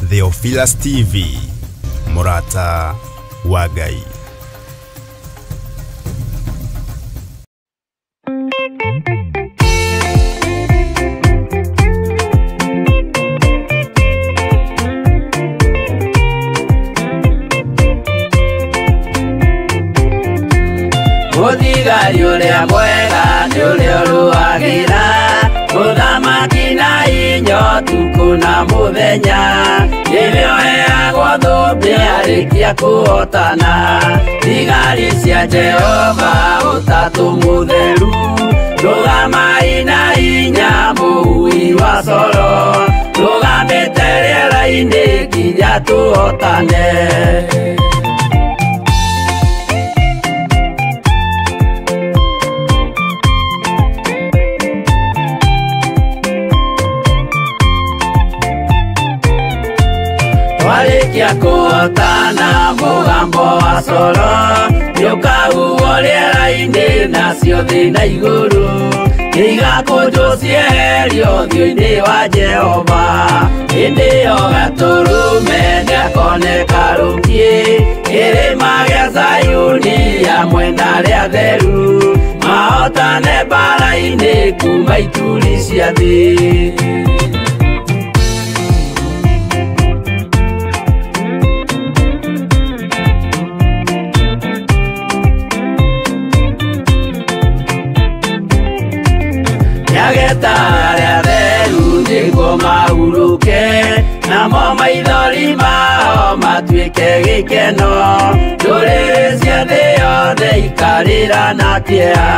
Theophilus TV, Murata wa Ngai. Muthigari uria mwega ni uria uruagira uthamaki na inyo tuku na muthenya nĩrĩo heagwo thũmbĩ arĩkia kũhotana thigari cia Jehova ũtatũ mũtheru rũgamai na hinya mũui wa coro rũgamĩte rĩera-inĩ nginya tũhotane. Warikia kũhotana mũgambo wa coro nĩũkahuhwo rĩera-inĩ nacio thĩ na igũrũ igakũnjwo cieherio ũthiũ-inĩ wa Jehova hĩndĩ ĩyo gatũrũme nĩakoneka rũngiĩ kĩrĩma gĩa Zayuni hamwe na arĩa atheru mahotane mbara-inĩ kuma ituri cia thĩ. Nyageta arĩa atheru nĩguo mahurũke namo maithori mao matuĩke gĩkeno ndũrĩrĩ cia thĩ yothe ikarĩra na kĩeha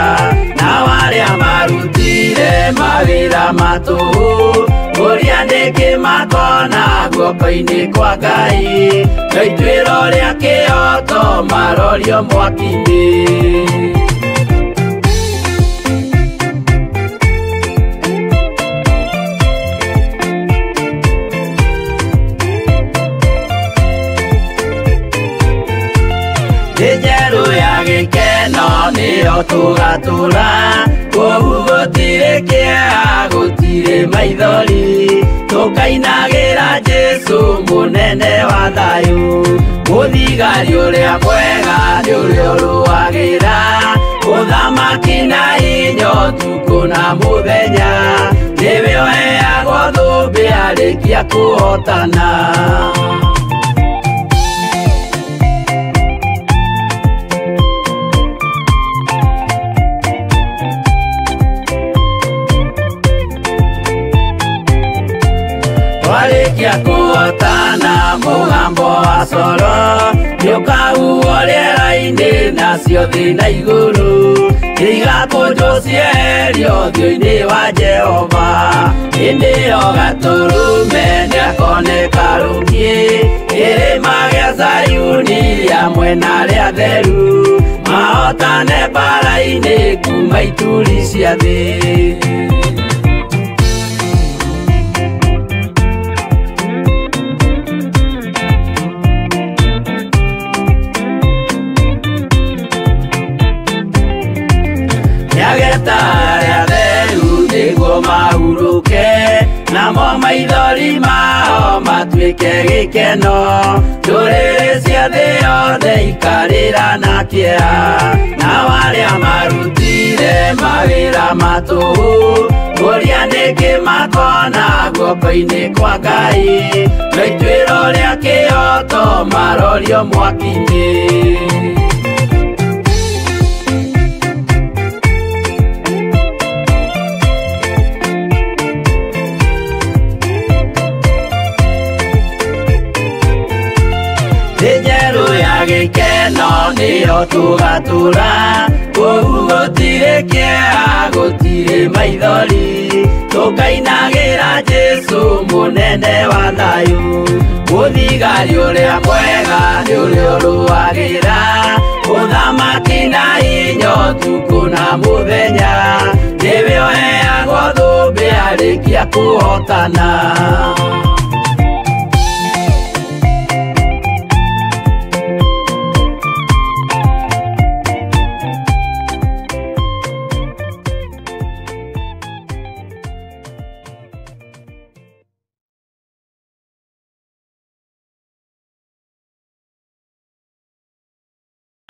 nao arĩa marutire mawĩra matũhũ ũrĩa nĩkĩ makona guoko-inĩ kwa Ngai na ituĩro rĩa kĩhoto marorio mwaki-inĩ. Njerũ ya gĩkeno nĩyo tũgatũra kũu gũtirĩ kĩeha gũtirĩ maithori tũkainagĩra Jesũ mũnene wa thayũ mũthigari ũrĩa mwega nĩ ũrĩa ũrũagĩra ũthamaki na hinya ũtukũ na mũthenya nĩwe ũheagwo thũmbĩ arĩkia kũhotana. Warikia kũhotana mũgambo wa coro nĩũkahuhwo rĩera-inĩ nacio thĩ na igũrũ igakũnjwo cieherio ũthiũ-inĩ wa Jehova hĩndĩ ĩyo gatũrũme nĩakoneka rũngiĩ kĩrĩma gĩa Zayuni hamwe na arĩa atheru mahotane mbara-inĩ kuma ituri cia thĩ. Nyageta arĩa atheru nĩguo mahurũke namo maithori mao matuĩke gĩkeno ndũrĩrĩ cia thĩ yothe ikarĩra na kĩeha nao arĩa marutire mawĩra matũhũ ũrĩa nĩkĩ makona guoko-inĩ kwa Ngai na ituĩro rĩa kĩhoto marorio mwaki-inĩ. Njerũ ya gĩkeno nĩyo tũgatũra kũu gũtirĩ kĩeha gũtirĩ maithori tũkainagĩra Jesũ mũnene wa thayũ mũthigari ũrĩa mwega nĩ ũrĩa ũrũagĩra ũthamaki na hinya ũtukũ na mũthenya nĩwe ũheagwo thũmbĩ arĩkia kũhotana.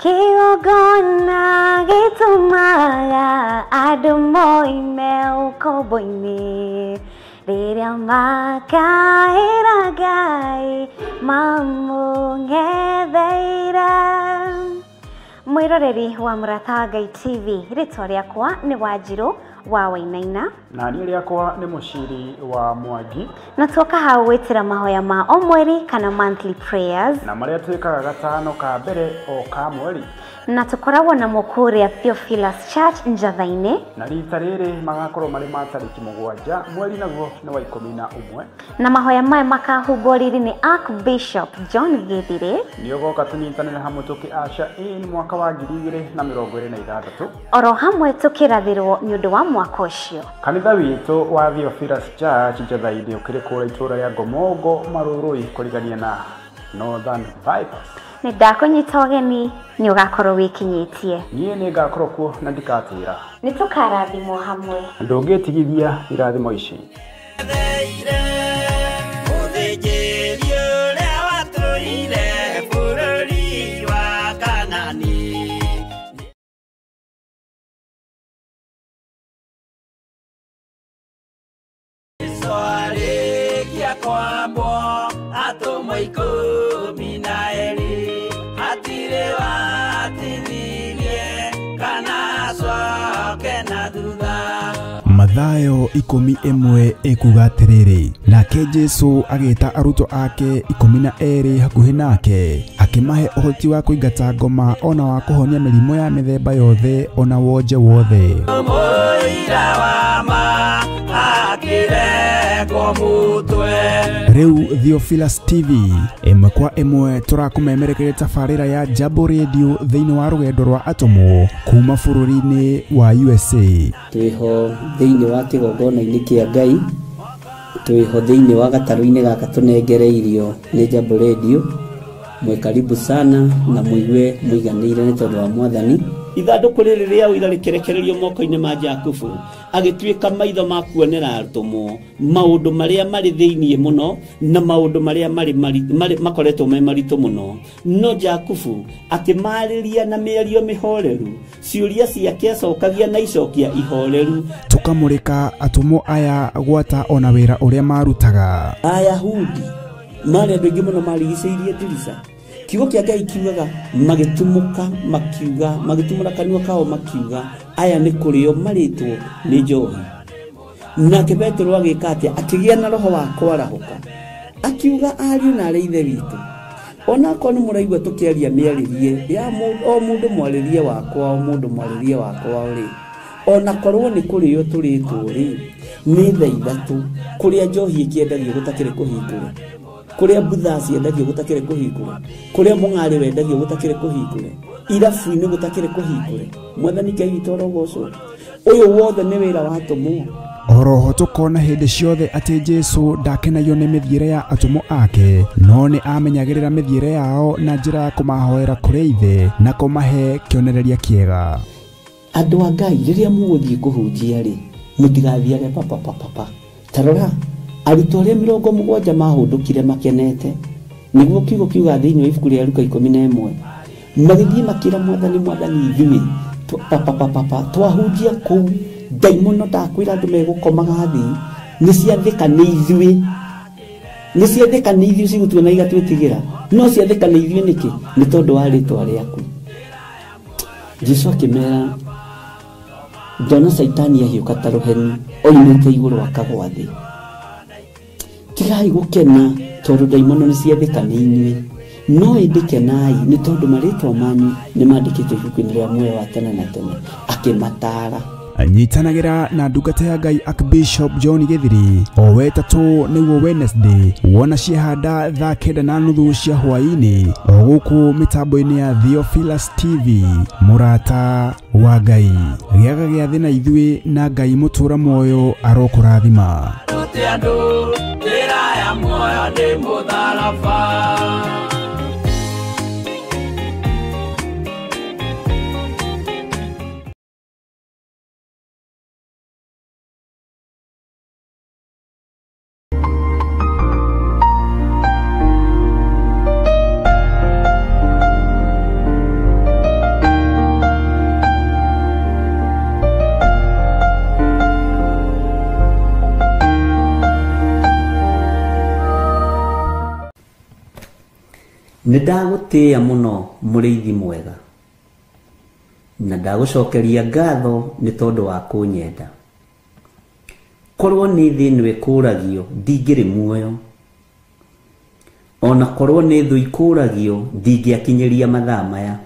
Kiogona gitumaga andu moime ukombo-ini riria makaira Ngai mamung'etheire. Mwiroreri wa Murata wa Ngai TV, ritwa riakwa ni Wanjiru wa Wainaina na niĩ rĩakwa nĩ Mũciri wa Mwangi, na tuoka hau gwĩtĩra mahoya ma o mweri kana monthly prayers na marĩa twĩkaga gatano ka mbere o ka mweri, na tukoragwo na mũkũrĩa Theophilus Church Njatha-inĩ, na rita rĩrĩ magakorwo marĩ ma tarĩki 7 mweri naguo nĩ wa 11, na mahoya maya makahumbwo riri nĩ Archbishop John Githiri. nĩ ũgoka tũnyitanĩre hamwe tũkĩaca nĩ mwaka wa 2026 oro hamwe tũkĩrathĩrwo nĩ ũndũ wa mwaka ũcio. Kanitha witũ wa Theophilus Church Njatha-inĩ ũkĩrĩ kũrĩa itũũra rĩa Ngomongo Marũrũi kũrigania na Northern Bypass. Nĩ ndakũnyita ũgeni nĩ ũgakorwo wĩkinyĩtie. Niĩ nĩ ngakorwo kuo na ndikatĩra. Nĩ tũkarathimwo hamwe. Ndũngĩtigithia irathimo ici. Mathayo 11 ekuga atiriri, nake Jesu agĩta arutwo ake 12 hakuhĩ nake akĩmahe ũhoti wa kũingata ngoma ona wa kũhonia mĩrimũ ya mĩthemba yothe ona wonje wothe. Rĩu Theophilus TV ĩmwe kwa ĩmwe tũrakũmemerekeria tabarĩra ya Jambo Radio thĩinĩ wa rũgendo rwa atũmwo kuma bũrũri-inĩ wa USA. Twĩho thĩinĩ wa kĩgongona-inĩ kĩa Ngai, twĩho thĩinĩ wa gatarũ-inĩ gaka tũnengereirio nĩ Jambo Radio. Mwe karibu sana na muigue muiganĩire nĩ tondũ wa Mwathani. Ithandũkũ rĩrĩ rĩa ũira rĩkĩrekererio moko-inĩ ma Jakubu, agĩtuĩka maitho ma kuonera atũmwo maũndũ marĩa marĩ thĩinĩ mũno na maũndũ marĩa makoretwo me maritũ mũno. No Jakubu akĩmarĩria na mĩario mĩhoreru, ciũria ciake acokagia na icokia ihoreru. Tũkamũrĩka atũmwo aya gwata ona wĩra ũrĩa marutaga. Ayahudi marĩ andũ aingĩ mũno marigicĩirie ndirica. Kiugo kĩa Ngai kiugaga magĩtumũka makiuga, magĩtumũra kanua kao makiuga aya nĩ kũrĩo marĩtwo nĩ njohi. Nake Petero agĩka atĩa? Akĩgĩa na roho wa kwarahũka, akiuga ariũ na arĩ ithe witũ, ona korwo nĩ mũraigua tũkĩaria mĩarĩrie ya o mũndũ mwarĩrie wakwa, o mũndũ mwarĩrie wakwa rĩ, ona korwo nĩ kũrĩo tũrĩtwo rĩ, nĩ thaa ithatũ kũrĩa njohi ĩkĩendagio gũtakĩrĩ kũhingũre, kũrĩa mbutha ciendagio gũtakĩrĩ kũhingũre, kũrĩa mũng'arĩ wendagio gũtakĩrĩ kũhingũre, irabu-inĩ gũtakĩrĩ kũhingũre. Mwathani Ngai witũ arogocwo. Ũyũ wothe nĩ wĩra wa atũmwo. Oroho tũkona hĩndĩ ciothe atĩ Jesu ndakenagio nĩ mĩthiĩre ya atũmwo ake, no nĩ amenyagĩrĩra mĩthiĩre yao na njĩra ya kũmahoera kũrĩ ithe na kũmahe kĩonereria kĩega. Andũ a Ngai rĩrĩa mũgũthiĩ kũhunjia rĩ, mũtigathiage papa. Tarora arutwo arĩa 70 mahũndũkire makenete, nĩguo kiugo kiuga thĩinĩ wa ibuku rĩa Luka 11, magĩthiĩ makĩra Mwathani ithuĩ twahunjia kũu, ndaimono ndakwĩra andũ megũkomaga thĩ, nĩciathĩka nĩ ithuĩ cigũtuona igatwĩtigĩra, no ciathĩka nĩ ithuĩ nĩkĩ? Nĩ tondũ wa rĩtwa rĩaku. Jesu akĩmera, ndona Saitani ahiũka ta rũheni oimĩte igũrũ akagwa thĩ. Tigai gũkena tondũ ndaimono nĩ ciathĩka nĩ inyuĩ, no ĩndĩ kenai nĩ tondũ marĩtwa manyu nĩ mandĩkĩtwo ibuku-inĩ rĩa muoyo wa tene na tene. Akĩmataara. Nyitanagĩra na ndungata ya Ngai Archbishop John Githiri o wetatũ nĩguo Wednesday wona ciahanda thaa 9:30 cia hwaĩ-inĩ o gũkũ mĩtambo-inĩ ya Theophilus TV. Murata wa Ngai, gĩaga gĩa thĩ na ithuĩ na Ngai mũtũra muoyo arokũrathima. Nĩndagũtĩĩa mũno mũrĩithi mwega, na ndagũcokeria ngatho nĩ tondũ wa kũnyenda. Korwo nĩ thĩ nĩwe kũragio ndingĩrĩ muoyo, ona korwo nĩ thũ ikũragio ndingĩakinyĩria mathaa maya,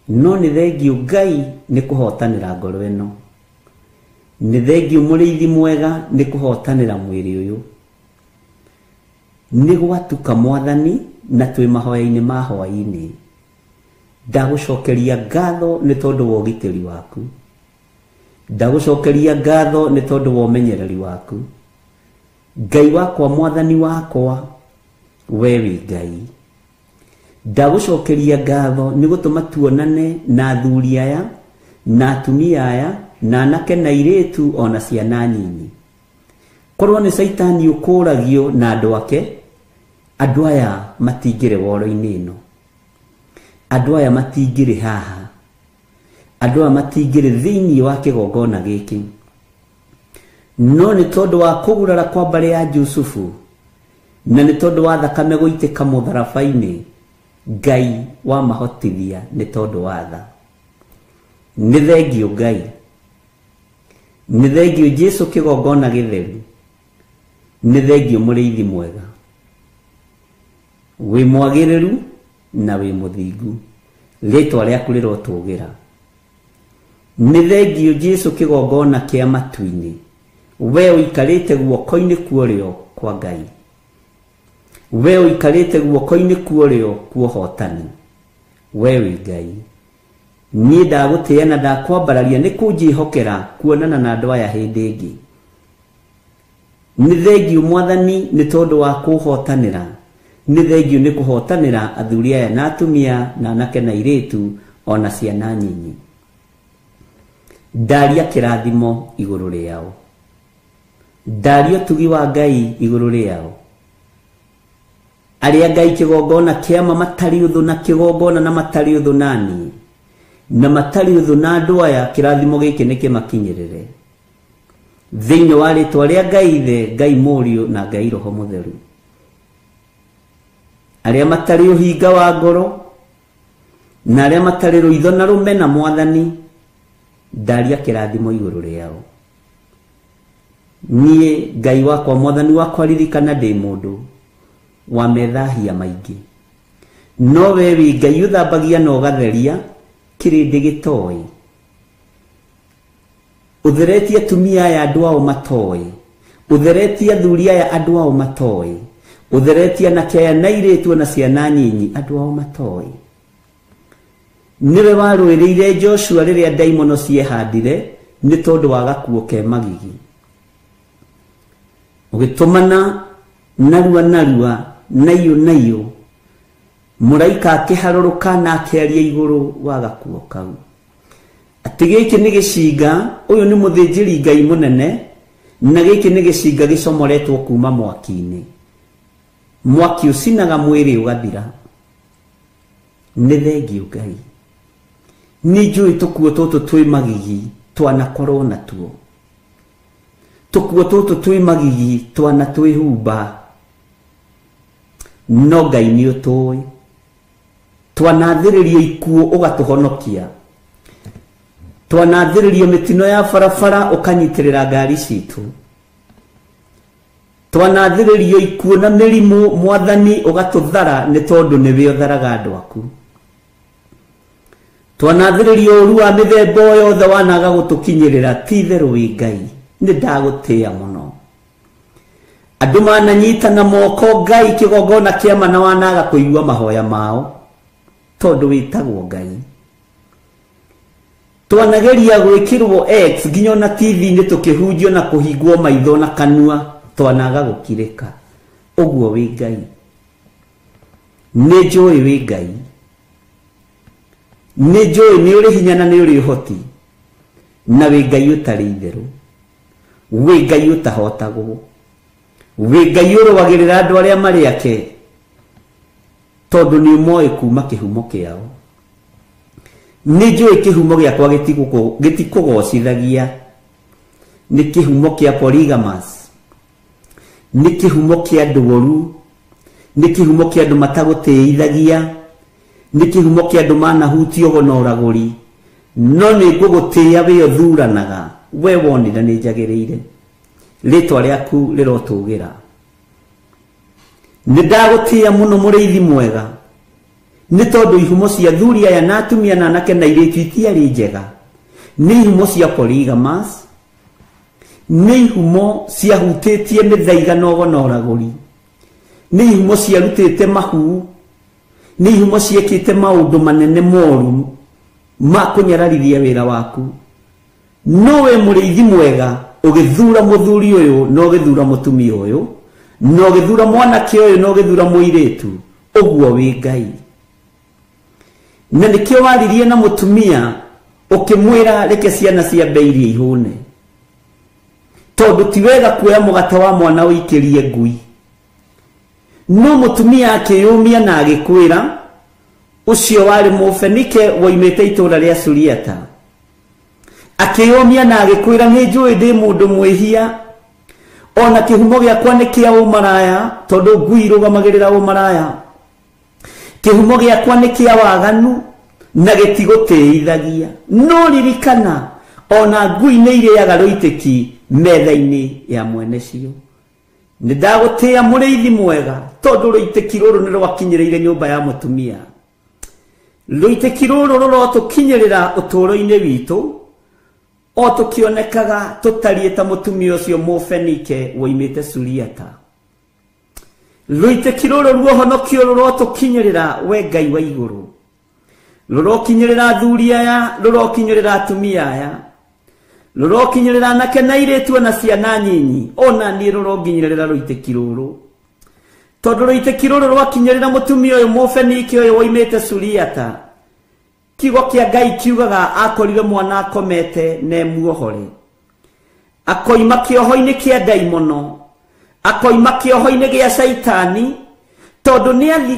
no nĩ thengiũ Ngai nĩ kũhotanĩra ngoro ĩno, nĩ thengiũ mũrĩithi mwega nĩ kũhotanĩra mwĩrĩ ũyũ. Nĩ gwatuka Mwathani na twĩ mahoya-inĩ ma hwaĩ-inĩ. Ndagũcokeria ngatho nĩ tondũ wa ũgitĩri waku, ndagũcokeria ngatho nĩ tondũ wa ũmenyereri waku. Ngai wakwa, Mwathani wakwa, we wĩ Ngai. Ndagũcokeria ngatho nĩ gũtũma tuonane na athuri aya na atumia aya na anake na airĩtu ona ciana nyinyi. Korwo nĩ Saitani ũkũragio na andũ ake, andũ aya matingĩrĩ woro-inĩ ĩno, andũ aya matingĩrĩ haha, andũ aya matingĩrĩ thĩinĩ wa kĩgongona gĩkĩ, no nĩ tondũ wa kũgurara kwa mbarĩ ya Jusufu na nĩ tondũ wa thakame gũitĩka mũtharaba-inĩ, Ngai wa mahotithia nĩ tondũ wa tha. Nĩ thengiũ Ngai, nĩ thengiũ Jesu kĩgongona gĩtheru, nĩ thengiũ mũrĩithi mwega, wĩ mwagĩrĩru na wĩ mũthingu, rĩtwa rĩaku rĩrotũgĩra. Nĩ thengiũ Jesu kĩgongona kĩa matu-inĩ, we ũikarĩte guoko-inĩ kwa ũrĩo kwa Ngai, we ũikarĩte guoko-inĩ kwa ũrĩo kwa ũhotani, we wĩ Ngai. Niĩ ndagũtĩĩa na ndakwambararia nĩ kũnjĩhokera kuonana na andũ aya hĩndĩ ĩngĩ. Nĩ thengiũ Mwathani nĩ tondũ wa kũhotanĩra, nĩ thengiũ nĩ kũhotanĩra athuri aya na atumia na anake na airĩtu ona ciana nyinyi. Ndaria kĩrathimo igũrũ rĩao, ndaria ũtugi wa Ngai igũrũ rĩao. Arĩa Ngai kĩgongona kĩama matarĩ ũthũ na kĩgongona na matarĩ ũthũ naniĩ na matarĩ ũthũ na andũ aya, kĩrathimo gĩkĩ nĩ kĩmakinyĩrĩre thĩinĩ wa rĩtwa rĩa Ngai Ithe, Ngai Mũriũ na Ngai Roho Mũtheru. Arĩa matarĩ ũhinga wa ngoro na arĩa matarĩ rũitho na rũmena Mwathani, ndaria kĩrathimo igũrũ rĩao. Niĩ Ngai wakwa, Mwathani wakwa, ririkana ndĩ mũndũ wa methahia maingĩ, no we wĩ Ngai ũthambagia na ũgatheria kĩrĩndĩ gĩtoĩ. Ũtheretie atumia aya andũ ao matoĩ, ũtheretie athuri aya andũ ao matoĩ, ũtheretie anake aya na airĩtu na ciana nyinyi andũ ao matoĩ. Nĩwe warũĩrĩire Joshua rĩrĩa ndaimono ciehandire nĩ tondũ wa gakuo ke magigi, ũgĩtũmana narua narua naiyũ naiyũ, mũraika akĩharũrũka na akĩaria igũrũ wa gakuo kau atĩ gĩkĩ nĩ gĩcinga, ũyũ nĩ mũthĩnjĩri Ngai mũnene, na gĩkĩ nĩ gĩcinga gĩcomoretwo kuma mwaki-inĩ, mwaki ũcinaga mwĩrĩ ũgathira. Nĩ thengiũ Ngai. Nĩ njũĩ tũkuo tũtũ twĩ magigi twanakorwo natuo, tũkuo tũtũ twĩ magigi twana twĩhumba, no Ngai nĩ ũtũĩ. Twanathĩrĩrio ikuo ũgatũhonokia, twanathĩrĩrio mĩtino ya barabara ũkanyitĩrĩra ngari citũ, twanathĩrĩrio ikuo na mĩrimũ Mwathani ũgatũthara nĩ tondũ nĩwe ũtharaga andũ aku, twanathĩrĩrio ũru wa mĩthemba yothe wanaga gũtũkinyĩrĩra, ti itherũ wĩ Ngai. Nĩ ndagũtĩĩa mũno. Andũ mananyitana moko Ngai kĩgongona kĩama na wanaga kũigua mahoya mao tondũ wĩtagwo Ngai. Twanageria gwĩkĩrwo X nginya na TV-inĩ tũkĩhunjio na kũhingwo maitho na kanua, twanaga gũkirĩka. Ũguo wĩ Ngai. Nĩ njũĩ wĩ Ngai, nĩ njũĩ nĩ ũrĩ hinya na nĩ ũrĩ ũhoti, na wĩ Ngai ũtarĩ itherũ, wĩ Ngai ũtahotagwo, wĩ Ngai ũrũagĩrĩra andũ arĩa marĩ ake tondũ nĩ ũmoĩ kuma kĩhumo kĩao. Nĩ njũĩ kĩhumo gĩakwa gĩtikũgocithagia, nĩ kĩhumo kĩa polygamous, nĩ kĩhumo kĩa ndũgũru, nĩ kĩhumo kĩa andũ matagũtĩithagia, nĩ kĩhumo kĩa andũ manahutio gonoragũri, no nĩ ngũgũtĩĩa we ũthuranaga, we wonire nĩ njagĩrĩire, rĩtwa rĩaku rĩrotũgĩra. Nĩ ndagũtĩĩa mũno mũrĩithi mwega, nĩ tondũ ihumo cia athuri aya na atumia na anake na airĩtu itiarĩ njega, nĩ ihumo cia polygamous, nĩ ihumo ciahutĩtie mĩthaiga na ũgonoragũri, nĩ ihumo ciarutĩte mahu, nĩ ihumo ciĩkĩte maũndũ manene moru ma kũnyararithia wĩra waku. No we mũrĩithi mwega ũgĩthura mũthuri ũyũ na ũgĩthura mũtumia ũyũ na ũgĩthura mwanake ũyũ na ũgĩthura mũirĩtu, ũguo wĩ Ngai. Na nĩkĩo waririe na mũtumia ũkĩmwĩra reke ciana ciambe irie ihũne, tondũ ti wega kuoya mũgate wa mwana ũikĩrie ngui. No mũtumia akĩyũmia na agĩkwĩra, ũcio warĩ Mũfenike woimĩte itũũra rĩa Suriata, akĩyũmia na agĩkwĩra nĩ njũĩ ndĩ mũndũ mwĩhia, ona kĩhumo gĩakwa nĩ kĩa ũmaraya, tondũ ngui irũgamagĩrĩra ũmaraya. Kĩhumo gĩakwa nĩ kĩa waganu na gĩtigũtĩithagia. No ririkana ona ngui nĩ irĩaga rũitĩki metha-inĩ ya mwene cio. Nĩ ndagũtĩĩa mũrĩithi mwega, tondũ rũitĩki rũrũ nĩ rwakinyĩrĩire nyũmba ya mũtumia. Rũitĩki rũrũ rũrotũkinyĩrĩra ũtũũro-inĩ witũ, o tũkĩonekaga tũtariĩ ta mũtumia ũcio Mũfenike woimĩte Suriata. Rũitĩki rũrũ ruohonokio rũrotũkinyĩrĩra we Ngai wa igũrũ, rũrokinyĩrĩra athuri aya, rũrokinyĩrĩra atumia aya, rũrokinyĩrĩra anake na airĩtu na ciana nyinyi, ona niĩ rũronginyĩrĩra rũitĩki rũrũ, tondũ rũitĩki rũrũ rwakinyĩrĩra mũtumia ũyũ Mũfenike ũyũ woimĩte Suriata. Kiugo kĩa Ngai kiugaga akorire mwana akomete na emuohore, akoima kĩoho-inĩ kĩa ndaimono, akoima kĩoho-inĩ gĩa Saitani, tondũ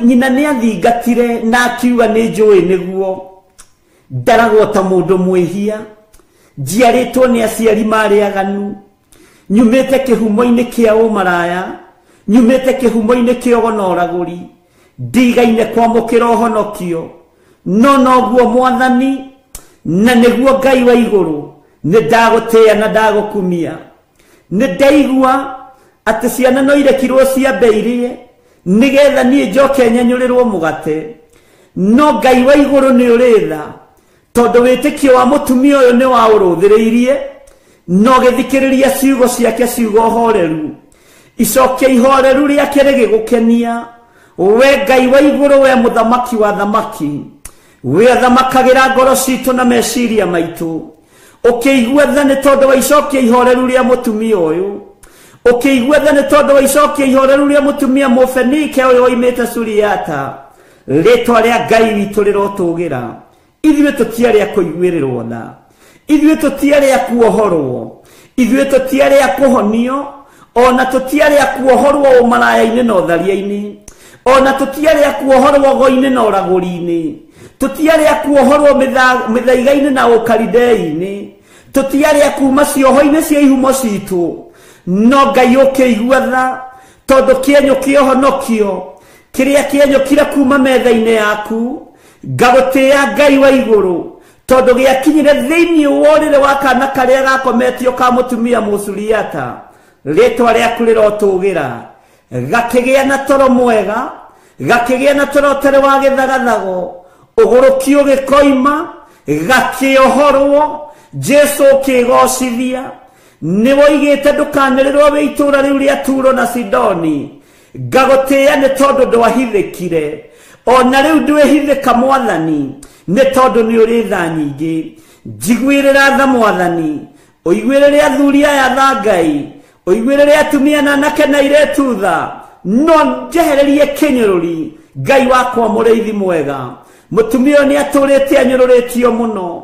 nyina nĩ athingatire na akiuga nĩ njũĩ nĩguo ndaragwo ta mũndũ mwĩhia, njiarĩtwo nĩ aciari marĩ aganu, nyumĩte kĩhumo-inĩ kĩa ũmaraya, nyumĩte kĩhumo-inĩ kĩa ũgonoragũri, ndigaine kwamũkĩra ũhonokio. No noguo Mwathani na nĩguo Ngai wa igũrũ, nĩ ndagũtĩĩa na ndagũkumia. Nĩ ndaigua atĩ ciana no irekirwo ciambe irie nĩgetha niĩ njoke nyenyũrĩrwo mũgate. No Ngai wa igũrũ nĩ ũrĩ tha, tondũ wĩtĩkio wa mũtumia ũyũ nĩ waũrũthĩrĩirie, no gĩthikĩrĩria ciugo ciake ciugo horeru, icokia ihoreru rĩake rĩgĩgũkenia. We Ngai wa igũrũ, we mũthamaki wa thamaki, we athamakagĩra ngoro citũ na meciria maitũ, ũkĩigua tha nĩ tondũ wa icokia ihoreru rĩa mũtumia ũyũ, ũkĩigua tha nĩ tondũ wa icokia ihoreru rĩa mũtumia Mũfenike ũyũ woimĩte Suriata. Rĩtwa rĩa Ngai witũ rĩrotũgĩra. Ithuĩ tũtiarĩ a kũiguĩrĩrwo tha, ithuĩ tũtiarĩ a kuohorwo, ithuĩ tũtiarĩ a kũhonio, ona tũtiarĩ a kuohorwo ũmaraya-inĩ na ũtharia-inĩ, ona tũtiarĩ a kuohorwo go-inĩ na ũragũri-inĩ, tũtiarĩ a kuohorwo mĩthaiga-inĩ na ũkaridei-inĩ, tũtiarĩ a kuma cioho-inĩ cia ihumo citũ. No Ngai ũkĩigua tha, tondũ kĩenyũ kĩa ũhonokio kĩrĩa kĩenyũkire kuma metha-inĩ yaku, ngagũtĩĩa Ngai wa igũrũ, tondũ gĩakinyire thĩinĩ wa ũrĩrĩ wa kana karĩa gakometio ka mũtumia Mũsuriata. Rĩtwa rĩaku rĩrotũgĩra, gakĩgĩa na toro mwega, gakĩgĩa na toro ũtarĩ wa gĩthagathago, ũgũrũkio gĩkoima, gakĩohorwo, Jesu ũkĩgocithia. Nĩ woigĩte ndũkanĩrĩrwo wĩ itũũra rĩu rĩa Turo na Sidoni. Ngagũtĩĩa nĩ tondũ ndwahithĩkire, ona rĩu ndwĩhithĩka Mwathani, nĩ tondũ nĩ ũrĩ tha nyingĩ. Njiguĩrĩra tha Mwathani, ũiguĩrĩre athuri aya tha Ngai, ũiguĩrĩre atumia na anake na airĩtu tha, no njehererie kĩnyũrũri. Ngai wakwa mũrĩithi mwega, mũtumia ũyũ nĩ atũrĩte anyũrũrĩtio mũno,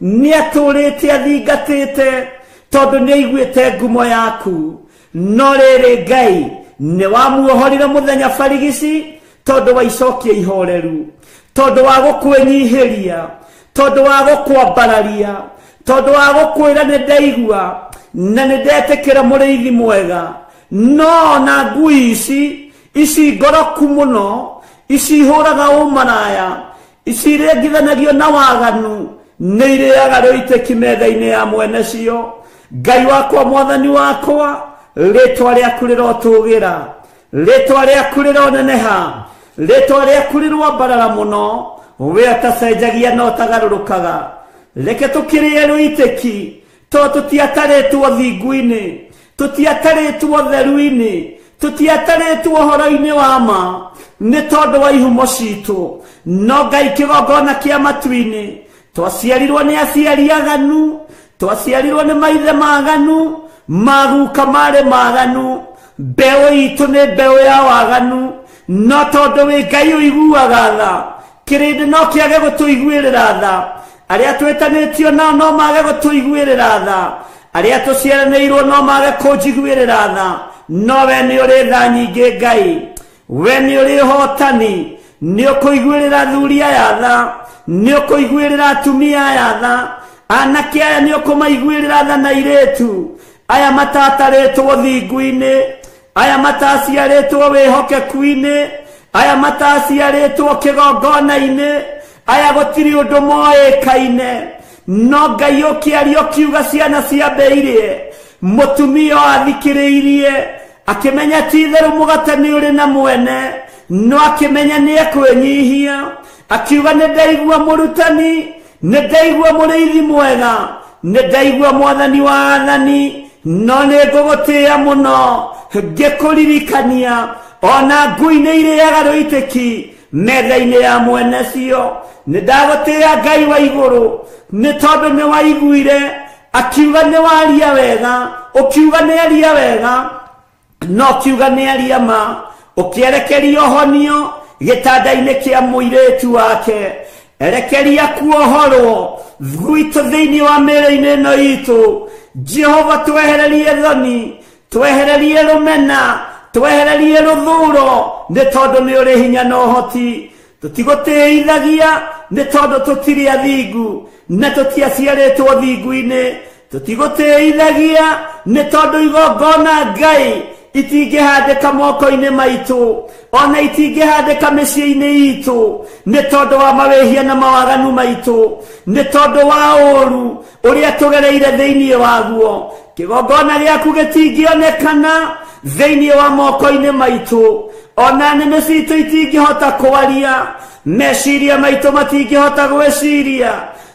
nĩ atũrĩte athingatĩte, tondũ nĩ aiguĩte ngumo yaku. No rĩrĩ Ngai nĩ wamuohorire mũthenya barigici, tondũ wa icokia ihoreru, tondũ wa gũkwĩnyihĩria, tondũ wa gũkwambararia, tondũ wa gũkwĩra nĩ ndaigua na nĩ ndetĩkĩra mũrĩithi mwega. No na ngui ici ici ngoroku muno ici huraga umaraya ici rengithanagio na waganu nĩ irĩaga rũitĩki metha-inĩ ya mwene cio. Ngai wakwa mwathani wakwa, rĩtwa rĩaku rĩrotũgĩra, rĩtwa rĩaku rĩroneneha, rĩtwa rĩaku rĩrwambarara mũno, we ũtacenjagia na ũtagarũrũkaga. Reke tũkĩrĩe rũitĩki, tondũ tũtiatarĩtwo thingu-inĩ, tũtiatarĩtwo theru-inĩ, tũtiatarĩtwo ũhoro-inĩ wa ma, nĩ tondũ wa ihumo citũ. No Ngai kĩgongona kĩa matu-inĩ, twaciarirwo nĩ aciari aganu, twaciarirwo nĩ maithe maganu, maguka marĩ maganu, mbeũ itũ nĩ mbeũ ya waganu. No tondũ wĩ Ngai ũiguaga tha, kĩrĩndĩ no kĩage gũtũiguĩrĩra tha, arĩa twĩtanĩtio nao no mage gũtũiguĩrĩra tha, arĩa tũciaranĩirwo no mage kũnjiguĩrĩra tha. No we nĩ ũrĩ tha nyingĩ Ngai, we nĩ ũrĩ ũhotani, nĩ ũkũiguĩrĩra thuri aya tha, nĩ ũkũiguĩrĩra atumia aya tha, anake aya nĩ ũkũmaiguĩrĩra tha na airĩtu aya matatarĩtwo thingu-inĩ, aya mataciarĩtwo wĩhokeku-inĩ, aya mataciarĩtwo kĩgongona-inĩ, aya gũtirĩ ũndũ moĩkaine. No Ngai ũkĩaria ũkiuga ciana ciambĩirie, mũtumia athikĩrĩirie, akĩmenya ti-itherũ mũgate nĩ ũrĩ na mwene, no akĩmenya nĩ ekwĩnyihia, akiuga nĩ ndaigua mũrutani, nĩ ndaigua mũrĩithi mwega, nĩ ndaigua mwathani wa athani, no nĩ ngũgũtĩĩa mũno ngĩkũririkania ona ngui nĩ irĩaga rũitĩki metha-inĩ ya mwene cio. Nĩ ndagũtĩĩa Ngai wa igũrũ, nĩ tondũ nĩ waiguire akiuga nĩ waria wega, ũkiuga nĩ aria wega, no ũkiuga nĩ aria ma, ũkĩerekeria ũhonio gĩtanda-inĩ kĩa mũirĩtu wake, erekeria kuohorwo gwitũ thĩinĩ wa mĩĩrĩ-inĩ ĩno itũ. Jehova twehererie thoni, twehererie rũmena, twehererie rũthũũro, nĩ tondũ nĩ ũrĩ hinya na ũhoti. Tũtigũtĩithagia nĩ tondũ tũtirĩ athingu na tũtiaciarĩtwo thingu-inĩ. Tũtigũtĩithagia nĩ tondũ igongona Ngai itingĩhandĩka moko-inĩ maitũ, ona itingĩhandĩka mĩciĩ-inĩ itũ, nĩ tondũ wa mawĩhia na mawaganu maitũ, nĩ tondũ wa ũũru ũrĩa tũgereire thĩinĩ waguo. Kĩgongona gĩaku gĩtingĩonekana thĩinĩ wa moko-inĩ maitũ, ona nĩmĩ citũ itingĩhota kwaria, meciria maitũ matingĩhota gwĩciria,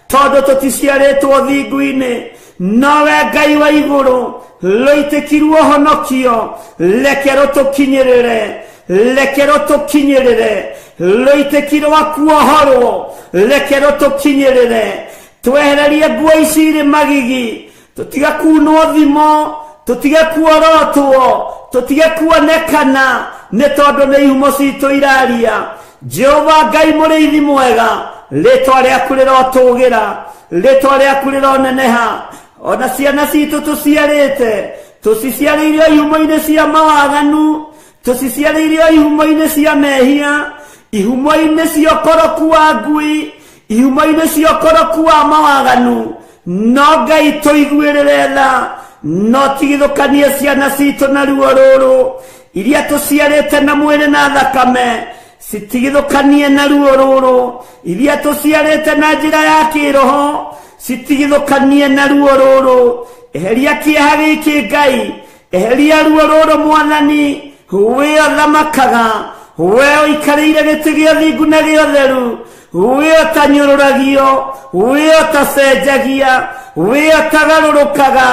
tondũ tũticiarĩtwo thingu-inĩ. Nowe Ngai wa igũrũ, rũitĩki rwa ũhonokio reke rũtũkinyĩrĩre, reke rũtũkinyĩrĩre, rũitĩki rwa kuohorwo reke rũtũkinyĩrĩre. Twehererie nguo ici irĩ magigi, tũtige kunwo thimo, tũtige kuorotwo, tũtige kuonekana, nĩ tondũ nĩ ihumo citũ iraria. Jehova Ngai mũrĩithi mwega, rĩtwa rĩaku rĩrotũgĩra, rĩtwa rĩaku rĩroneneha. Ona ciana citũ tũciarĩte, tũciciarĩire ihumo-inĩ cia mawaganu, tũciciarĩire ihumo-inĩ cia mehia, ihumo-inĩ cia ũkoroku wa ngui, ihumo-inĩ cia ũkoroku wa mawaganu. No Ngai tũiguĩrĩre tha, no tigithũkanie ciana citũ na ruo rũrũ, iria tũciarĩte na mwĩrĩ na thakame, citigithũkanie na ruo rũrũ, iria tũciarĩte na njĩra ya kĩroho, citigithũkanie na ruo rũrũ. Eheria kĩeha gĩkĩ Ngai, eheria ruo rũrũ mwathani, we ũthamakaga, we ũikarĩire gĩtĩ gĩa thingu na gĩa ũtheru, we ũtanyũrũragio, we ũtacenjagia, we ũtagarũrũkaga.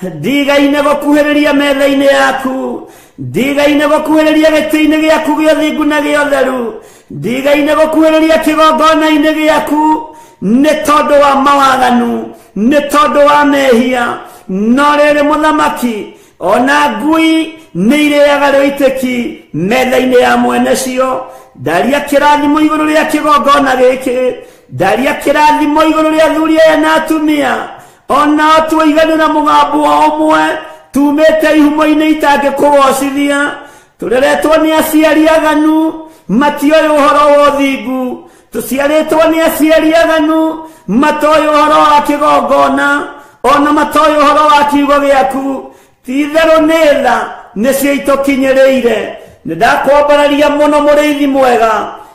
Ndigaine gũkuhĩrĩria metha-inĩ yaku, ndigaine gũkuhĩrĩria gĩtĩ-inĩ gĩaku gĩa thingu na gĩa ũtheru, ndigaine gũkuhĩrĩria kĩgongona-inĩ gĩaku, nĩ tondũ wa mawaganu, nĩ tondũ wa mehia. No rĩrĩ mũthamaki, ona ngui nĩ irĩaga rũitĩki metha-inĩ ya mwene cio. Ndaria kĩrathimo igũrũ rĩa kĩgongona gĩkĩ, ndaria kĩrathimo igũrũ rĩa athuri aya na atumia, ona tũiganĩra mũgambo ũmwe, tumĩte ihumo-inĩ itangĩkũgocithia, tũreretwo nĩ aciari aganu, matioĩ ũhoro wa ũthingu, tũciarĩtwo nĩ aciari aganu, matoĩ ũhoro wa kĩgongona, ona matoĩ ũhoro wa kiugo gĩaku. Ti-itherũ nĩ tha nĩcio itũkinyĩrĩire, Nidakwambararia muno muriithi mwega,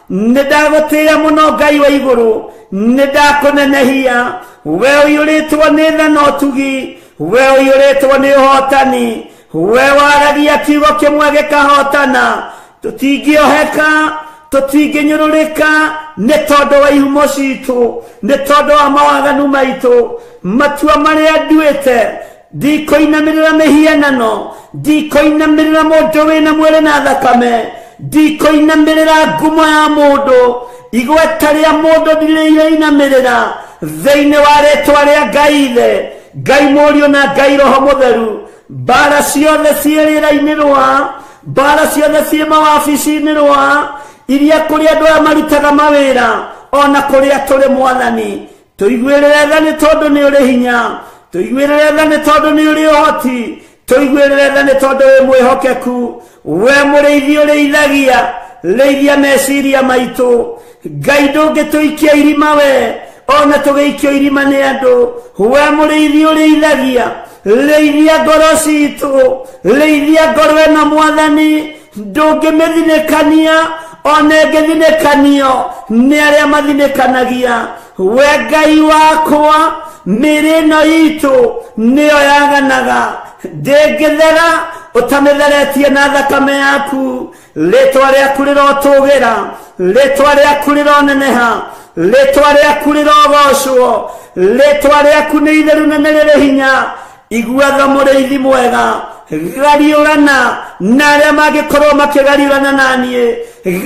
nidagutira muno Ngai wa iguru, nidakunenehia. We uyuritwo ni thana utugi, we uyuritwo ni uhotani, we waragia kiugo kimwe gikahotana. Tutingioheka, tutinginyururika, ni tondu wa ihumo citu, ni tondu wa mawaganu maitu, matua maria nduite. Ndikoinamirira mihianano, ndikoinamirira mundu wina mwiri na thakame, ndikoinamirira ngumo ya mundu, igweta ria mundu ndiriinamirira thiini wa ritwa ria Ngai Ithe, Ngai Murio na Ngai Roho Mutheru. Mbara ciothe ciĩ rĩera-inĩ rwa, mbara ciothe ciĩ mawabici-inĩ rwa, iria kũrĩ andũ aya marutaga mawĩra, ona kũrĩa tũrĩ Mwathani. Tũiguĩrĩre tha nĩ tondũ nĩ ũrĩ hinya, tũiguĩrĩre tha nĩ tondũ nĩ ũrĩ ũhoti, tũiguĩrĩre tha nĩ tondũ wĩ mwĩhokeku. We mũrĩithi ũrĩithagia, rĩithia meciria maitũ. Ngai ndũngĩtũikia irima we, ona tũgĩikio irima nĩ andũ. We mũrĩithi ũrĩithagia, rĩithia ngoro citũ, rĩithia ngoro ĩno Mwathani. Ndũngĩmĩthinĩkania, ona ĩngĩthinĩkanio nĩ arĩa mathinĩkanagia. We Ngai wakwa, mĩĩrĩ ĩno itũ nĩyo yaganaga, ndĩngĩthera ũtamĩtheretie na thakame yaku. Rĩtwa rĩaku rĩrotũgĩra, rĩtwa rĩaku rĩroneneha, rĩtwa rĩaku rĩrogocwo, rĩtwa rĩaku nĩ itheru na nĩ rĩrĩ hinya. Igua tha mũrĩithi mwega, gariũrana na arĩa mangĩkorwo makĩgariũrana naniĩ,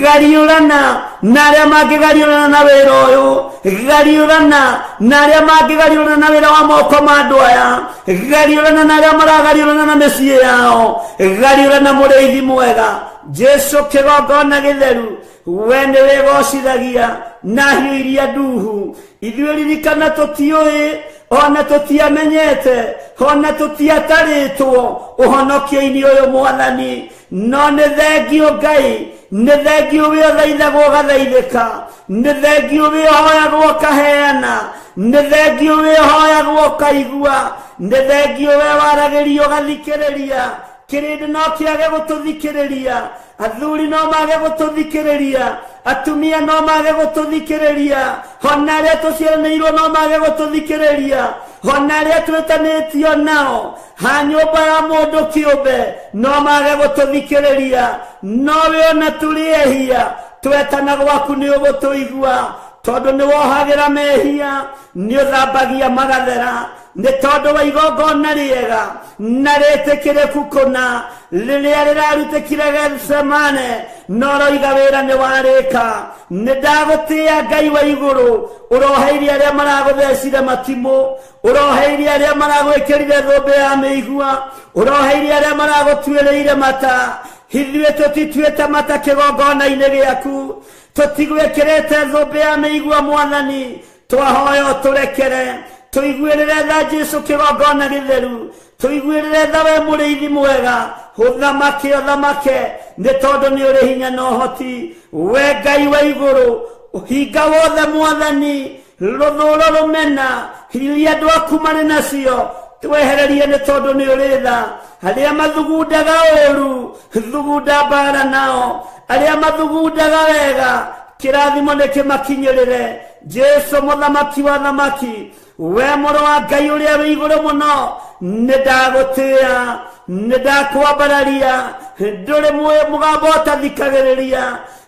gariũrana na arĩa mangĩgariũrana na wĩra ũyũ, gariũrana na arĩa mangĩgariũrana na wĩra wa moko ma andũ aya, gariũrana na arĩa maragariũrana na mĩciĩ yao, gariũrana mũrĩithi mwega. Jesu kĩgongona gĩtheru, we nĩ wĩgocithagia na hiũ iria nduhu. Ithuĩ ririkana tũtiũĩ, ona tũtiamenyete, ona tũtiatarĩtwo ũhonokio-inĩ ũyũ Mwathani. No nĩ thengio Ngai, nĩ thengio we ũthaithagwo ũgathaithĩka, nĩ thengio we ũhoyagwo ũkaheana, nĩ thengio we ũhoyagwo ũkaigua, nĩ thengio we waragĩrio ũgathikĩrĩria. Kĩrĩndĩ no kĩage gũtũthikĩrĩria, athuri no mage gũtũthikĩrĩria, atumia no mage gũtũthikĩrĩria, ona arĩa tũciaranĩirwo no mage gũtũthikĩrĩria, ona arĩa twĩtanĩtio nao ha nyũmba ya mũndũ kĩũmbe no mage gũtũthikĩrĩria. No we ona tũrĩehia, twetana gwaku nĩ ũgũtũigua, tondũ nĩ wohagĩra mehia, nĩ ũthambagia magathera. Nĩ tondũ wa igongona rĩega na rĩtĩkĩrĩku kũna, rĩrĩa rĩrarutĩkire Getsemane, no roiga wĩra nĩ warĩka. Nĩ ndagũtĩĩa Ngai wa igũrũ, ũroheirie arĩa maragũthecire matimũ, ũroheirie arĩa maragwĩkĩrire thũmbĩ ya mĩigua, ũroheirie arĩa maragũtuĩrĩire mata. Ithuĩ tũtituĩte mata kĩgongona-inĩ gĩaku, tũtigwĩkĩrĩte thũmbĩ ya mĩigua Mwathani. Twahoya ũtũrekere, tũiguĩrĩre tha Jesu kĩgongona gĩtheru, tũiguĩrĩre tha we mũrĩithi mwega. Ũthamake ũthamake, nĩ tondũ nĩ ũrĩ hinya na ũhoti. We Ngai wa igũrũ, ũhinga wothe Mwathani, rũthũũro rũmena iria andũ aku marĩ nacio, twehererie nĩ tondũ nĩ ũrĩ tha. Arĩa mathugundaga ũũru, thugunda mbara nao. Arĩa mathugundaga wega, kĩrathimo nĩ kĩmakinyĩrĩre. Jesu mũthamaki wa thamaki, we mũrũ wa Ngai ũrĩa wĩ igũrũ mũno, nĩ ndagũtĩĩa, nĩ ndakwambararia. Ndũrĩ mũgambo ũtathikagĩrĩria,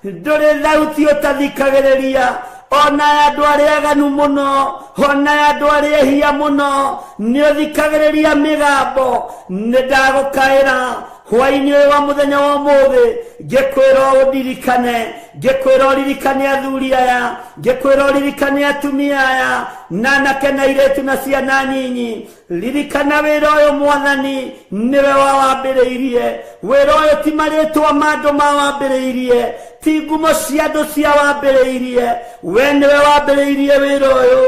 ndũrĩ thauti ũtathikagĩrĩria. Ona andũ arĩa aganu mũno, ona andũ arĩa ehia mũno, nĩ ũthikagĩrĩria mĩgambo. Nĩ ndagũkaĩra hwaĩ-inĩ ũyũ wa mũthenya wa ũmũthĩ, ngĩkwĩra ũndirikane, ngĩkwĩra ũririkane athuri aya, ngĩkwĩra ũririkane atumia aya, na anake na airĩtu na ciana nyinyi. Ririkana wĩra ũyũ Mwathani nĩwe wawambĩrĩirie. Wĩra ũyũ ti marĩtwa ma andũ mawambĩrĩirie, ti ngumo cia andũ cia wambĩrĩirie. We nĩwe wambĩrĩirie wĩra ũyũ.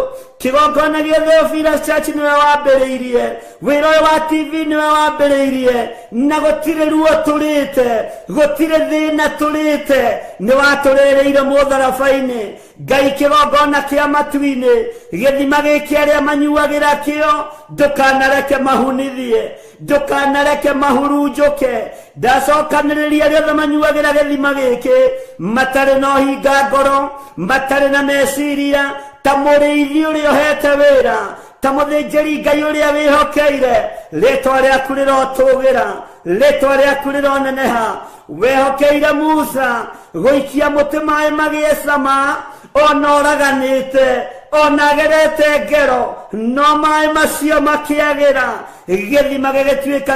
kigongona gĩa Theophilus Church niwe wambĩrĩirie, wĩra ũyũ wa TV niwe wambĩrĩirie, na gũtirĩ ruo tũrĩte, gũtirĩ thĩna tũrĩte, nĩ watũrĩrĩire mũtharaba-inĩ. Ngai kĩgongona kĩa matu-inĩ, gĩthima gĩkĩ arĩa manyuagĩra kĩo, ndũkanareke mahunithie, ndũkanareke mahurunjũke. Ndacokanĩrĩria arĩa othe manyuagĩra gĩthima gĩkĩ, matarĩ na ũhinga ngoro, matarĩ na meciria, ta mũrĩithi ũrĩa ũhete wĩra, ta mũthĩnjĩri Ngai ũrĩa wĩhokeire. Rĩtwa rĩaku rĩrotũgĩra, rĩtwa rĩaku rĩroneneha. Wehokeire Musa gũikia mũtĩ maĩ magĩe cama, ona ũraganĩte, ona agerete ngero, no maĩ macio makĩagĩra. Gĩthima gĩgĩtuĩka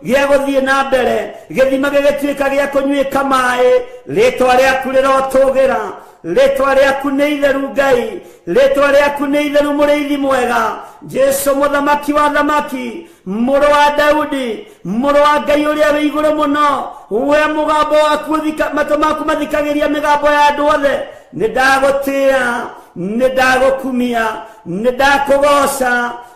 gĩa gũthiĩ na mbere, gĩthima gĩgĩtuĩka gĩa kũnyuĩka maĩ. Rĩtwa rĩaku rĩrotũgĩra, rĩtwa rĩaku nĩ itheru Ngai, rĩtwa rĩaku nĩ itheru mũrĩithi mwega. Jesu mũthamaki wa thamaki, mũrũ wa Daudi, mũrũ wa Ngai ũrĩa wĩ igũrũ mũno, we mũgambo waku matũ maku mathikagĩria mĩgambo ya andũ othe. Nĩ ndagũtĩĩa, nĩ ndagũkumia, nĩ ndakũgoca,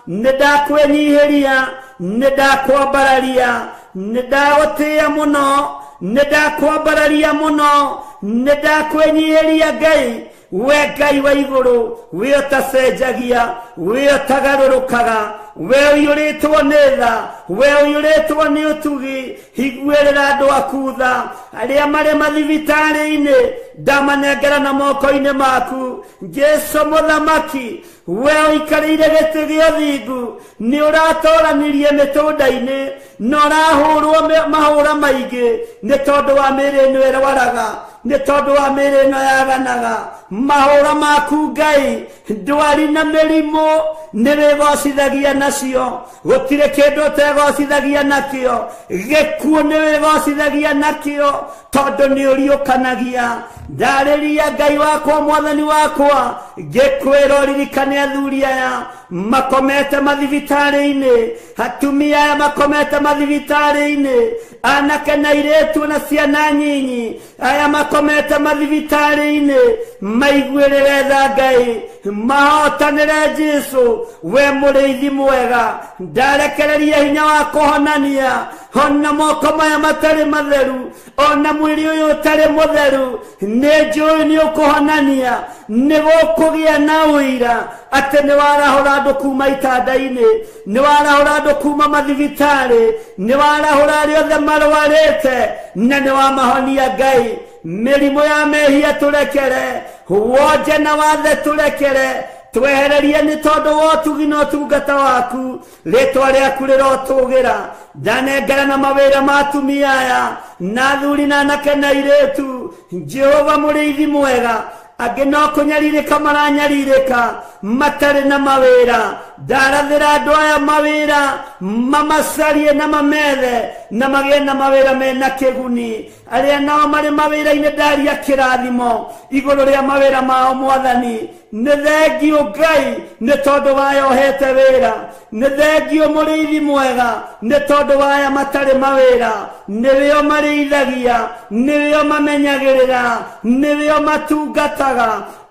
nĩ ndakwĩnyihĩria, nĩ ndakwambararia, nĩ ndagũtĩĩa mũno, nĩ ndakwambararia mũno, nĩ ndakwĩnyihĩria Ngai. We Ngai wa igũrũ, we ũtacenjagia, we ũtagarũrũkaga, we ũiyũrĩtwo nĩ tha, we ũiyũrĩtwo nĩ ũtugi. Higuĩrĩra andũ aku tha, arĩa marĩ mathibitarĩ-inĩ, ndamanengera na moko-inĩ maku. Jesu mũthamaki, we ũikarĩire gĩtĩ gĩa ũthingu, nĩ ũratũranirie mĩtũnda-inĩ, na ũrahũrwo mahũra maingĩ, nĩ tondũ wa mĩĩrĩ ĩno ĩrwaraga, nĩ tondũ wa mĩĩrĩ ĩno yaganaga. Mahũra maku Ngai, ndwari na mĩrimũ nĩ wĩgocithagia nacio, gũtirĩ kĩndũ ũtegocithagia nakĩo, gĩkuũ nĩ wĩgocithagia nakĩo, tondũ nĩ ũriũkanagia. Ndarĩria Ngai wakwa, mwathani wakwa, ngĩkwĩra ũririkane athuri aya makomete mathibitarĩ-inĩ, atumia aya makomete mathibitarĩ-inĩ, anake na airĩtu na ciana nyinyi aya makomete mathibitarĩ-inĩ, maiguĩrĩre tha Ngai, mahotanĩre Jesu, we mũrĩithi mwega. Ndarekereria hinya wa kũhonania, ona moko maya matarĩ matheru, ona mwĩrĩ ũyũ ũtarĩ mũtheru, nĩ njũĩ nĩ ũkũhonania, nĩ gũkũgĩa na ũira atĩ nĩ warahũra andũ kuma itanda-inĩ, nĩ warahũra andũ kuma mathibitarĩ, nĩ warahũra arĩa othe marwarĩte, na nĩ wamahonia Ngai. Mĩrimũ ya mehia tũrekere, wonje na wathe tũrekere, twehererie nĩ tondũ wa ũtugi na ũtungata waku. Rĩtwa rĩaku rĩrotũgĩra, ndanengera na mawĩra ma atumia aya, na athuri na anake na airĩtu. Jehova mũrĩithi mwega, angĩ no kũnyarirĩka maranyarirĩka, matarĩ na mawĩra. Ndarathĩra andũ aya mawĩra, mamacarie na mamethe, na magĩe na mawĩra mena kĩguni. Arĩa nao marĩ mawĩra-inĩ ndaria kĩrathimo igũrũ rĩa mawĩra mao Mwathani. Nĩ thengio Ngai, nĩ tondũ waya ũhete wĩra. Nĩ thengio mũrĩithi mwega, nĩ tondũ waya matarĩ mawĩra. Nĩwe ũmarĩithagia, nĩwe ũmamenyagĩrĩra, nĩwe ũmatungataga.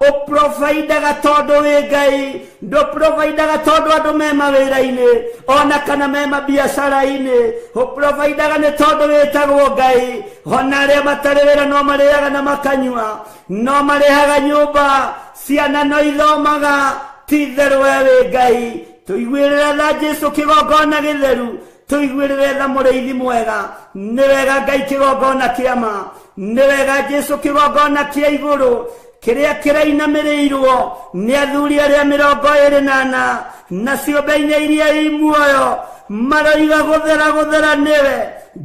Ũprovidaga tondũ wĩ Ngai, ndũprovidaga tondũ andũ me mawĩra-inĩ, ona kana me mabiacara-inĩ. Ũprovidaga nĩ tondũ wĩtagwo Ngai. Ona arĩa matarĩ wĩra no marĩaga na makanyua, no marĩhaga nyũmba, ciana no ithomaga. Ti itherũ we wĩ Ngai. Tũiguĩrĩre tha Jesu kĩgongona gĩtheru, tũiguĩrĩre tha mũrĩithi mwega. Nĩ wega Ngai kĩgongona kĩa ma, nĩ wega Jesu kĩgongona kĩa igũrũ, kĩrĩa kĩrainamĩrĩirwo nĩ athuri arĩa 24 na ciũmbe-inĩ iria i muoyo, maroiga gũthera gũthera nĩwe.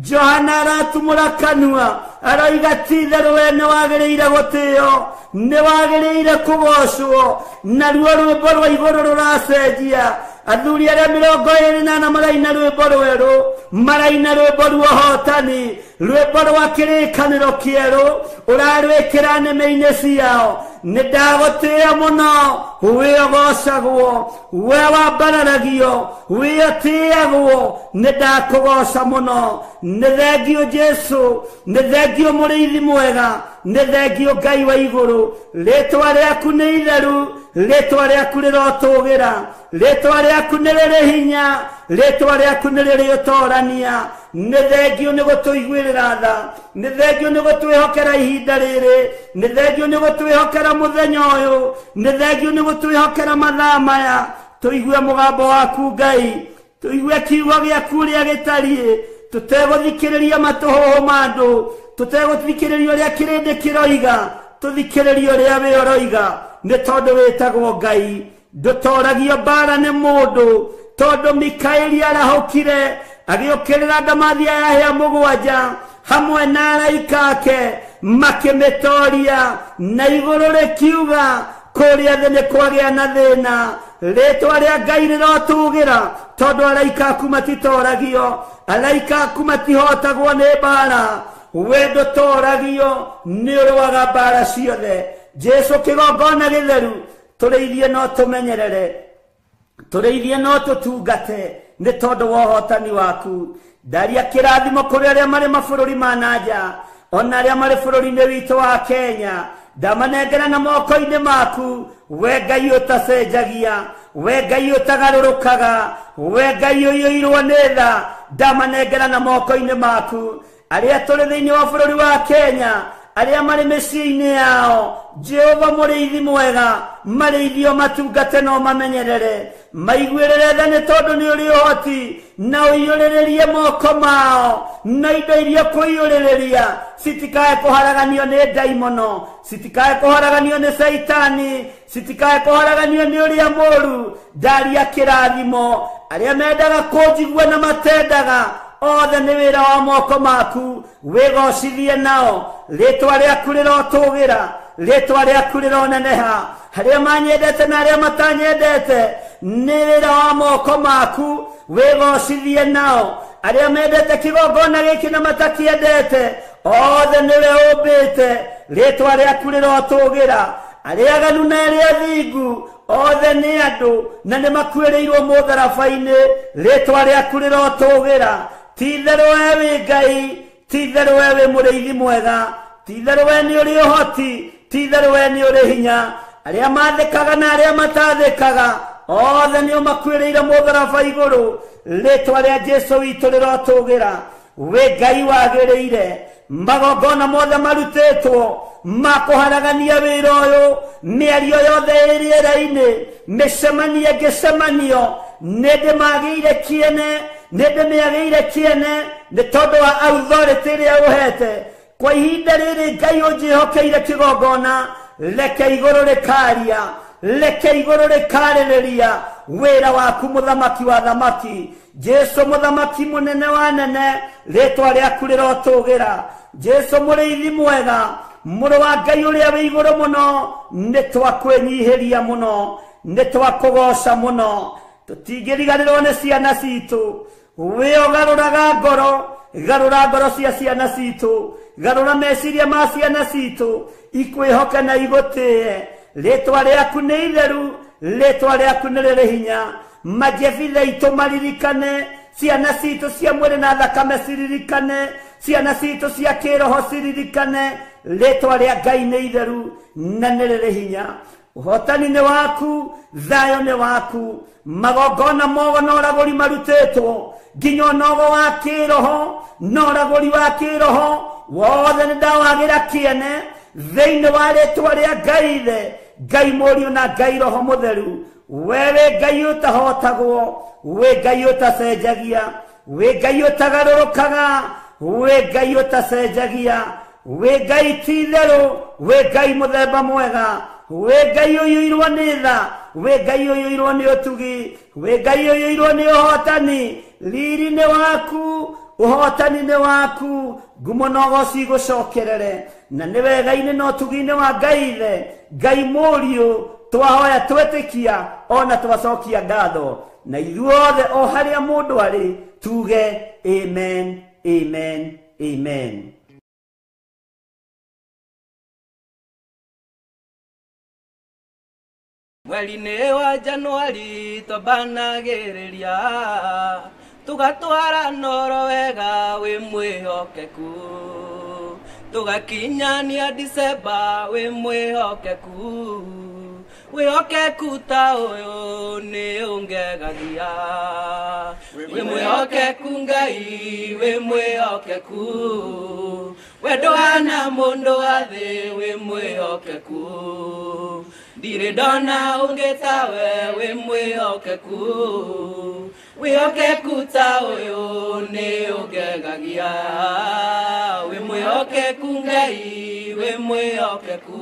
Johana aratumũra kanua, aroiga ti itherũ we nĩ wagĩrĩire gũtĩo, nĩ wagĩrĩire kũgocwo, naruo rwĩmbo rwa igũrũ rũracenjia. Athuri arĩa 24 maraina rwĩmbo rwerũ, maraina rwĩmbo rwa ũhotani. rwimbo rwa kirikaniro kieru urarwikira neme-ini ciao nindagutia muno wiyogocagwo we wambararagio wiyotiagwo nindakugoca muno nĩ thengio Jesu nĩ thengio mũrĩithi mwega nĩ thengio Ngai wa igũrũ rĩtwa rĩaku nĩ itheru rĩtwa rĩaku rĩrotũgĩra rĩtwa rĩaku nĩ rĩrĩ hinya rĩtwa rĩaku nĩ rĩrĩ ũtorania nĩ thengio nĩ gũtũiguĩrĩra tha nĩ thengio nĩ gũtwĩhokera ihinda rĩrĩ nĩ thengio nĩ gũtwĩhokera mũthenya ũyũ nĩ thengio nĩ gũtwĩhokera mathaa maya tũigue mũgambo waku Ngai tũigue kiugo gĩaku ũrĩa gĩtariĩ tũtegũthikĩrĩria matũhũhũ ma andũ tũtegũthikĩrĩria ũrĩa kĩrĩndĩ kĩroiga tũthikĩrĩria ũrĩa we ũroiga nĩ tondũ wĩtagwo Ngai ndũtoragio mbara nĩ mũndũ tondũ Mikaeli arahũkire agĩũkĩrĩra ndamathia yahĩa mũgwanja hamwe na araika ake makĩmĩtoria na igũrũ rĩkiuga kũrĩa thĩ nĩ kwagĩa na thĩna rĩtwa rĩa Ngai rĩrotũgĩra tondũ araika aku matitoragio araika aku matihotagwo nĩ mbara we ndũtoragio nĩ ũrũaga mbara ciothe Jesu kĩgongona gĩtheru tũrĩithie no tũmenyerere tũrĩithie no tũtungate nĩ tondũ wa ũhotani waku ndaria kĩrathimo kũrĩ arĩa marĩ mabũrũri ma nanja ona arĩa marĩ bũrũri-inĩ witũ wa Kenya ndamanengera na moko-inĩ maku we Ngai ũtacenjagia we Ngai ũtagarũrũkaga we Ngai ũiyũirwo nĩ tha ndamanengera na moko-inĩ maku arĩa tũrĩ thĩinĩ wa bũrũri wa Kenya arĩa marĩ mĩciĩ-inĩ yao Jehova mũrĩithi mwega marĩithio matungate no mamenyerere maiguĩrĩre tha nĩ tondũ nĩ ũrĩ ũhoti na ũiyũrĩrĩrie moko mao na indo iria kũiyũrĩrĩria citikae kũharaganio nĩ ndaimono citikae kũharaganio nĩ Saitani citikae kũharaganio nĩ ũrĩa mũũru ndaria kĩrathimo arĩa mendaga kũnjigua na matendaga othe nĩ wĩra wa moko maku wĩgocithie nao rĩtwa rĩaku rĩrotũgĩra rĩtwa rĩaku rĩroneneha harĩa manyendete na arĩa matanyendete nĩ wĩra wa moko maku wĩgocithie nao arĩa mendete kĩgongona gĩkĩ na matakĩendete othe nĩwe ũmbĩte rĩtwa rĩaku rĩrotũgĩra arĩa aganu na arĩa athingu othe nĩ andũ na nĩ makuĩrĩirwo mũtharaba-inĩ rĩtwa rĩaku rĩrotũgĩra ti-itherũ we wĩ Ngai ti-itherũ we wĩ mũrĩithi mwega ti-itherũ we nĩ ũrĩ ũhoti ti-itherũ we nĩ ũrĩ hinya arĩa mathĩkaga na arĩa matathĩkaga othe nĩo makuĩrĩire mũtharaba igũrũ rĩtwa rĩa Jesu witũ rĩrotũgĩra we Ngai wagĩrĩire magongona mothe marutĩtwo makũharagania wĩra ũyũ mĩario yothe ĩrĩera-inĩ mĩcemanio ngĩcemanio nĩ ndĩmagĩire kĩene nĩ ndĩmĩagĩire kĩene nĩ tondũ wa authority ĩrĩa ũhete kwa ihinda rĩrĩ Ngai ũnjĩhokeire kĩgongona reke igũrũ rĩkaria reke igũrũ rĩkarĩrĩria wĩra waku mũthamaki wa thamaki Jesu mũthamaki mũnene wa nene rĩtwa rĩaku rĩrotũgĩra Jesu mũrĩithi mwega mũrũ wa Ngai ũrĩa wĩ igũrũ mũno nĩ twakwĩnyihĩria mũno nĩ twakũgoca mũno tũtingĩriganĩrwo nĩ ciana citũ we ũgarũraga ngoro cia ciana citũ garũra meciria ma ciana citũ ikwĩhoka na igũtĩe rĩtwa rĩaku nĩ itheru rĩtwa rĩaku nĩ rĩrĩ hinya majebithe itũ maririkane ciana citũ cia mwĩrĩ na thakame ciririkane ciana citũ cia kĩroho ciririkane rĩtwa rĩa Ngai nĩ itheru na nĩ rĩrĩ hinya ũhotani nĩ waku thayũ nĩ waku magongona mogo na ũragũri marutĩtwo nginya ũnogo wa kĩroho na ũragũri wa kĩroho wothe nĩ ndawagĩra kĩene thĩinĩ wa rĩtwa rĩa Ngai ithe Ngai mũriũ na Ngai roho mũtheru wewe Ngai ũtahotagwo we Ngai ũtacenjagia we Ngai ũtagarũrũkaga we Ngai ũtacenjagia we Ngai ti-itherũ we Ngai mũthemba mwega we Ngai ũiyũirwo nĩ tha we Ngai ũiyũirwo nĩ ũtugi we Ngai ũiyũirwo nĩ ũhotani riri nĩ waku ũhotani nĩ waku ngumo na ũgoci igũcokerere na nĩ wega-inĩ na ũtugi-inĩ wa Ngai ithe Ngai mũriũ twahoya twetĩkia ona twacokia ngatho na ithuothe o harĩa mũndũ arĩ tuge amen amen amen. Mweri-inĩ wa Januari twambanagĩrĩria tugatwara noro wega wĩ mwĩhokeku, tugakinyania December wĩ mwĩhokeku, wĩhokeku ta ũyũ nĩ ũngegagia, wĩ mwĩhokeku Ngai wĩ mwĩhokeku, wendo wana mũndũ wa thĩ wĩ mwĩhokeku, ndirĩ ndona ũngĩ tawe wĩ mwĩhokeku, wĩhokeku ta ũyũ nĩ ũngegagia, wĩ mwĩhokeku Ngai wĩ mwĩhokeku,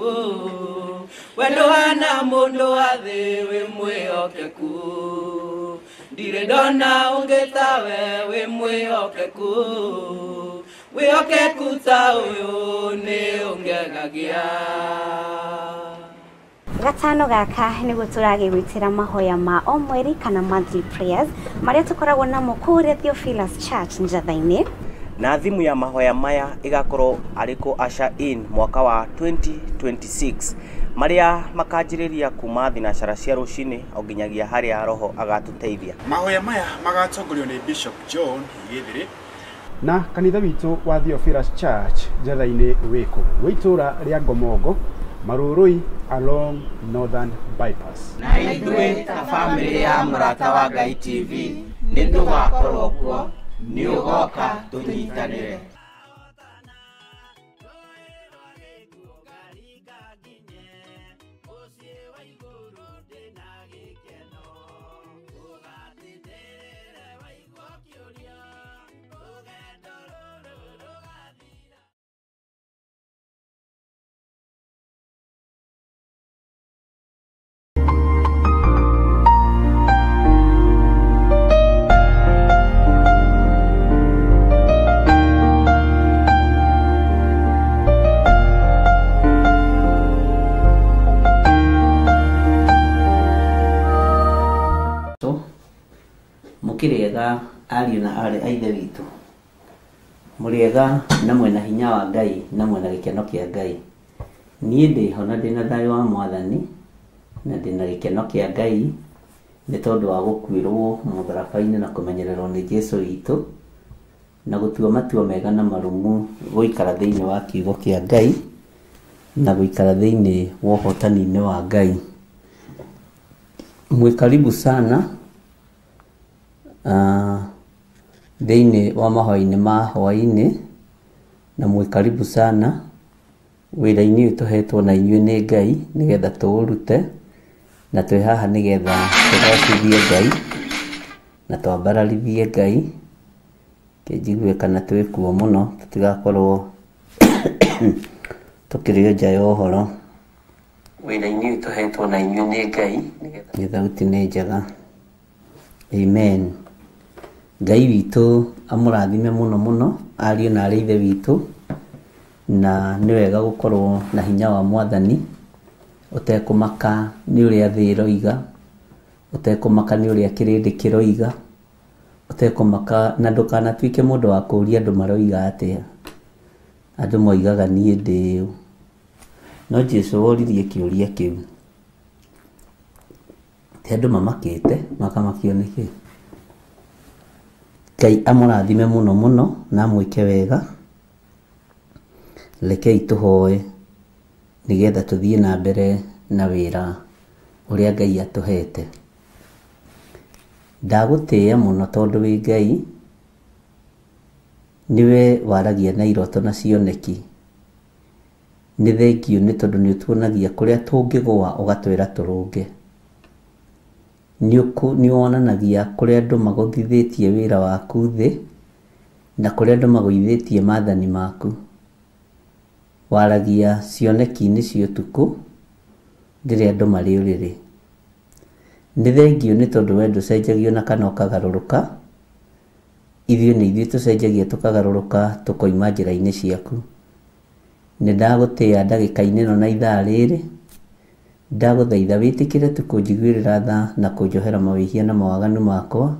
wendo wana mũndũ wa thĩ wĩ mwĩhokeku, ndirĩ ndona ũngĩ tawe wĩ mwĩhokeku, wĩhokeku ta ũyũ nĩ ũngegagia. Gatano gaka nĩguo tũragĩgwĩtĩra mahoya ma o mweri kana monthly prayers marĩa tũkoragwo namo kũrĩa Theophilus Church Njatha-inĩ. Na thimu ya mahoya maya igakorwo ariko Usher In mwaka wa 2026 maria makanjĩrĩria kuma thinacara cia rũcinĩ o nginyagia harĩa roho agatũteithia. Mahoya maya magatongorio nĩ Bishop John Gĩthĩrĩ na kanitha witũ wa Theophilus Church Njatha-inĩ wĩkũ wĩ itũra rĩa Ngomongo Marũrũi along Northern Bypass. Na ithuĩ ta family ya Mũrata wa Ngai TV nĩ tũgakorwo kuo, nĩ ũgoka tũnyitanĩre. Mũkĩrĩega ariũ na arĩ a ithe witũ, mũrĩega na mwena hinya wa Ngai na mwena gĩkeno kĩa Ngai. Niĩ ndĩho na ndĩna thayũ wa Mwathani na ndĩna gĩkeno kĩa Ngai nĩ tondũ wa gũkuĩrwo mũtharaba-inĩ na kũmenyererwo nĩ Jesũ witũ na gũtua matua mega na marũmu gũikara thĩinĩ wa kiugo kĩa Ngai na gũikara thĩinĩ wa ũhotani-inĩ wa Ngai. Mwĩkaribu sana thĩinĩ wa mahoya-inĩ ma hwaĩ-inĩ na mwĩkaribu sana wĩra-inĩ ũyũ tũhetwo na inyuĩ nĩ Ngai nĩgetha tũũrute na twĩ haha nĩgetha tũgocithie Ngai na twambararithie Ngai kĩnjigue kana twĩkuo mũno tũtigakorwo tũkĩrĩo nja ya ũhoro. Wĩra-inĩ ũyũ tũhetwo na inyuĩ nĩ Ngai nĩgetha thauti nĩ njega. Amen. Ngai witũ amũrathime mũno mũno ariũ na arĩ ithe witũ, na nĩ wega gũkorwo na hinya wa Mwathani ũtekũmaka nĩ ũrĩa thĩ ĩroiga, ũtekũmaka nĩ ũrĩa kĩrĩndĩ kĩroiga, ũtekũmaka na ndũkanatuĩke mũndũ wa kũũria andũ maroiga atĩa. Andũ moigaga niĩ ndĩ ũ, no Jesũ woririe kĩũria kĩu ti andũ mamakĩte makamakio nĩkĩ. Ngai amũrathime mũno mũno na mwĩke wega. Rekei tũhoe nĩgetha tũthiĩ na mbere na wĩra ũrĩa Ngai atũhete. Ndagũtĩĩa mũno tondũ wĩ Ngai, niwe waragia na iroto na cioneki. Nĩ thengiũ nĩ tondũ nĩ ũtuonagia kũrĩa tũngĩgũa ũgatwĩra tũrũnge. Nĩ wonanagia kũrĩa andũ magũthithĩtie wĩra waku thĩ na kũrĩa andũ magũithĩtie maathani maku. Waragia cioneki-inĩ cia ũtukũ rĩrĩa andũ marĩ ũrĩrĩ. Nĩ thengiũ nĩ tondũ we ndũcenjagio na kana ũkagarũrũka. Ithuĩ nĩ ithuĩ tũcenjagia tũkagarũrũka tũkoima njĩra-inĩ ciaku. Nĩ ndagũtĩĩa ndagĩka-inĩ ĩno na ithaa rĩrĩ. Ndagũthaitha wĩtĩkĩre tũkũnjiguĩrĩra tha na kũnjohera mawĩhia na mawaganu makwa,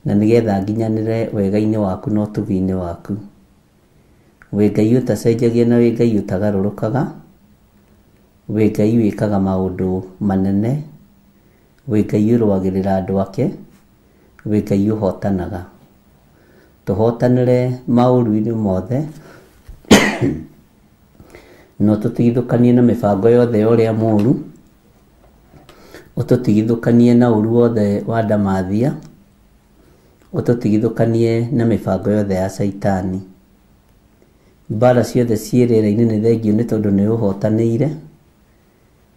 na nĩgetha nginyanĩre wega-inĩ waku na ũtugi-inĩ waku. wĩ Ngai ũtacenjagia na wĩ Ngai ũtagarũrũkaga, wĩ Ngai wĩkaga maũndũ manene, wĩ Ngai ũrũagĩrĩra andũ ake, wĩ Ngai ũhotanaga. Tũhotanĩre maũru-inĩ mothe no tũtigithũkanie na mĩbango yothe ya ũrĩa mũũru, ũtũtigithũkanie na ũru wothe wa ndamathia, ũtũtigithũkanie na mĩbango yothe ya Saitani. Mbara ciothe ciĩrĩra-inĩ nĩ thengio nĩ tondũ nĩ ũhotanĩire,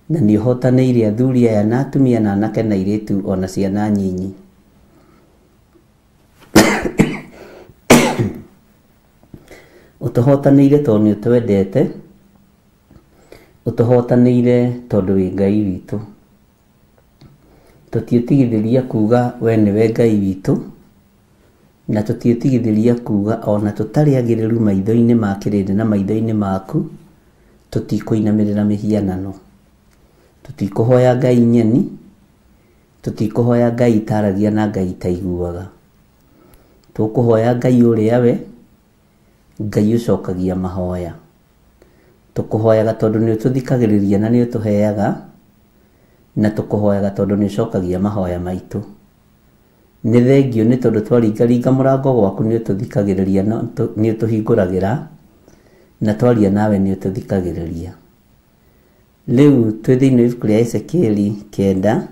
na nĩ ũhotanĩire athuri aya na atumia na anake na airĩtu ona ciana nyinyi. Ũtũhotanĩire tondũ nĩ ũtwendete, ũtũhotanĩire tondũ wĩ Ngai witũ. Tũtiĩtigithĩria kuga we nĩwe Ngai witũ, na tũtiĩtigithĩria kuga ona tũtarĩ agĩrĩru maitho-inĩ ma kĩrĩndĩ na maitho-inĩ maku, tũtikũinamĩrĩra mĩhianano. Tũtikũhoya Ngai nyeni, tũtikũhoya Ngai itaragia na Ngai itaiguaga. Tũkũhoya Ngai ũrĩa we, Ngai ũcokagia mahoya. Tũkũhoyaga tondũ nĩ ũtũthikagĩrĩria na nĩ ũtũheaga, na tũkũhoyaga tondũ nĩ ũcokagia mahoya maitũ. Nĩ thengio nĩ tondũ twaringaringa mũrango gwaku nĩ ũtũthikagĩrĩria, nĩ ũtũhingũragĩra, na twaria nawe nĩ ũtũthikagĩrĩria. Rĩu twĩ thĩinĩ wa ibuku rĩa Ezekieli 9,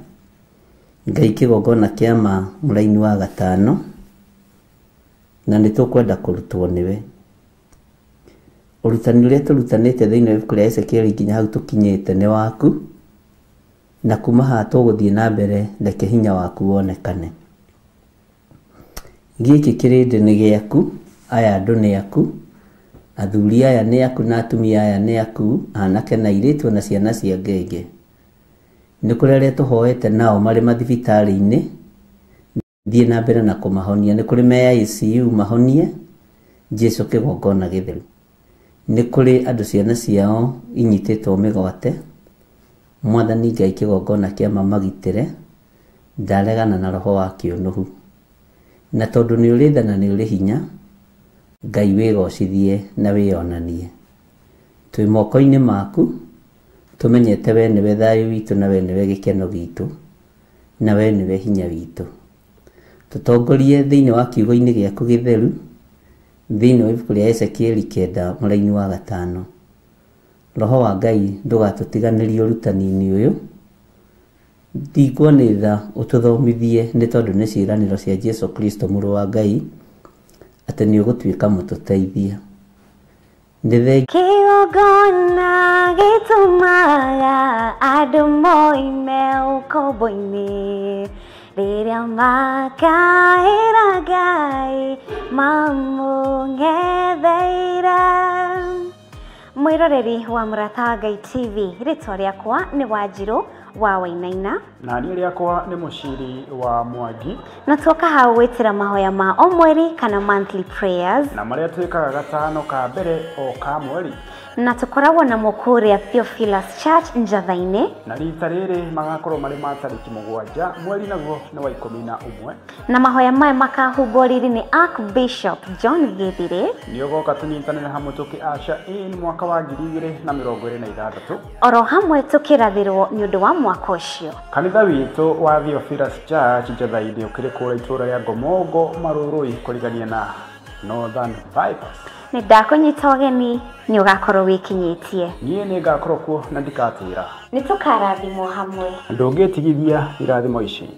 Ngai kĩgongona kĩa ma mũraini wa 5, na nĩ tũkwenda kũrutwo nĩwe. Ũrutani ũrĩa tũrutanĩte thĩinĩ wa ibuku rĩa Ezekieli nginya hau tũkinyĩte nĩ waku, na kuma haha tũgũthiĩ na mbere, reke hinya waku wonekane. Gĩkĩ kĩrĩndĩ nĩ gĩaku, aya andũ nĩ aku, athuri aya nĩ aku na atumia aya nĩ aku, anake na airĩtu na ciana cia ngenge. Nĩ kũrĩ arĩa tũhoete nao marĩ mathibitarĩ-inĩ, thiĩ na mbere na kũmahonia. Nĩ kũrĩ me ICU mahonie, Jesu kĩgongona gĩtheru. Nĩ kũrĩ andũ ciana ciao inyitĩtwo mĩgwate, Mwathani Ngai kĩgongona kĩa magitĩre, ndaregana na roho wa kĩũnũhu. Na tondũ nĩ ũrĩ tha na nĩ ũrĩ hinya, Ngai wĩgocithie na wĩonanie. Twĩ moko-inĩ maku, tũmenyete we nĩwe thayũ witũ, na we nĩwe gĩkeno gitũ, na we nĩwe hinya witũ. Tũtongorie thĩinĩ wa kiugo-inĩ gĩaku gĩtheru, thĩinĩ wa ibuku rĩa Ezekieli 9 mũraini wa 5. Roho wa Ngai ndũgatũtiganĩrie ũrutani-inĩ ũyũ. Ndingwo nĩ tha ũtũthomithie nĩ tondũ nĩ ciĩranĩro cia Jesu Kristo mũrũ wa Ngai, atĩ nĩ ũgũtuĩka mũtũteithia. Kĩgongona gĩtũmaga andũ moime ũkombo-inĩ, rĩrĩa makaĩra Ngai mamũng'etheire. Mwĩroreri wa Mũrata wa Ngai TV, rĩtwa rĩakwa nĩ Wanjirũ wa Wainaina, na niĩ rĩakwa nĩ Mũciri wa Mwangi, na tuoka hau gwĩtĩra mahoya ma o mweri kana monthly prayers, na marĩa twĩkaga gatano ka mbere o ka mweri, na tũkoragwo na mũkũrĩa Theophilus Church Njatha-inĩ, na rita rĩrĩ magakorwo marĩ ma tarĩki 7 mweri naguo nĩ wa 11, na mahoya maya makahumbwo riri nĩ Archbishop John Gĩthirĩ. Nĩ ũgoka tũnyitanĩre hamwe tũkĩ-Usher in mwaka wa 2026, oro hamwe tũkĩrathĩrwo nĩ ũndũ wa mwaka ũcio. Kanitha witũ wa Theophilus Church Njatha-inĩ ũkĩrĩ kũrĩa itũũra rĩa Ngomongo Marũrũi kũrigania na Northern Bypass. Nĩ ndakũnyita ũgeni, nĩ ũgakorwo wĩkinyĩtie. Niĩ nĩ ngakorwo kuo na ndikatĩra. Nĩ tũkarathimwo hamwe. Ndũngĩtigithia irathimo ici.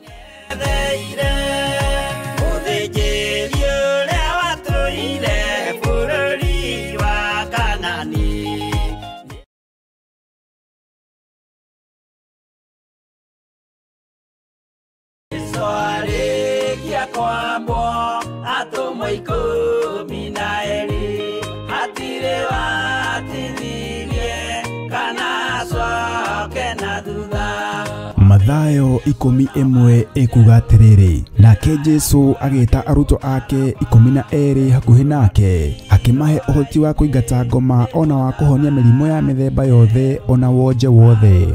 Mathayo 11 ikuga atĩrĩrĩ, nake Jesu agĩĩta arutwo ake 12 hakuhĩ nake, akĩmahe ũhoti wa kũingata ngoma ona wa kũhonia mĩrimũ ya mĩthemba yothe ona wonje wothe.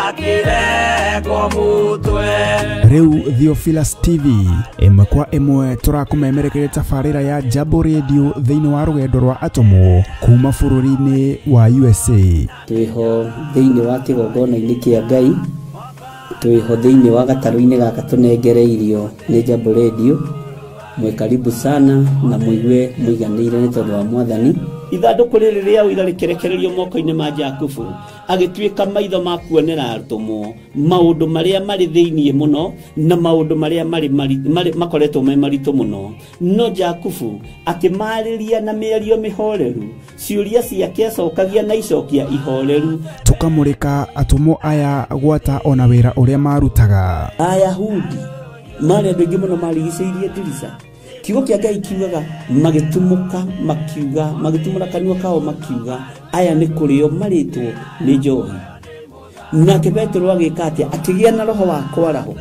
akireko mutwe. Riu Theophilus TV imwe kwa imwe turakumemerekeria tabarira ya Jambo Radio thiini wa rugendo rwa atomo kuma bururi-ini wa USA. Twiho thiini wa kigongona-ini kia Ngai, twiho thiini wa gataru-ini gaka tunengereirio ni Jambo Radio. Mwe karibu sana na muigue muiganire ni tondu wa Mwathani. Ithanduku riri ria uira rikerekererio moko-ini ma Jakubu agituika maitho ma kuonera arutwo maundu maria mari thiini muno na maundu maria mari makoretwo me maritu muno. No Jakubu akimariria na mĩario mĩhoreru, ciuria ciake acokagia na icokia ihoreru. Tukamurika atumo aya gwata ona wira uria marutaga. Ayahudi mari andu aingi muno marigicĩirie ndirica. Kiugo kia Ngai kiugaga magitumuka makiuga, magitumura kanua kao makiuga aya ni kurio maritwo ni njohi. Nake Petro agika atia akigia na roho wa kwaraho.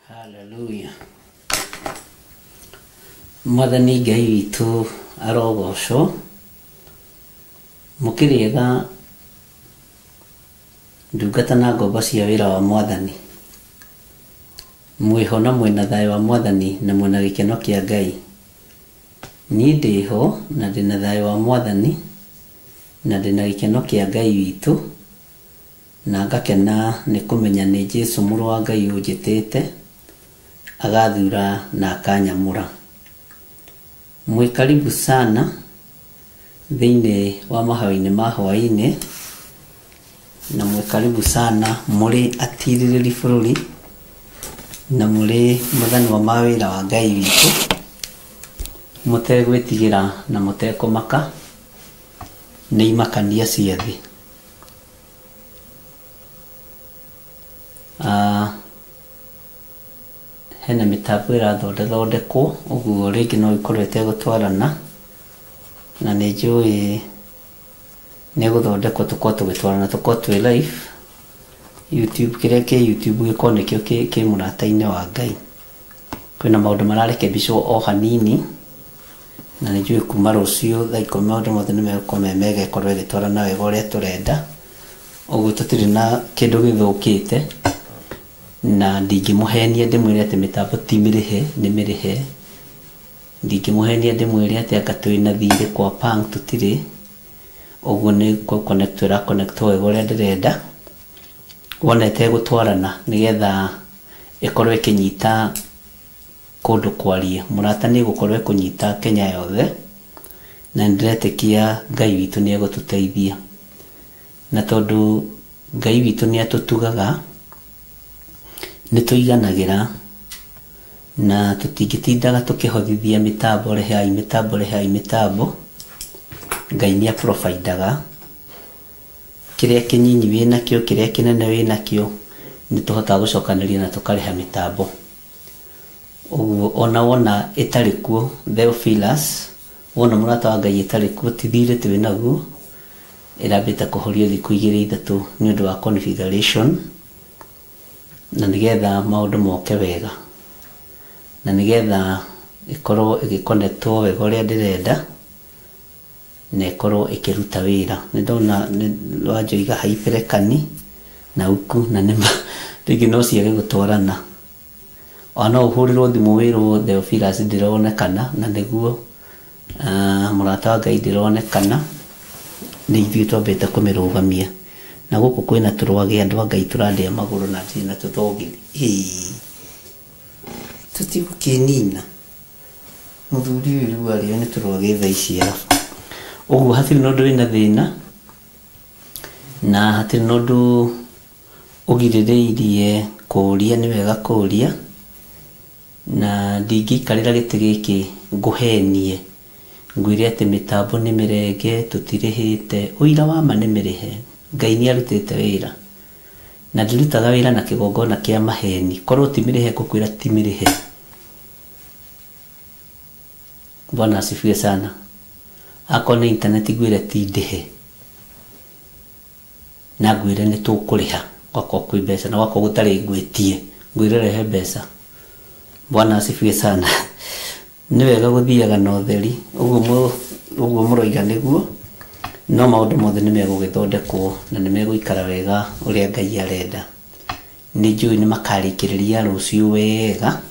Hallelujah. Mwathani Ngai witu arogocwo. Mukiriega ndungata na ngombo cia wira wa Mwathani. Mwiho na mwena thayo wa Mwathani na mwena gikeno kia Ngai. Ni ndiho na ndina thayo wa Mwathani na ndina gikeno kia Ngai witu. Na ngakena ni kumenya ni Jesu muru wa Ngai unjitite agathura na akanyamura. Mwe karibu sana thiini wa mahawa-ini ma hwaini, na mwe karibu sana muri atiririri bururi na muri muthani wa mawira wa Ngai witu, mutegwitigira na mutekumaka ni imakania cia thi. Hena mitambo irathondekwo uguo ringi no ikorwo itegutwarana, na ni njui ni guthondekwo tukorwo tugitwarana, tukorwo twi live YouTube. Kiria ki YouTube gikorwo nikio ki murata-ini wa Ngai. Kwina maundu mararekebicwo o hanini, na ni njui kuma rucio thaa 10 maundu mothe nimegukorwo memega ikorwo igitwarana wega uria turenda. Uguo tutiri na kindu githukite na ndingimuhenia ndimwire ati mitambo ti mirihe, ni mirihe. Ndingimuhenia ndimwire ati aka twina thiri kwa pang tutiri. Uguo ni connect wega uria ndirenda, wonete gutwarana nigetha ikorwo ikinyita kundu kwaria. Murata ni gukorwo ikunyita Kenya yothe, na ndiretikia Ngai witu ni egututeithia. Na tondu Ngai witu ni atutugaga nituiganagira na tutigitindaga tukihothithia mitambo mitambo. Ngai ni aprovidaga kiria kinyinyi wina kio, kiria kinene wina kio, nituhota gucokaniria na tukariha mitambo. Uguo ona itarikuo Theophilus, wona murata wa Ngai itarikuo tithire twi naguo, irambita kuhorio thiku 2-3 ni undu wa configuration, na nigetha maundu moke wega, na nigetha ikorwo igiconnectwo wega uria ndirenda, na ikorwo ikiruta wira. Ni ndona wanjoiga haiperekani na uku na nima rigi no ciage gutwarana. Ona uhurirwo thimu wirwo Theophilus ndironekana, na niguo murata wa Ngai ndironekana, ni ithuĩ twambĩte kũmĩrũgamia. Na gũkũ kwĩna tũrwage andũ a Ngai tũrandĩa magũrũ na njĩna tũthogithĩ. Tũtigũkĩnina mũthuri ũyũ rĩu arĩo nĩ tũrwage thaa ici arabu. Ũguo hatirĩ na ũndũ wĩna thĩna, na hatirĩ na ũndũ ũgirĩrĩirie kũũria. Nĩ wega kũũria, na ndingĩikarĩra gĩtĩ gĩkĩ ngũhenie ngwire ati mitambo ni mirenge tutirihite. Uira wa ma ni mirihe. Ngai ni arutite wira, na ndirutaga wira na kigongona kia maheni. Korwo ti mirihe kukwira ti mirihe. Bwana asifiwe sana. akona internet gwire ti ndihe na gwire ni tukuriha gwako kwi mbeca na gwako gutari ngwitie gwire rehe mbeca bwana asifiwe sana ni wega guthiaga na utheri uguo muroiga niguo no maundu mothe ni megugithondekwo na ni meguikara wega uria Ngai arenda ni njui ni makarikiriria rucio wega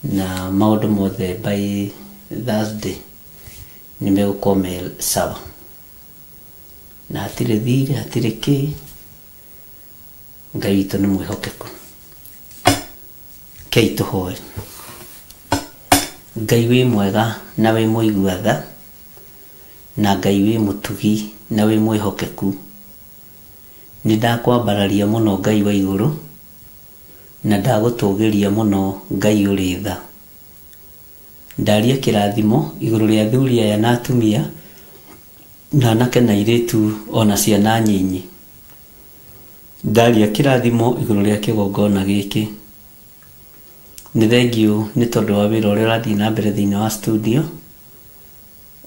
na maundu mothe by Thursday ni megukome sawa na hatire thire hatire ki Ngai witũ nĩ mwĩhokeku kei tũhoe. Ngai wĩ mwega na wĩ mũigua tha na Ngai wĩ mũtugi na wĩ mwĩhokeku. Nĩ ndakwambararia mũno Ngai wa igũrũ na ndagũtũgĩria mũno Ngai ũrĩ tha. Ndaria kĩrathimo igũrũ rĩa athuri aya na atumia na anake na airĩtu ona ciana nyinyi. Ndaria kĩrathimo igũrũ rĩa kĩgongona gĩkĩ. Nĩ thengiũ nĩ tondũ wa wĩra ũrĩa ũrathiĩ na mbere thĩinĩ wa studio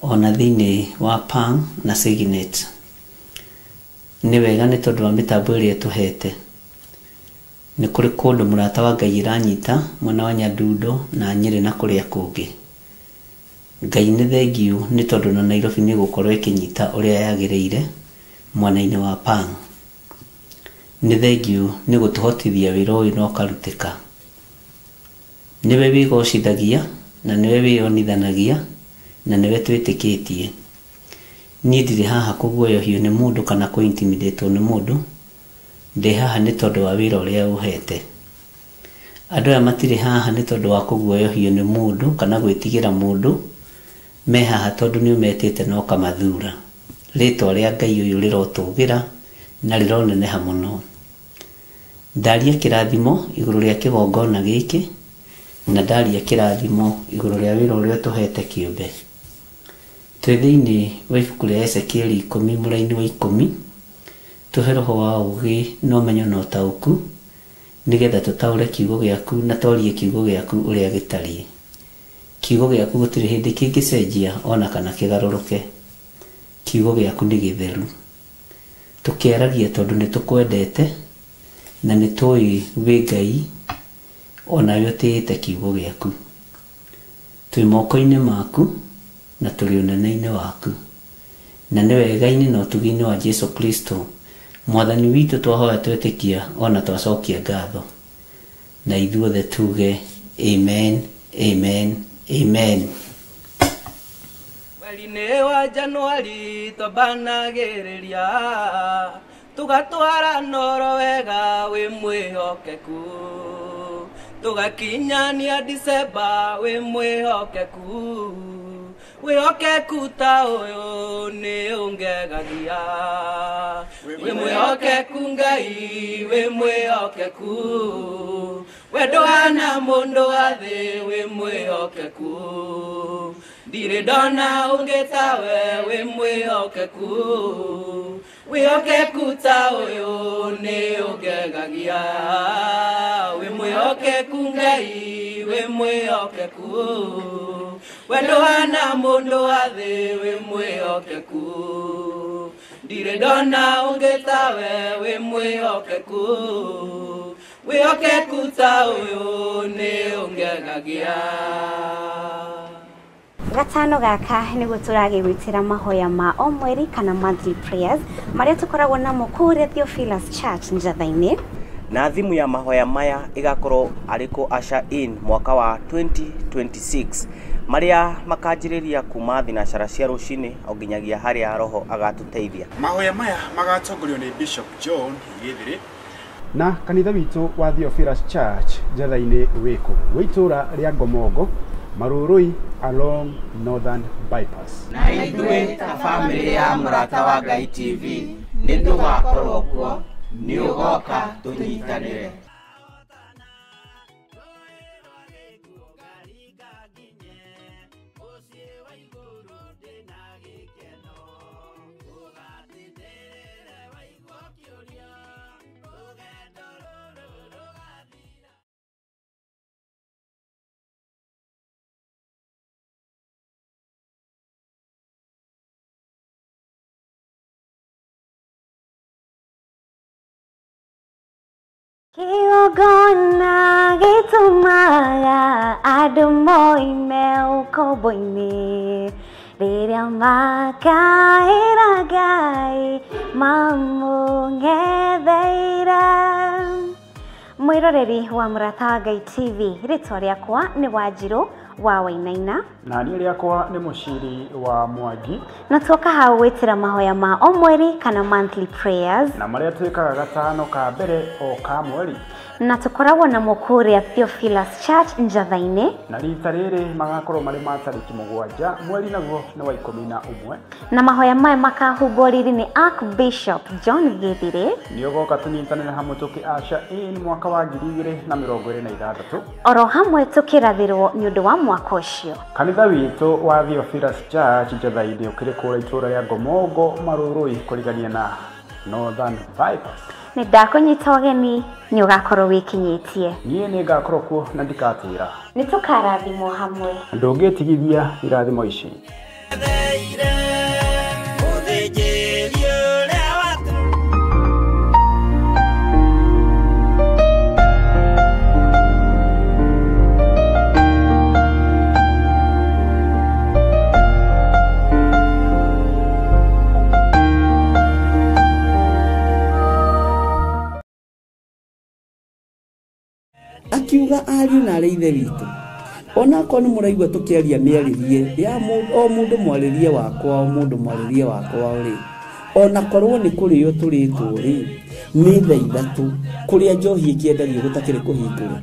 ona thĩinĩ wa Pang na Signet. Nĩ wega nĩ tondũ wa mĩtambo ĩrĩa tũhete. Nĩ kũrĩ kũndũ mũrata wa Ngai ĩranyita mwena wa Nyandundo na Nyĩrĩ na kũrĩa kũngĩ. Ngai nĩ thengiũ nĩ tondũ na Nairobi nĩ gũkorwo ĩkĩnyita ũrĩa yagĩrĩire mwena-inĩ wa Pang. Nĩ thengiũ nĩ gũtũhotithia wĩra ũyũ na ũkarutĩka. Nĩwe wĩgocithagia na nĩwe wĩonithanagia na nĩwe twĩtĩkĩtie. Niĩ ndirĩ haha kũguoyohio nĩ mũndũ kana kũ-intimidate nĩ mũndũ. Ndĩ haha nĩ tondũ wa wĩra ũrĩa ũhete. Andũ aya matirĩ haha nĩ tondũ wa kũguoyohio nĩ mũndũ kana gwĩtigĩra mũndũ. Me haha tondũ nĩ ũmetĩte na ũkamathura. Rĩtwa rĩa Ngai ũyũ rĩrotũgĩra na rĩroneneha mũno. Ndaria kĩrathimo igũrũ rĩa kĩgongona gĩkĩ na ndaria kĩrathimo igũrũ rĩa wĩra ũrĩa tũhete kĩũmbe. Twĩ thĩinĩ wa ibuku rĩa Ezekieli 10 mũraini wa 10 tũhe roho wa ũgĩ na ũmenyo na ũtaũku nĩgetha tũtaũre kiugo gĩaku na twarie kiugo gĩaku ũrĩa gĩtariĩ. Kiugo gĩaku gũtirĩ hĩndĩ kĩngĩcenjia ona kana kĩgarũrũke. Kiugo gĩaku nĩ gĩtheru. Tũkĩaragia tondũ nĩ tũkwendete na nĩ tũĩ wĩ Ngai ona we ũtĩĩte kiugo gĩaku. Twĩ moko-inĩ maku na tũrĩ ũnene-inĩ waku. Na nĩ wega-inĩ na ũtugi-inĩ wa Jesu Kristo Mwathani witũ twahoya twĩtĩkia ona twacokia ngatho. Na ithuothe tuge amen, amen, amen. Mweri-inĩ wa Januari twambanagĩrĩria tugatwara noro wega wĩ mwĩhokeku. Tugakinyania December wĩ mwĩhokeku. Wĩhokeku ta ũyũ nĩ ũngegagia. Wĩ mwĩhokeku Ngai wĩ mwĩhokeku. We ndũhana mũndũ wa thĩ wĩ mwĩhokeku. Ndirĩ ndona ũngĩ tawe wĩ mwĩhokeku. Wĩhokeku ta ũyũ nĩ ũngegagia. Wĩ mwĩhokeku Ngai wĩ mwĩhokeku. We ndũhana mũndũ wa thĩ wĩ mwĩhokeku. Ndirĩ ndona ũngĩ tawe wĩ mwĩhokeku. Wĩhokeku ta ũyũ nĩ ũngegagia. Gatano gaka nĩguo tũragĩrutĩra mahoya ma o mweri kana monthly prayers marĩa tũkoragwo namo kũrĩa Theophilus Church Njatha-inĩ. Na thimu ya mahoya maya igakorwo ariko Usher In mwaka wa 2026 maria makanjĩrĩria kuma thinacara cia rũcinĩ o nginyagia harĩa roho agatuteithia. Mahoya maya magatongorio nĩ Bishop John Gĩthĩrĩ na kanitha witũ wa Theophilus Church Njatha-inĩ wĩkũ wĩ itũũra rĩa Ngomongo Marũrũi along Northern Bypass. Na ithuĩ ta family ya Mũrata wa Ngai TV nĩ tũgakorwo kuo, nĩ ũgoka tũnyitanĩre. Kiogona gitumaga andu moime ukombo-ini riria makaira Ngai mamungetheire. Mwiroreri wa Mũrata wa Ngai TV, ritwa riakwa ni Wanjiru wa Wainaina na niĩ rĩakwa nĩ Mũciri wa Mwangi, na tuoka hau gwĩtĩra mahoya ma o mweri kana monthly prayers na marĩa twĩkaga gatano ka mbere o ka mweri, na tukoragwo na mũkũrĩa Theophilus Church Njatha-inĩ, na rita rĩrĩ magakorwo marĩ ma tarĩki 7 mweri naguo nĩ wa 11, na mahoya maya makahumbwo riri nĩ Archbishop John Gĩthirĩ. nĩ ũgoka tũnyitanĩre hamwe tũkĩaca mwaka wa 2026 oro hamwe tũkĩrathĩrwo nĩ ũndũ wa mwaka ũcio. Kanitha witũ wa Theophilus Church Njatha-inĩ ũkĩrĩ kũrĩa itũũra rĩa Ngomongo Marũrũi kũrigania na Northern Bypass. Nĩ ndakũnyita ũgeni, nĩ ũgakorwo wĩkinyĩtie. Niĩ nĩ ngakorwo kuo na ndikatĩra. Nĩ tũkarathimwo hamwe. Ndũngĩtigithia irathimo ici. Akiuga ariũ na arĩ ithe witũ, ona ko nĩ mũraigua tũkĩaria mĩarĩrie ya o mũndũ mwarĩrie wakwa, o mũndũ mwarĩrie wakwa rĩ, ona korwo nĩ kũrĩo tũrĩtwo rĩ, nĩ thaa ithatũ, kũrĩa njohi ĩkĩendagio gũtakĩrĩ kũhingũre,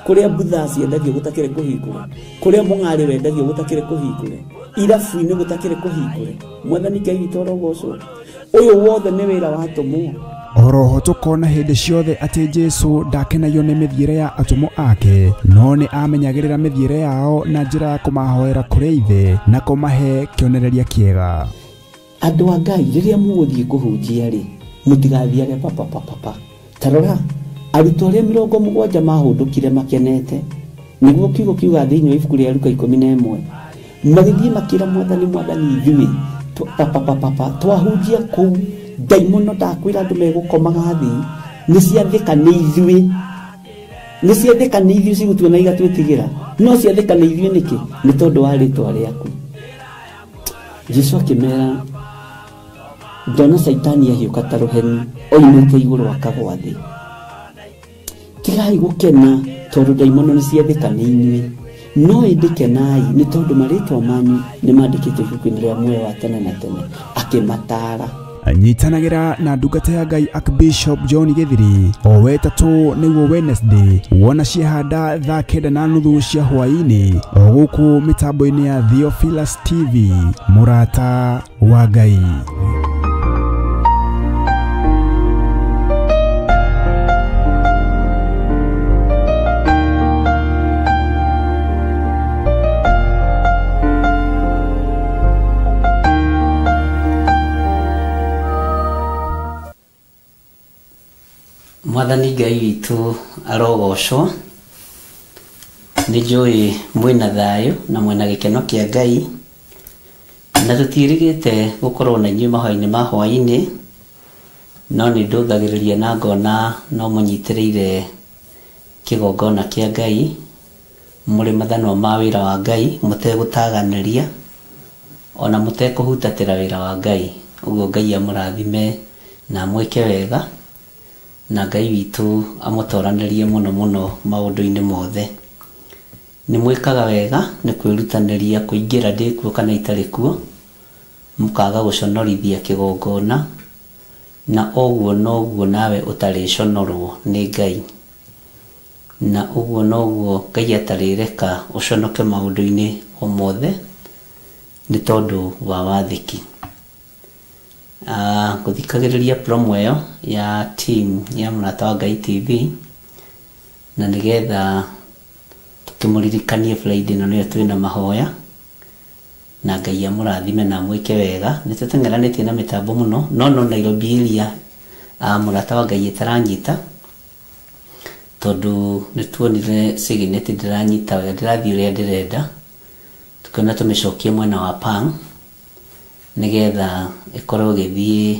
kũrĩa mbutha ciendagio gũtakĩrĩ kũhingũre, kũrĩa mũng'arĩ wendagio gũtakĩrĩ kũhingũre, irabu-inĩ gũtakĩrĩ kũhingũre. Mwathani Ngai witũ orogocwo, ũyũ wothe nĩ wĩra watũmwo. Oroho tukona hindi ciothe ati Jesu ndakenagio ni mithiire ya atumo ake, no ni amenyagirira mithiire yao na njira ya kumahoera kuri ithe na kumahe kionereria kiega. Andu a Ngai riria muguthie kuhunjia ri, mutigathiage papa. Tarora arutwo aria 70 mahundukire makenete, niguo kiugo kiuga thiini wa ibuku ria Luka 11, magithie makira Mwathani ithuĩ papa twahunjia kuu daimono ndakwira andu megukomaga thi ni ciathika ni ithuĩ cigutuona igatwĩtigĩra, no ciathika ni ithuĩ nĩkĩ? Nĩ tondũ wa rĩtwa rĩaku. Jesu akĩmera, ndona Saitani ahiũka ta rũheni oimĩte igũrũ akagwa thĩ. Tigai gũkena tondũ daimono nĩ ciathika nĩ inyuĩ, no ĩndĩkenai nĩ tondũ marĩtwa manyu nĩ mandĩkĩtwo ibuku-inĩ rĩa muoyo wa tene na tene. Akĩmataara. Nyitanagira na ndungata ya Ngai Archbishop John Gĩthirĩ o wetatũ nĩguo Wednesday wona ciehanda thaa 9:30 cia hwaĩ-inĩ o gũkũ mĩtambo-inĩ ya Theophilus TV. Mũrata wa Ngai. Mwathani Ngai witũ arogocwo, nĩ njũĩ mwĩna thayũ na mwĩna gĩkeno kĩa Ngai, na tũtiĩrĩgĩte gũkorwo na inyuĩ mahoya-inĩ ma hwaĩ-inĩ, no nĩ ndũthagĩrĩria na ngona no mũnyitĩrĩire kĩgongona kĩa Ngai, mũrĩ mathanwa ma wĩra wa Ngai, mũtegũtaganĩria ona mũtekũhutatĩra wĩra wa Ngai. Ũguo Ngai amũrathime na mwĩke wega, na Ngai witũ amũtoranĩrie mũno maũndũ-inĩ mothe. Nĩ mwĩkaga wega nĩ kwĩrutanĩria kũingĩra ndĩkuo kana itarĩ kuo, mũkaga gũconorithia kĩgongona, na ũguo noguo nawe ũtarĩconorwo nĩ Ngai, na ũguo noguo Ngai atarĩreka ũconoke maũndũ-inĩ o mothe nĩ tondũ wa wathĩki. Gũthikagĩrĩria promo ĩyo ya team ya Mũrata wa Ngai TV, na nĩgetha tũkĩmũririkanie Friday ĩno nĩyo twĩna mahoya, na Ngai amũrathime na mwĩke wega. Nĩ tũteng'eranĩtie na mĩtambo mũno, no Nairobi area Mũrata wa Ngai ĩtaranyita, tondũ nĩ tuonire signet ndĩranyita wega, ndĩrathiĩ ũrĩa ndĩrenda, tũkĩona tũmĩcokie mwena wa Pang nĩgetha ĩkorwo gĩthiĩ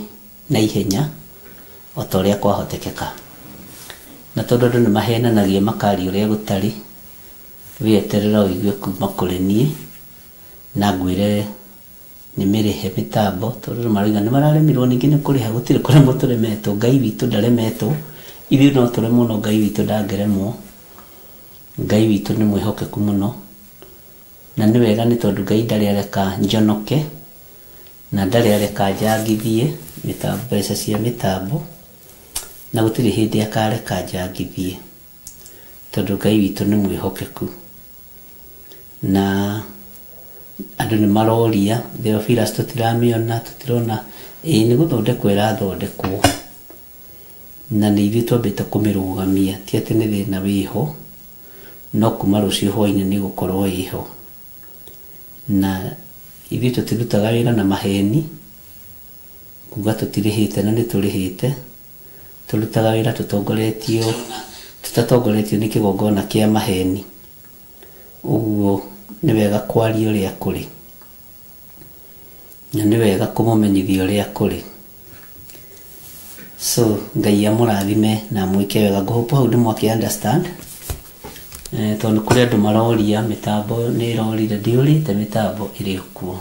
na ihenya o ta ũrĩa kwahotekeka. na tondu andu nimahenanagia makari uria gutari wieterera uigue kuma kuri nie na ngwire nimirihe mitambo tondu marauga nimararemirwo ningi ni kuriha gutire kuria muturemetwo Ngai witu ndaremetwo ithuĩ no turemwo no Ngai witu ndangeremwo Ngai witu ni mwihokeku muno na ni wega ni tondu Ngai ndari areka njonoke na ndari areka njangithie mbeca cia mitambo na gutire hindi akareka njangithie tondu Ngai witu ni mwihokeku na andu ni maroria Theophilus tutiramiona tutirona ni guthondekwo irathondekwo na ni ithuĩ twambĩte kũmĩrũgamia ti atĩ nĩ thĩna wĩho no kuma rũciũ hwainĩ nĩ gũkorwo ĩho na ithuĩ tũtirutaga wĩra na maheni kuga tũtirĩhĩte na nĩ tũrĩhĩte tũrutaga wĩra tũtatongoretio nĩ kĩgongona kĩa maheni ũguo nĩ wega kwaria ũrĩa kũrĩ na nĩ wega kũmũmenyithia ũrĩa kũrĩ so Ngai amũrathime na mwĩke wega ngũhope hau nĩmwakĩ understand tondu kuri andu maroria mitambo nĩ irorire ndiũrĩte mitambo ĩrĩ kuo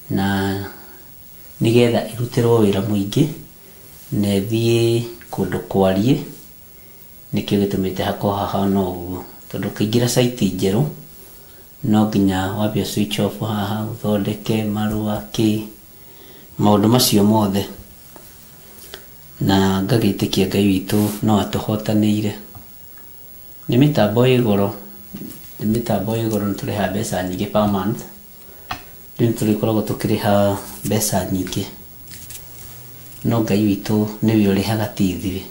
na nigetha irutirwo wĩra mũingĩ na thiĩ kũndũ kwarie nĩkĩo gĩtũmĩte hakorwo hahana ũguo tondu kaingĩra site njerũ no nginya wambia switch off haha uthondeke marũa maũndũ macio mothe na ngagĩtĩkia Ngai witũ no atũhotanĩire nĩ mitambo ĩ goro nĩ tũrĩha mbeca nyingĩ per month rĩu tũrĩkoragwo tũkĩrĩha mbeca nyingĩ no Ngai witũ nĩwe ũrĩhaga ti ithuĩ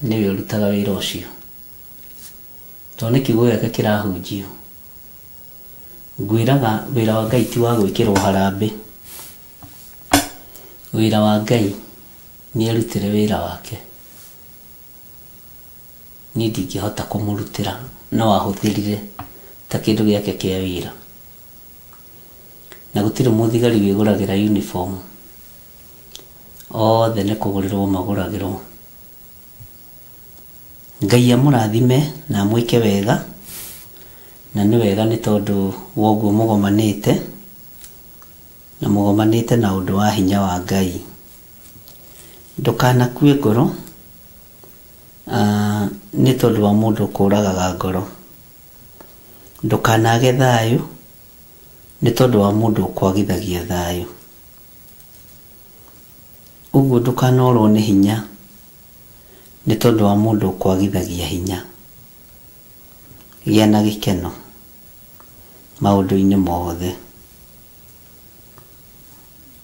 nĩwe ũrutaga wĩra ũcio tondũ nĩ kiugo gĩake kĩrahunjio ngwĩraga wĩra wa Ngai ti wa gwĩkĩrwo harambĩ wĩra wa Ngai nĩ arutĩre wĩra wake niĩ ndingĩhota kũmũrutĩra no ahũthĩrire ta kĩndũ gĩake kĩa wĩra na gũtirĩ mũthigari wĩgũragĩra uniform othe nĩ kũgũrĩrwo magũragĩrwo Ngai amũrathime na mwĩke wega na nĩ wega nĩ tondũ woguo mũgomanĩte na ũndũ wa hinya wa Ngai ndũkanakue ngoro nĩ tondũ wa mũndũ kũragaga ngoro ndũkanage thayũ nĩ tondũ wa mũndũ kwagithagia thayũ ũguo ndũkanorwo nĩ hinya nĩ tondũ wa mũndũ kwagithagia hinya gĩa na gĩkeno maũndũ-inĩ mothe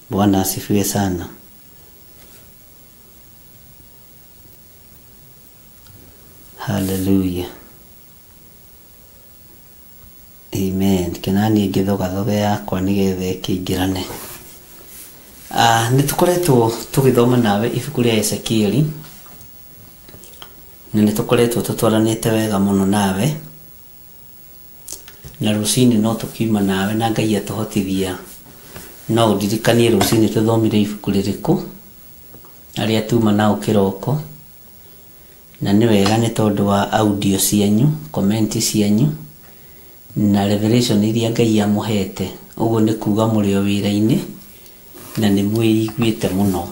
Bwana asifiwe sana hallelujah amen kenani ngĩthogathoge yakwa nĩgetha ĩkĩingĩrane nĩ tũkoretwo tũgĩthoma nawe ibuku rĩa Ezekieli na nĩ tũkoretwo tũtwaranĩte wega mũno nawe na rũcinĩ no tũkiuma nawe na Ngai atũhotithia no ũndirikanie rũcinĩ tũthomire ibuku rĩrĩkũ arĩa tuma nao kĩroko na nĩ wega nĩ tondũ wa audio cianyu comment cianyu na revelation iria Ngai amũhete ũguo nĩ kuga mũrĩ o wĩra-inĩ na nĩ mwĩiguĩte mũno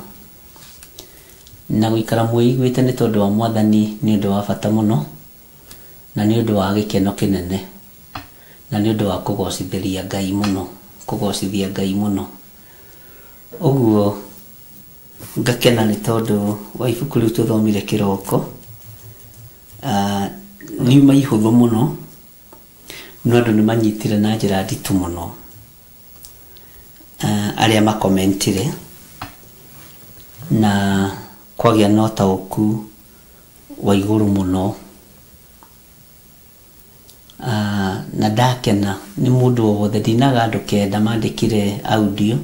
na gũikara mwĩiguĩte nĩ tondũ wa Mwathani nĩ ũndũ wa bata mũno na nĩ ũndũ wa gĩkeno kĩnene na nĩ ũndũ wa kũgocithia Ngai mũno ũguo ngakena nĩ tondũ wa ibuku rĩu tũthomire kĩroko riuma ihũthũ mũno no andũ nĩ manyitire na njĩra nditũ mũno arĩa makomentire na kwagĩa na ũtaũku wa igũrũ mũno na ndakena nĩ mũndũ wothe ndinaga andũ kenda mandĩkire audio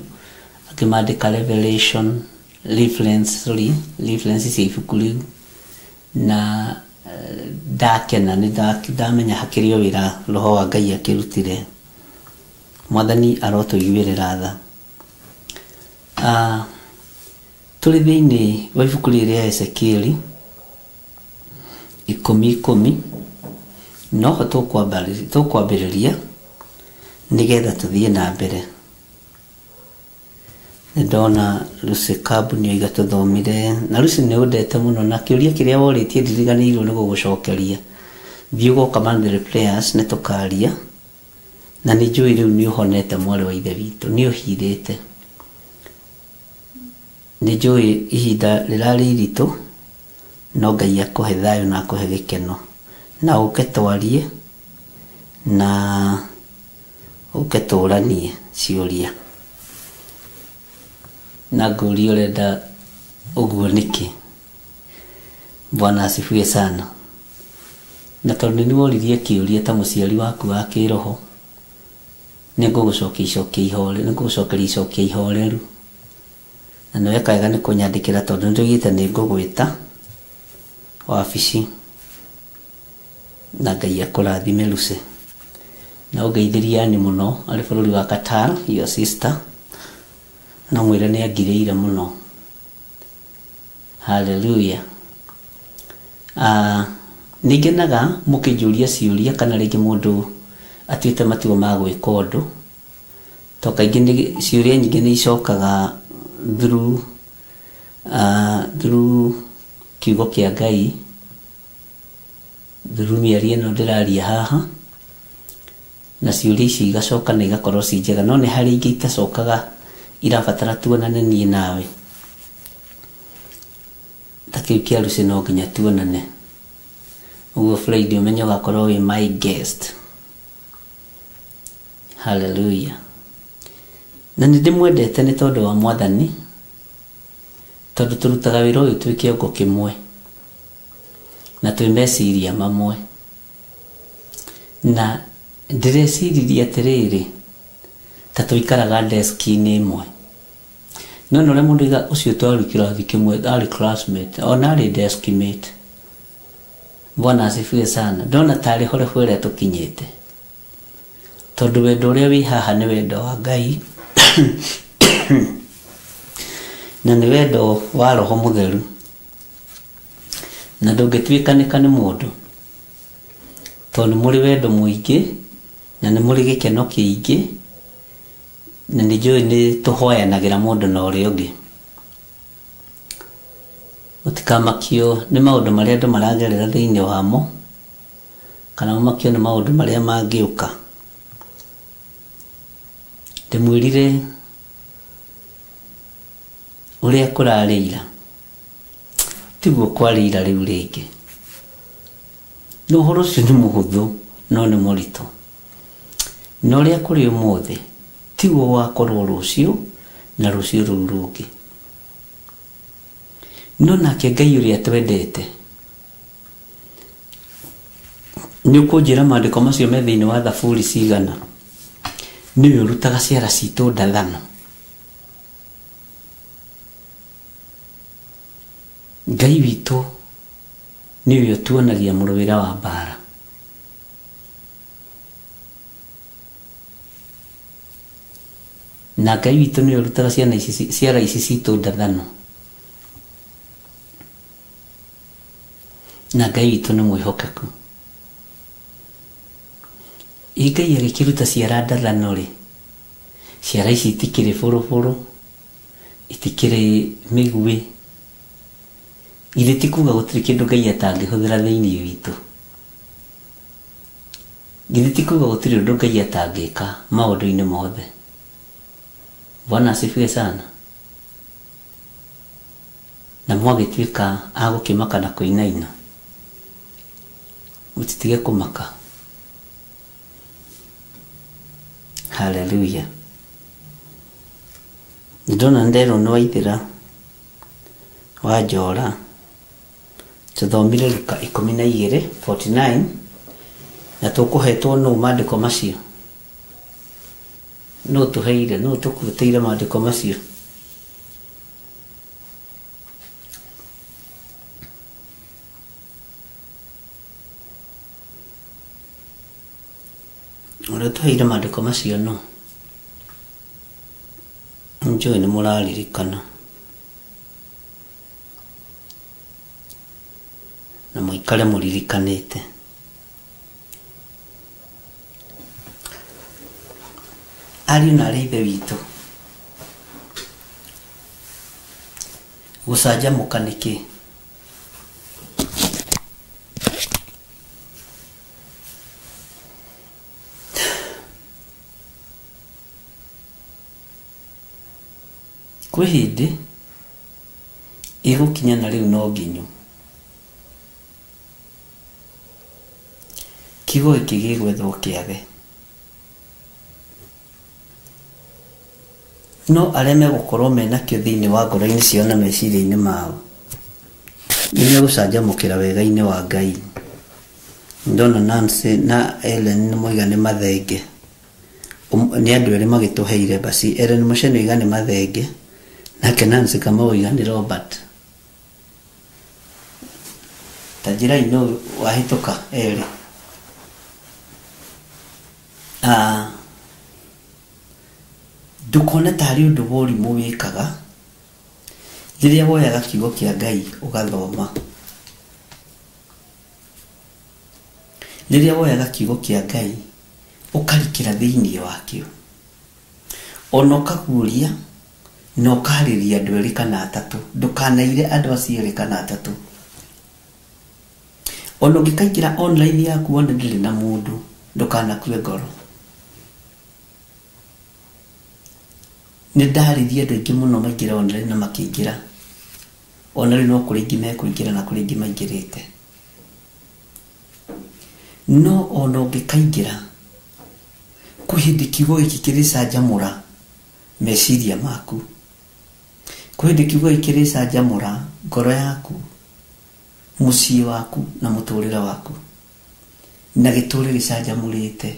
akĩmandĩka revelation reference cia ibuku rĩu na ndakena nĩ ndamenya hakĩrĩ o wĩra roho wa Ngai akĩrutire Mwathani arotũiguĩrĩra tha tuli thiini wa ibuku riria Ezekieli 10:10 no tukwambiriria nigetha tuthie na mbere. Ndona Lucy Kabu ni iga tuthomire na Lucy ni udete muno na kiuria kiria woritie ndiriganirwo ni gugucokeria thiugo command players ni tukaria na ni njui riu ni uhonete mwari wa ithe witu ni uhirite ni njui ihinda rirari iritu no Ngai akuhe thayo na akuhe gikeno na uketwarie na uketuranie ciuria na nguri urenda uguo niki. Bwana asifiwe sana. Na tondu ni woririe kiuria ta muciari waku wa kiroho ni ngugucokia ihoreru na no wekaga ni kunyandikira tondu ndugite ni ngugwita wabici na Ngai akurathime Lucy na ungeithiria ni muno ari bururi wa Qatar your sister na mwire ni agireire muno. Hallelujah. Nigenaga mukijuria ciuria kana ringi mundu atuite matuo ma gwika undu to kaingi ciuria nyingi ni icokaga through kiugo kia Ngai through miaria no ndiraria haha na ciuria ici igacoka na igakorwo ci njega no ni hari ingi itacokaga irabatara tuonane nie nawe takiukia Lucy no nginya tuonane ugo Friday umenyo gakorwo wi my guest. Hallelujah. Na ndimwendete ni tondu wa Mwathani tondu turutaga wira uyu twi kiongo kimwe na twi meciria mamwe na ndireciria atiriri ta tuikaraga desk-ini imwe no no le mundu iga ucio twari kirathi kimwe ari classmate ona ari desk mate. Bwana asifiwe sana. Ndona tari hore hore tukinyete tondu wendo uria wi haha ni wendo wa Ngai na ni wendo wa Roho Mutheru na ndungituikanika ni mundu tondu muri wendo muingi na ni muri gikeno kiingi na ni njui ni tuhoyanagira mundu na uria ungi utikamakio ni maundu maria andu maragerera thiini wamo kana makio ni maundu maria mangiuka. Ndimwirire uria kurarira tiguo kwarira riu ringi no horo ucio ni muhuthu no ni murito no uria kuri umuthi tiguo wakorwo rucio na rucio ruu rungi no nake Ngai uria twendete ni ukunjira maandiko macio me thiini wa Thaburi cigana ni urutaga ciara citu ndathano. Ngai witu ni uyo tuonagia muruwira wa mbara na Ngai witu ni urutaga ciara ici citu ndathano na Ngai witu ni mwihokeku. Ngai agikiruta ciara ndathano ri ciara ici itikiri buruburu itikiri migwi ile tikuga gutiri kindu Ngai atangihuthira thiini witu ile tikuga gutiri undu Ngai atangika maundu-ini mothe. Bwana asifiwe sana. Na mwagituika agukimaka na kuinaina mutitige kumaka. Hallelujah. Ndona ndero no waithira wa Njora tuthomire Luka 12:49 na tukuhetwo no maandiko macio no tuheire no tukuteire maandiko macio ora tuheire maandiko macio no njoi ni muraririkana na muikare muririkanite. Ariũ na ithe witũ, gucanjamũka nĩkĩ? Kwĩ hĩndĩ ĩgũkinya na rĩu no nginyu kiugo gĩkĩ gĩgwethwo kĩage, no arĩa megũkorwo menakĩo thĩinĩ wa ngoro-inĩ ciao na meciria-inĩ mao nĩmegũcanjamũkĩra wega-inĩ wa Ngai. Ndona Nancy na Ellen nĩmoiga nĩ mathenge, nĩ andũ erĩ magĩtũheire basi. Ellen Mũcene oiga nĩ mathenge, nake Nancy Kamau oiga nĩ Robert. Ta njĩra-inĩ ũyũ wahĩtũka erĩ. Ndũkone tarĩ ũndũ wa ũrimũ wĩkaga rĩrĩa woyaga kiugo kĩa Ngai ũgathoma. Rĩrĩa woyaga kiugo kĩa Ngai ũkarikĩra thĩinĩ wakĩo, ona ũkaguũria na ũkaharĩria andũ erĩ kana atatũ, ndũkanaire andũ acio erĩ kana atatũ. Ona ũngĩkaingĩra online yaku wone ndĩrĩ na mũndũ, ndũkanakue ngoro. Nĩ ndarĩria andũ aingĩ mũno maingĩra online na makĩingĩra, ona rĩu no kũrĩ aingĩ mekũingĩra na kũrĩ aingĩ maingĩrĩte. No ona ũngĩkaingĩra, kwĩ hĩndĩ kiugo gĩkĩ kĩrĩcanjamũra meciria maku, kwĩ hĩndĩ kiugo gĩkĩ kĩrĩcanjamũra ngoro yaku, mũciĩ waku na mũtũrĩre waku, na gĩtũre gĩcanjamũrĩte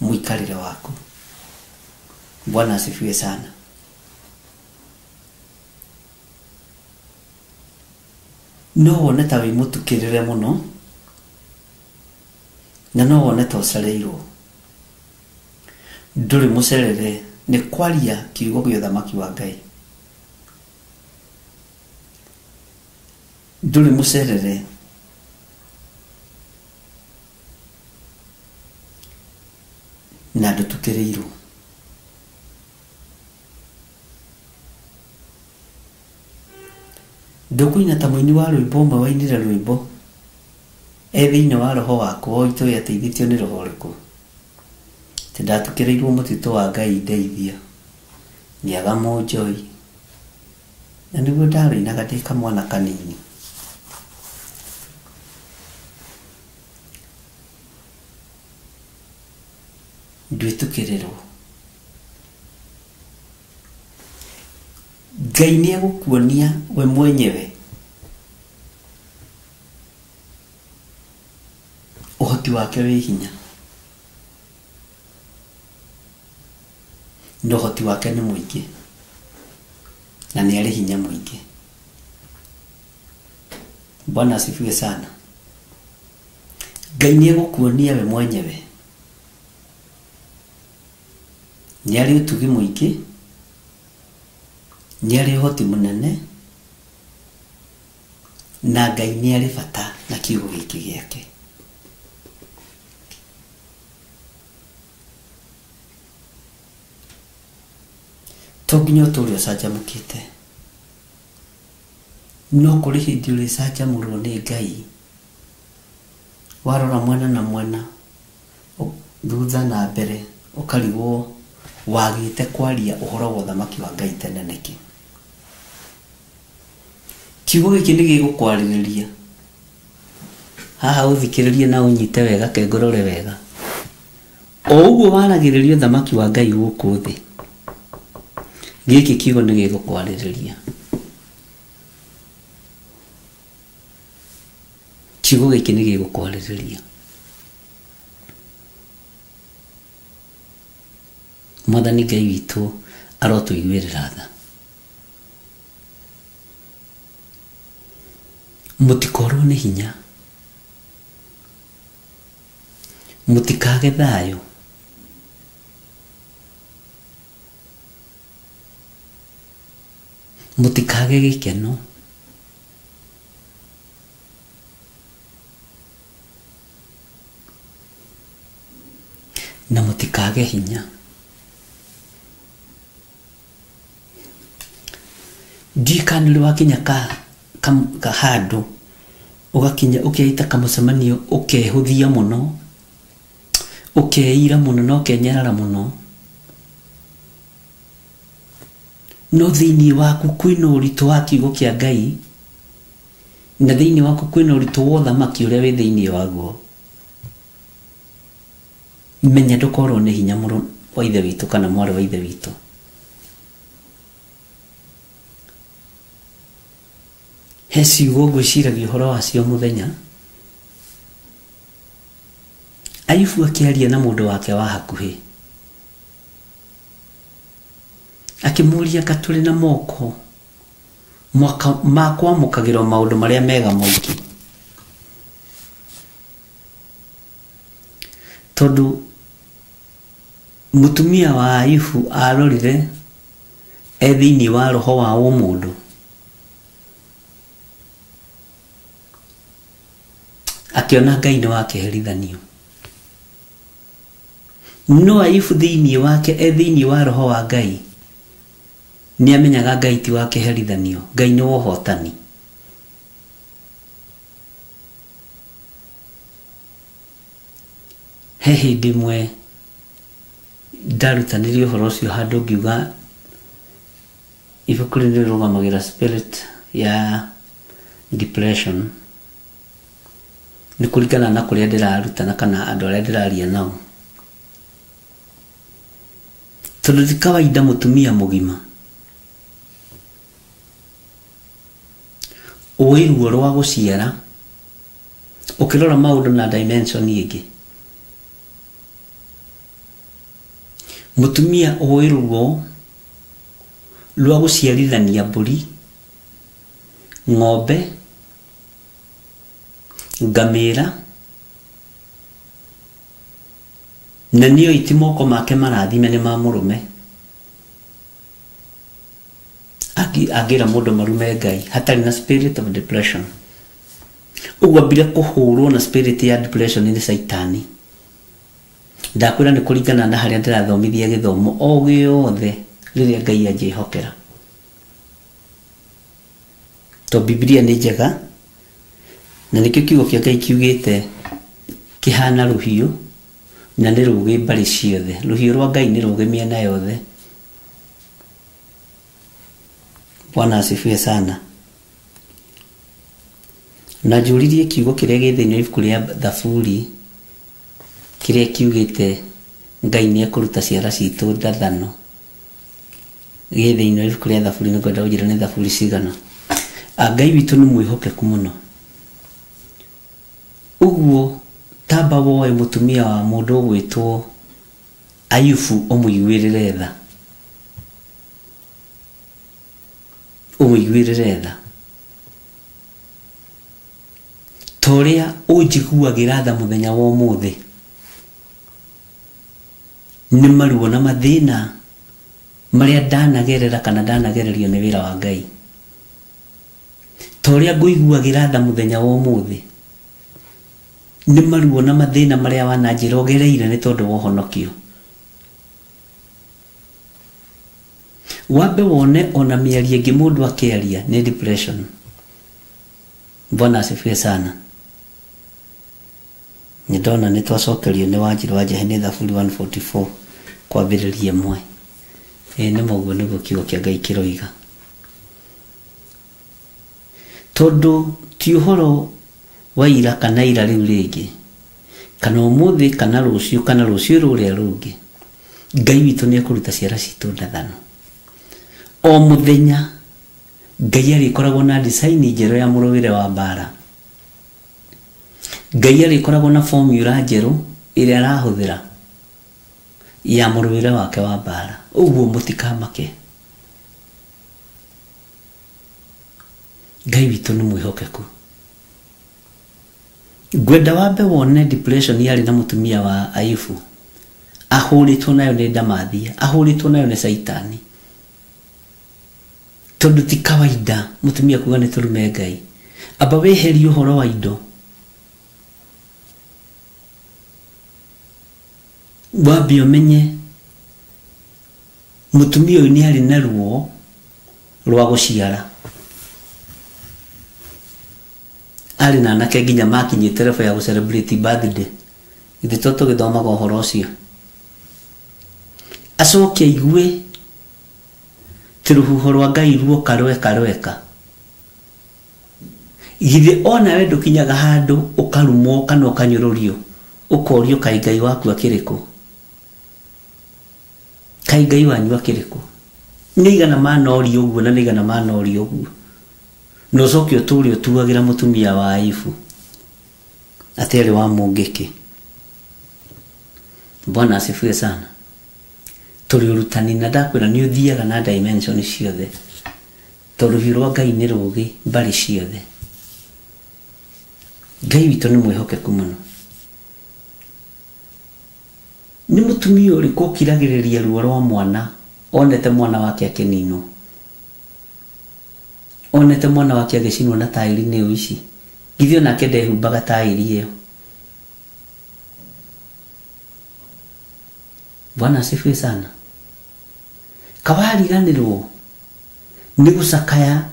mũikarĩre waku. Bwana asifiwe sana. No wone ta wĩ mũtukĩrĩre mũno, na no wone ta ũcereirwo. Ndũrĩ mũcerere, nĩ kwaria kiugo gĩa ũthamaki wa Ngai. Ndũrĩ mũcerere, na ndũtukĩrĩirwo. Ndũkũina ta mũini wa rwĩmbo ũmwe wainire rwĩmbo thĩinĩ wa roho waku o itũĩ ateithĩtio nĩ roho ũrĩkũ? Tĩ ndatukĩrĩirwo mũtitũ wa Ngai ndeithia, nĩaga mũnjoi, na nĩguo ndarĩinaga ndĩ kamwana kanini. Ndwĩtukĩrĩrwo. Ngai nĩ egũkuonia we mwenyewe ũhoti wake wĩ hinya, na ũhoti wake nĩ mũingĩ, na nĩ arĩ hinya mũingĩ. Bwana asifiwe sana. Ngai nĩ egũkuonia we mwenyewe nĩ arĩ ũtugi mũingĩ, nĩ arĩ ũhoti mũnene, na Ngai nĩ arĩ bata na kiugo gĩkĩ gĩake. To nginya ũtũũre ũcanjamũkĩte, no kũrĩ hĩndĩ ũrĩcanjamũrwo nĩ Ngai, warora mwena na mwena, thutha na mbere, ũkarigwo wagĩte kwaria ũhoro wa ũthamaki wa Ngai tene nĩkĩ. Kiugo gĩkĩ nĩ gĩgũkwarĩrĩria haha, ũthikĩrĩrie na ũnyite wega, kengorore wega. O ũguo waragĩrĩria ũthamaki wa Ngai gũkũ thĩ, gĩkĩ kiugo nĩ gĩgũkwarĩrĩria. Kiugo gĩkĩ nĩ gĩgũkwarĩrĩria. Mwathani Ngai witũ arotũiguĩrĩra tha. Mũtikorwo nĩ hinya, mũtikage thayũ, mũtikage gĩkeno, na mutikage hinya. Ndikanire wakinya ka handu ugakinya ukiita kamucemanio ukehuthia muno ukeira muno no kenyarara muno no thiini waku kwina uritu wa kiugo kia Ngai na thiini waku kwina uritu wa thamaki uria wi thiini waguo menya ndukorwo ni hinya muro wa ithe witu kana mwari wa ithe witu. Hesi gwiciragia uhoro wacio muthenya Ayubu akiaria na mundu wake wa hakuhi akimuria katuri na moko makwa mukagiro maundu maria mega moiki tondu mutumia wa Ayubu arorire thiini wa roho wa mundu akiona Ngai ni wake herithanio. No Ayubu thiini wake thiini wa roho wa Ngai ni amenyaga Ngai ti wake herithanio, Ngai ni wohotani. He hindi mwe ndarutanirie uhoro ucio handu ngiuga ibuku ni rugamagira spirit ya depression ni kuringana na kuria ndirarutana kana andu aria ndiraria nao. Tondu ti kawaida mutumia mugima uiruo rwa guciara ukirora maundu na dimension ingi. Mutumia uiruo rwa guciarithania mburi, ng'ombe, ngamira na niyo itimoko make marathime ni ma murume agira mundu marume Ngai hatari na spirit of depression. Ugwa bila kuhurwo na spirit ya depression ni saitani. Ndakwira ni kuringana na haria ndirathomithia githomo o giothe riria Ngai ajihokera. To Biblia ni njega na nikio kiugo kia Ngai kiugite kihana ruhiu na ni rugi mbari ciothe. Ruhiu rwa Ngai ni rugi miena yothe. Bwana asifiwe sana. Najuririe kiugo kiria githini ibuku ria Thaburi kiria kiugite Ngai ni akuruta ciara citu ndathano. Githini ibuku ria Thaburi ni kwenda ujira ni Thaburi cigana. Ngai witu ni mwihokeku muno. Uguo tamba woe mutumia wa mundu gwitwo Ayubu umuyuirire tha. Umuyuirire tha. Toria unjiguagira tha muthenya wa umuthi. Ni maruo na mathina maria ndanagerera kana ndanagererio ni wira wa Ngai. Toria nguiguagira tha muthenya wa umuthi. Ni maruo na mathina maria wananjirogereire ni tondu wa honokio. Wabe wone ona miarie ingi mundu akiaria ni depression. Bwana asifiwe sana. Nidona ni twacokerio ni Wanjiru wa Jeheni Thaburi 144 kwambiriria mwe. Ni muguo niguo kiugo kia Ngai kiroiga. Tondu ti uhoro wa ira kana ira riu ringi kana umuthi kana rucio ruria rungi. Ngai witu ni akuruta ciara citu ndathano. O muthenya Ngai arikoragwo na design njeru ya muruwire wa mbara. Ngai arikoragwo na formula njeru iria arahuthira ya muruwire wake wa mbara. Uguo mutikamake. Ngai witu ni mwihokeku. Gwenda wabe wone depression yari na mutumia wa Ayubu. Ahuritwo nayo ni ndamathia, ahuritwo nayo ni saitani. Tondu ti kawaida mutumia kuga ni turume Ngai. Aba weheri uhoro wa indo. wambi umenye mutumia uyu ni ari na ruo rwa guciara ari na nake nginya makinye telefo ya celebrate birthday ithe toto githomaga uhoro ucio acoke igue tiruhuho rwa Ngai ruo karweka githe ona we ndukinyaga handu ukarumwo kana ukanyururio ukorio kai Ngai waku akiriko kai Ngai wanyu akiriko nigana manorio uguo na nigana manorio uguo no coke uturi utuagira mutumia wa Aifu ateri wa mungiki. Bwana asifiwe sana. Turi urutani na ndakwira ni uthiaga na dimension ciothe turuhirwo Ngai ni rugi bari ciothe. Ngai witu ni mwihokeku muno. Ni mutumia uri kukiragiriria ruo rwa mwana onete mwana wake akinino onete mwana wake agicinwo na tairi ni ici githio nake ndehumbaga tairi iyo. Bwana asifiwe sana. Kawariganirwo ni gucakaya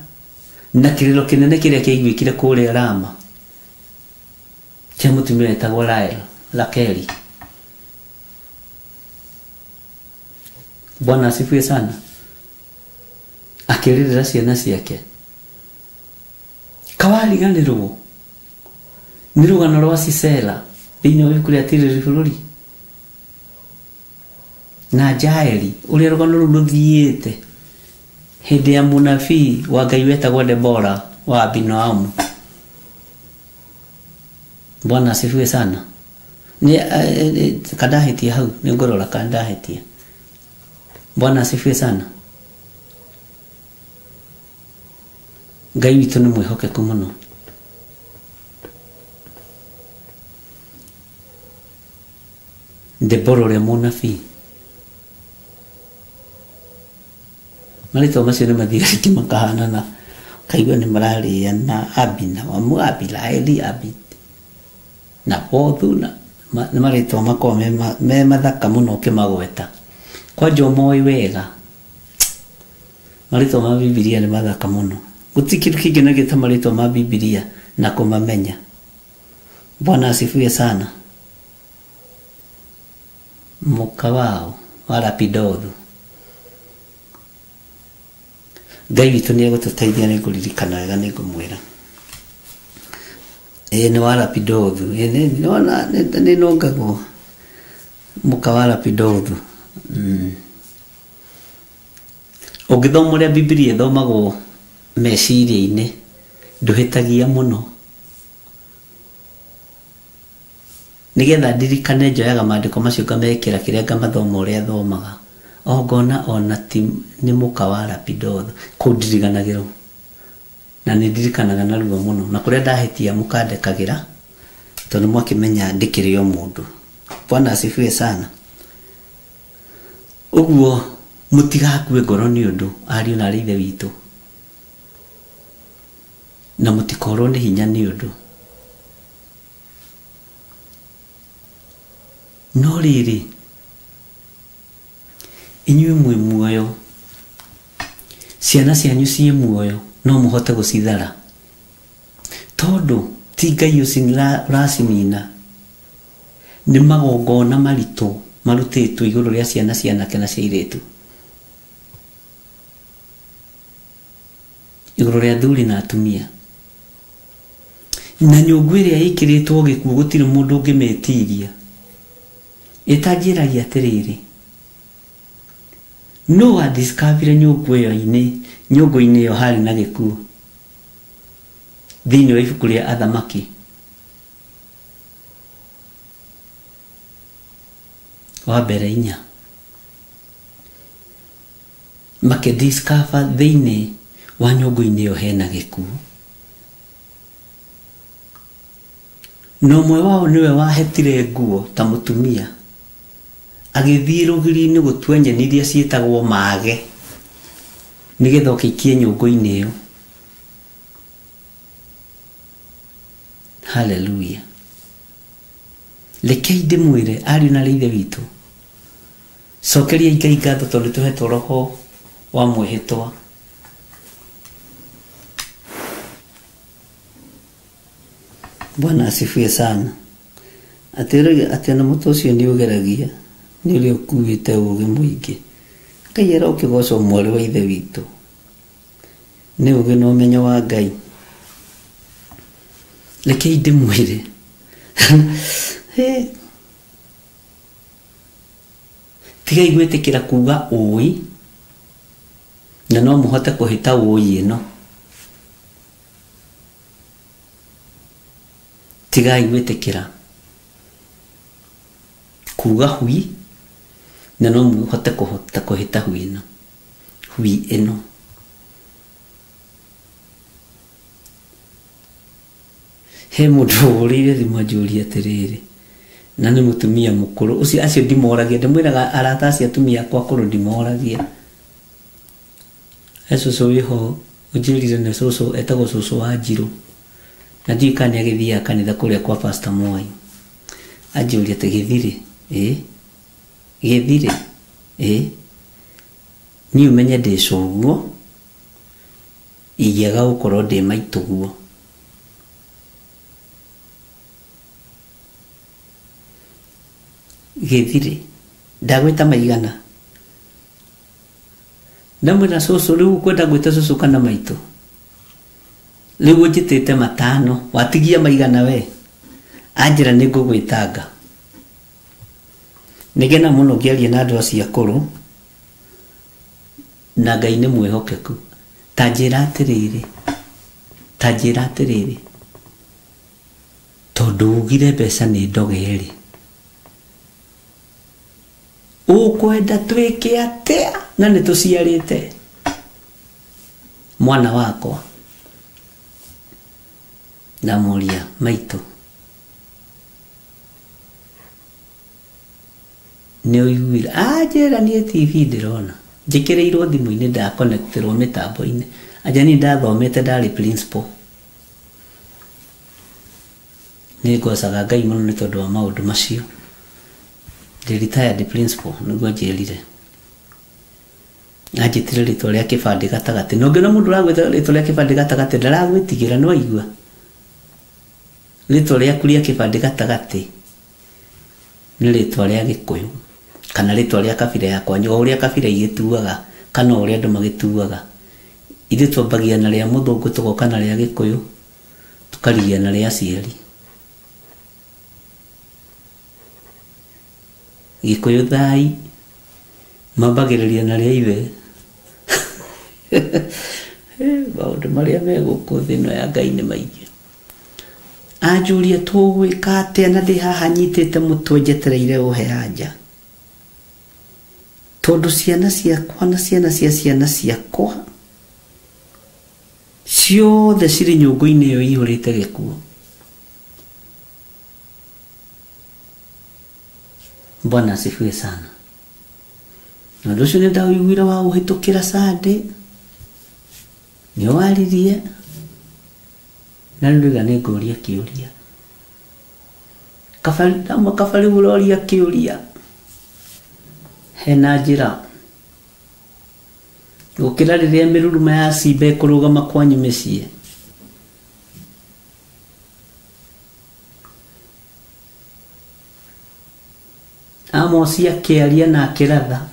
na kiriro kinene kiria kiigwikire kure Rama kia mutumia etagwo Rakeli. Bwana asifiwe sana. Akiririra ciana ciake kawariganirwo ni rugano rwa Sisera thiini wa ibuku ria Tiriri bururi na Jaeli uria rugano ru ruthiite hindi ya munabii wa Ngai wetagwo Debora wa Abinoamu. Bwana asifiwe sana. Ni kadahitia hau ni ngorora kadahitia. Bwana asifiwe sana. Ngai witu ni mwihokeku muno. Debora uria munabii marito macio ni mathigari kimakahana na kaigua ni mararia na Abina wa Moabi Laeli Abi na Bothu na marito makwa me mathaka muno kimagweta kwa jomoi wega marito ma Biblia ni mathaka muno gutikiru kingina gita marito ma Biblia na kumamenya. Bwana asifiwe sana. Mukawao wala Pidothu Ngai witu ni egututaithia ni nguririkana wega ni ngumwira ni wala Pidothu ni ona ni nongagwo mukawala Pidothu. Ugithomoria Biblia thomagwo meciria-ini nduhitagia muno nigetha ndirikane njoyaga maandiko macio ngamekira kiria ngamathoma uria thomaga ogona ona ti ni mukawala Pidothu kundiriganagiro na nindirikanaga na ruo muno na kuria ndahitia mukandekagira tondu mwakimenya ndikiri o mundu. Bwana asifiwe sana. Uguo mutigakue ngoro ni undu ariu na rithe witu na mutikorwo ni hinya ni undu no riri inyuĩ mwĩ muoyo ciana cianyu ciĩ muoyo no muhote gucithara tondu ti Ngai ũracimina ni magongona maritu marutĩtwo igũrũ rĩa ciana cianake na ciairĩtu igũrũ rĩa athuri na atumia na nyũngũ ĩrĩa ĩkĩrĩtwo gĩkuũ gũtirĩ mũndũ ũngĩmetiria itanjiragia atiriri no adiscover nyũngũ-inĩ ĩyo harĩ na gĩkuũ thĩinĩ wa ibuku rĩa Athamaki wa mbere 4 makĩdiscover thĩinĩ wa nyũngũ-inĩ ĩyo hena gĩkuũ no ũmwe wao niwe wahetire nguo ta mũtumia agithii rũgiri-inĩ gũtua nyeni iria ciĩtagwo mage nigetha ũkĩikie nyũngũ-inĩ ĩyo. Haleluya. Rekei ndĩmwĩre ariũ na ithe witũ cokeria Ngai ngatho tondu tuhetwo roho wa mwihitwa Bwana asifiwe sana atena mutu ucio ni ugeragia ni uri ukuite ugi muingi Ngai era ukigoca mwari wa ithe witu ni ugi no menyo wa Ngai lekei ndimwire tigai gwitikira kuga ui na no muhote kuhita ui ino tigai gwitikira kuga hui na no muhote kuhita hui ino he mundu urire thimo njuri atiriri na ni mutumia mukuru ucio acio ndimoragia ndimwiraga arata acio atumia kwa kuru ndimoragia Yesu wiho ujirire ne soso etago soso wa Njiru na ndikani agithia kanitha kuria kwa Pastor Moi ajuria te githire ni umenye ndicuguo igiaga gukorwo ndi maituguo githire ndagwita maigana ndamwira soso riu kwenda gwita soso kana maitu riu njitite matano watigia maigana we anjira ningugwitanga nigena muno ngiaria na andu acia kuru na Ngai ni mwihokeku tanjira atiriri tondu ugire mbeca ni ndogeri ukwenda twike atia na nituciarite mwana wakwa na muria maitu ni uiguira ajera ni TV ndirona njikireirwo thimu-ini nda connectirwo mitambo-ini aja ni ndathomete ndari principal ni ngocaga Ngai muno ni tondu wa maundu macio ndi retired principal niguo njirire ajitire ritwa ria kibandi gatagati no ngena mundu ragwita ritwa ria kibandi gatagati ndaragwitigira no aigua ritwa ria kuria kibandi gatagati ni ritwa ria Gikuyu kana ritwa ria kabira yakwa nyo uria kabira igituaga kana uria andu magituaga ithe twambagia na ria muthungu tugoka na ria Gikuyu tukarigia na ria aciari Gikuyu thai mambagiriria na ria ithe maundu maria meguku thino ya Ngai ni maingi anjuria tugwika atia na ndi haha nyitite mutwe njetereire uheanja tondu ciana ciakwa na ciana cia ciana ciakwa ciothe ciri nyungu-ini iyo ihurite gikuo Bwana asifiwe sana na nducio ni ndawiguira wa uhitukira Sunday ni waririe na ndiga ni nguria kiuria kafari uroria kiuria hena njira gukira riria miruruma ya cibe kurugama kwanyu micii Amosi akiaria na akiratha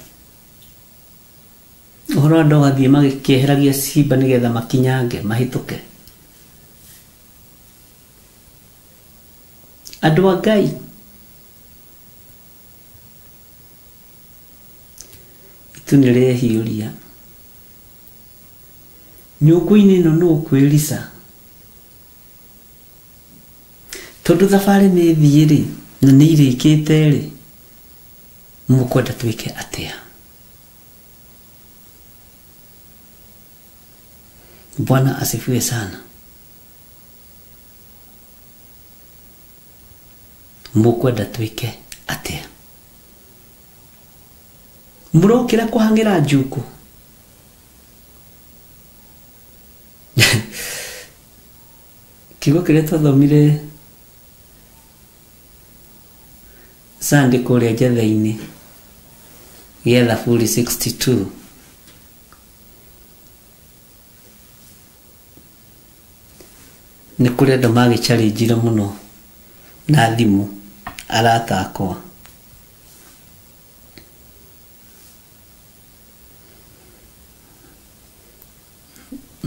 uhoro andu gathie magikeheragia ciba nigetha makinyange mahituke andu a Ngai itunirehiuria nyungu-ini ino no kwirisa tondu thabari ni thiiri na ni irikite ri mukwenda twike atia Bwana asifiwe sana mukwenda twike atia murokira kuhangira njuku kigo kire twathomire Sunday kuria njatha-ini getha fully 62 nĩ kũrĩ andũ magĩchallenge mũno na thimũ arata akwa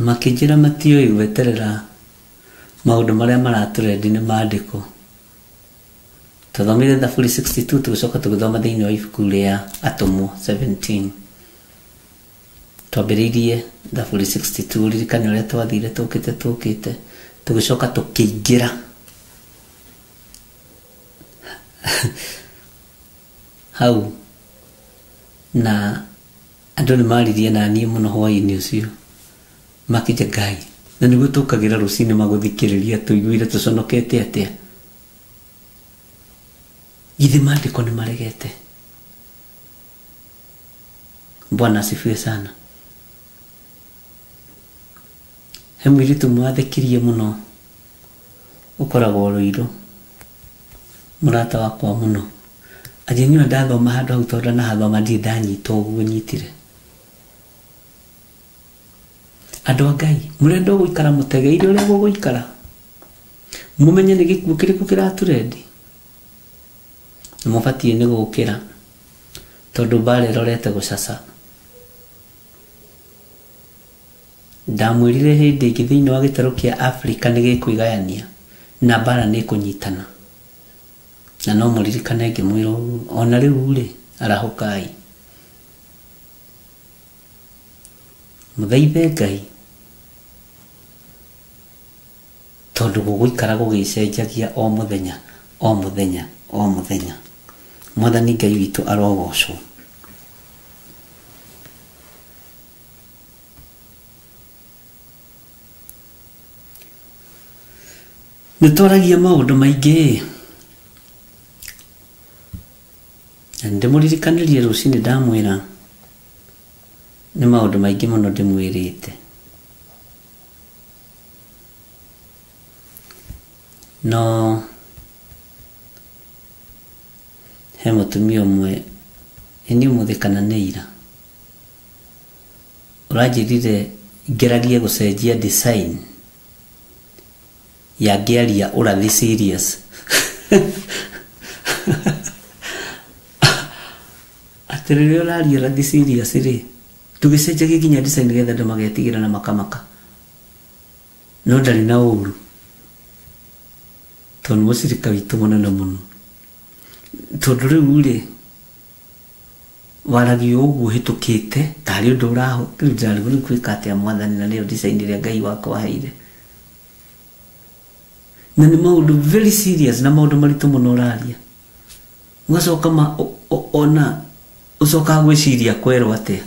makĩnjĩra matiũĩ gweterera maũndũ marĩa maratũrendi nĩ maandĩko. Tũthomire Thaburi 62 tũgĩcoka tũgĩthoma thĩinĩ wa ibuku rĩa Atũmwo 17. Twambĩrĩirie Thaburi 62 ririkane ũrĩa twathire tũkĩte tũgĩcoka tũkĩingĩra hau na andũ nĩ maririe na niĩ mũno hwaĩ-inĩ ũcio makĩnja Ngai na nĩguo tũkagĩra rũcinĩ magũthikĩrĩria tũiguire tũconokete atĩa githĩ maandĩko nĩ maregete. Bwana asifiwe sana. He mũirĩtu mwathĩkirie mũno ũkoragwo Rũirũ mũrata wakwa mũno anjĩnyua ndathoma handũ hau tondũ nahathoma ndirĩ ndanyita ũguo nyitire. Andũ a Ngai mũrenda gũikara mũtegeire ũrĩa gũgũikara mũmenye nĩ gĩkuũ kĩrĩkũ kĩratũrendi nĩ mũbatiĩ nĩ gũkĩra tondũ mbara ĩrorete gũcaca. Ndamwĩrire hĩndĩ ĩngĩ thĩinĩ wa gĩtarũ kĩa Afrika nĩ gĩkwĩgayania na mbara nĩ kũnyitana na no mũririkane ngĩmwĩra ona rĩu rĩ arahũkai mũthaithe Ngai tondũ gũgũikara gũgĩcenjagia o mũthenya o mũthenya o mũthenya. Mwathani Ngai witũ arogocwo. Nĩtwaragia maũndũ maingĩ na ndĩmũririkanĩrie rũcinĩ ndamwĩra nĩ maũndũ maingĩ mũno ndĩmwĩrĩte no he mũtumia ũmwe nĩ ũmũthĩ kana nĩ ira ũranjĩrire ngeragie gũcenjia design ya ngĩaria ũrathi serious atĩrĩrĩ ũraria ũrathi serious rĩ tũgĩcenjagia nginya design getha andũ magetigĩra na makamaka no ndarĩ na ũru tondũ mũcirika witũ mũnene mũno tondũ rĩu rĩ waragio ũguo hĩtũkĩte tarĩ ũndũ ũraho rĩu ndarĩ gwĩka atĩa Mwathani na nĩyo design ĩrĩa Ngai wakwa aheire na nĩ maũndũ very serious na maũndũ maritũ mũno ũraria ũgacoka ona ũcoka gwĩciria kwerwo atĩa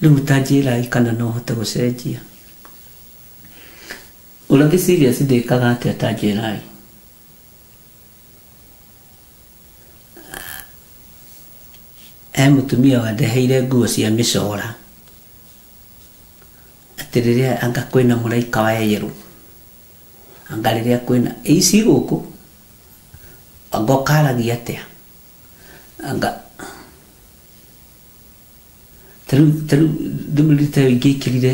rĩu tanjĩra kana no hote gũcenjia ũrathi serious ndĩkaga atĩa tanjĩra mũtumia wandeheire nguo cia mĩcora atĩ rĩrĩa anga kwĩna mũraika wa yerũ anga rĩrĩa kwĩna ici gũkũ anga ũkaragia atĩa anga tarĩu ndũmĩrĩte ingĩkĩrire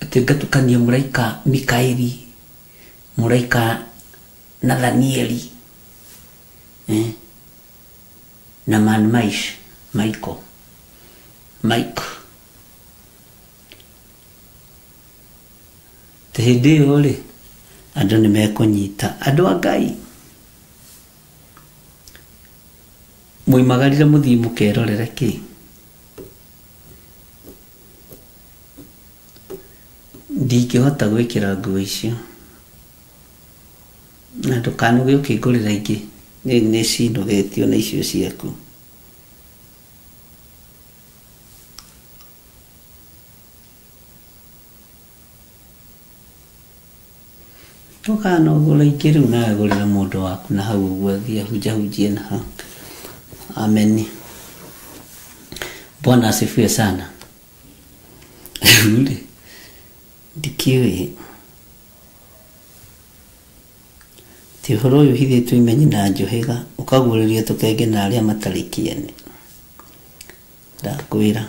atĩ ngatukania mũraika Mikaeli mũraika Nathanieli na Michael te hĩndĩ ĩyo rĩ andũ nĩ mekũnyita andũ a Ngai mũimagarire mũthiĩ mũkerorere kĩ ndingĩhota gwĩkĩra nguo icio na ndũkanuge ũkĩngũrĩra ingĩ nĩ cinũgĩtio na icio ciaku ndũkanogũra ingĩ rĩu nawe gũrĩra mũndũ waku na hau ũguo thiĩ ahunjahunjie na hau. Amen. Bwana asifiwe sana. Ndikiwe ti horo uyu hithitwo imenyi na njuhiga ukaguriria tukenge na aria matarikiene ndakwira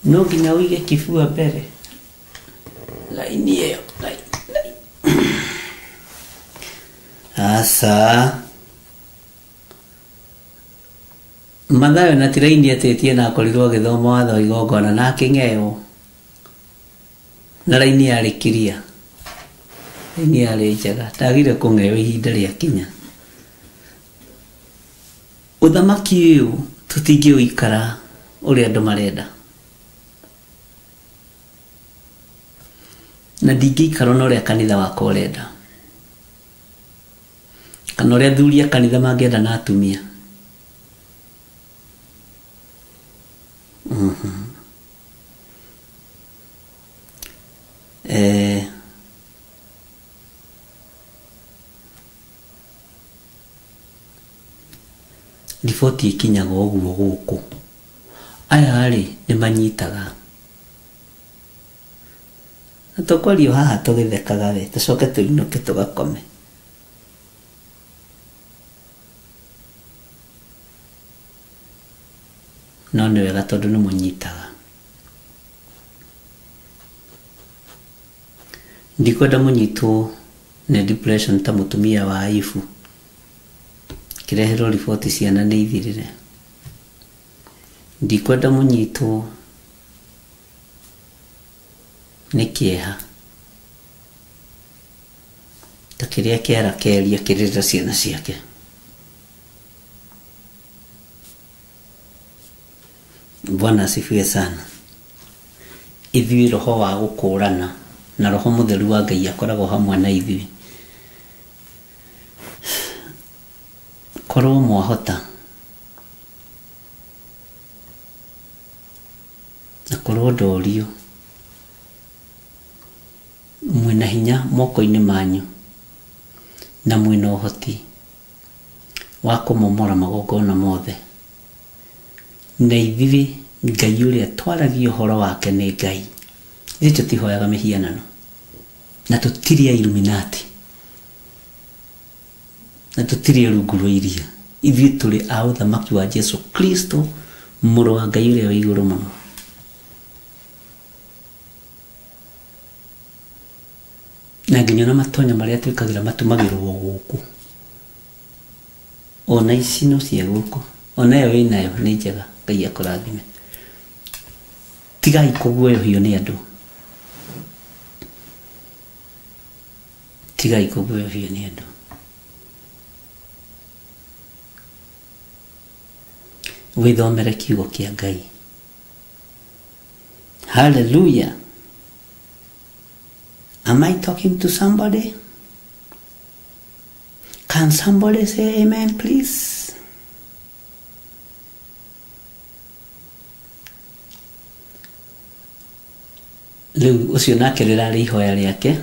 no nginya uige kifua mbere laini iyo asa Mathayo na tiraini atetie na akorirwo agithoma watho igongona na aking'eo na raini yarĩ kiria raini yarĩ njega ndagire kũng'eo ihinda rĩa kinya ũthamaki ũyũ tũtingĩũikara ũrĩa andũ marenda na ndingĩikara na ũrĩa kanitha wakwa ũrenda kana ũrĩa athuri a kanitha mangĩenda na atumia riboti ikinyaga ũguo gũkũ aya rĩ nĩ manyitaga na tũkwario haha tũgĩthekaga we tũcoke tũinũke tũgakome no nĩ wega tondũ nĩ mũnyitaga ndikwenda mũnyitwo nĩ depression ta mũtumia wa Ayubu kireherwo riboti ciana nĩ ithirire ndikwenda mũnyitwo nĩ kĩeha ta kĩrĩa kĩara kĩaria kĩrĩra ciana ciake Bwana asifiwe sana ithuĩ roho wa gũkũrana na roho mũtheru wa Ngai akoragwo hamwe na ithuĩ korwo mwahota na korwo ndorio mwĩna hinya moko-inĩ manyu na mwĩna ũhoti wa kũmomora magongona mothe na ithuĩ Ngai ũrĩa twaragia ũhoro wake nĩ Ngai ithuĩ tũtihoyaga mĩhianano na tũtirĩ Illuminati na tũtirĩ rungu rwa iria ithuĩ tũrĩ a ũthamaki wa Jesu Kristo mũrũ wa Ngai ũrĩa wĩ igũrũ mũno na nginya na matonya marĩa twĩkagĩra matumagĩrwo gũkũ ona ici no cia gũkũ ona yo wĩnayo nĩ njega Ngai akũrathime tigai kũguoyohio nĩ andũ tigai kũguoyohio nĩ andũ wĩthomere kiugo kĩa Ngai hallelujah am I talking to somebody? Can somebody say amen please? Rĩu ũcio nake rĩrarĩ ihoya rĩake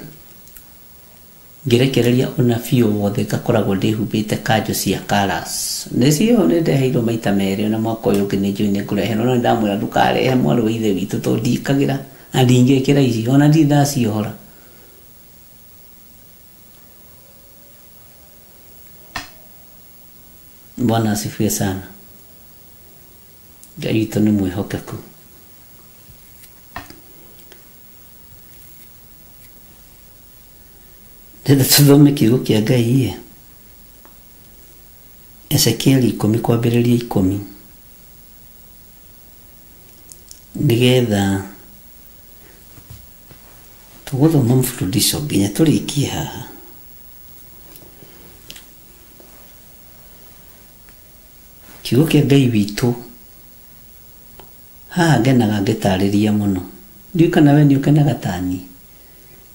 ngĩrekereria ũnabii wothe ngakoragwo ndĩhumbĩte kanjũ cia colors nĩcio nĩndeheirwo maita merĩ na mwaka ũyũ ũngĩ nĩnjũĩ nĩngũreherwo no nĩndamwĩra ndũkarehe mwarĩ wa ithe witũ tondũ ndikagĩra na ndingĩkĩra ici ona ndindaciohora Bwana asifiwe sana Ngai witũ nĩ mwĩhokeku ndĩrenda tũthome kiugo kĩa Ngai Ezekieli 10 kwambĩrĩria 10 nĩgetha tũgũthoma mfululizo nginya tũrĩkie haha kiugo kĩa Ngai witũ haha ngenaga ngĩtarĩria mũno ndiũ kana we nĩũkenaga tani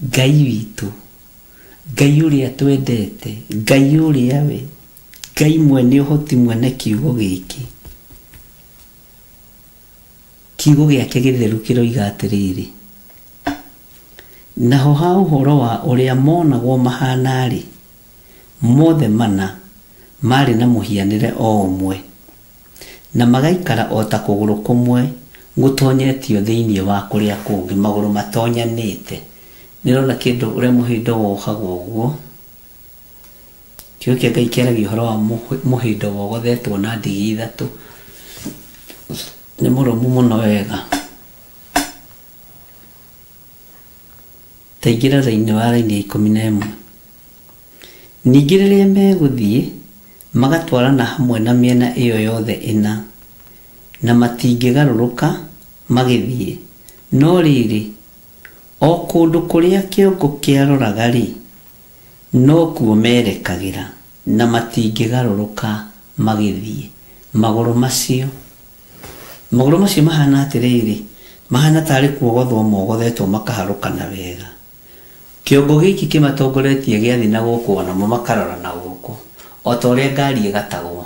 Ngai witũ Ngai ũrĩa twendete Ngai ũrĩa we Ngai mwene ũhoti mwene kiugo gĩkĩ kiugo gĩake gĩtheru kĩroiga atĩrĩrĩ naho ha ũhoro wa ũrĩa monagwo mahana-rĩ mothe mana marĩ na mũhianĩre o ũmwe na magaikara o ta kũgũrũ kũmwe gutonyetio thiini wa kuria kungi maguru matonyanite nirona kindu uria muhindo wohagwo guo kio kia Ngai kiaragia horo wa muhindo wogothetwo na ndigi ithatu ni murumu muno wega taingira raini wa raini 11 ningĩ rĩrĩa megũthiĩ magatwarana hamwe na mĩena ĩyo yothe ĩna na matingĩgarũrũka magĩthiĩ no rĩrĩ o kũndũ kũrĩa kĩongo kĩaroraga rĩ no kuo merekagĩra na matingĩgarũrũka magĩthiĩ magũrũ macio mahana atĩrĩrĩ mahana tarĩ kuogothwo mogothetwo makaharũkana wega kĩongo gĩkĩ kĩmatongoretie gĩathi na gũkũ onamo makarora na gũkũ o ta ũrĩa ngari ĩgatagwo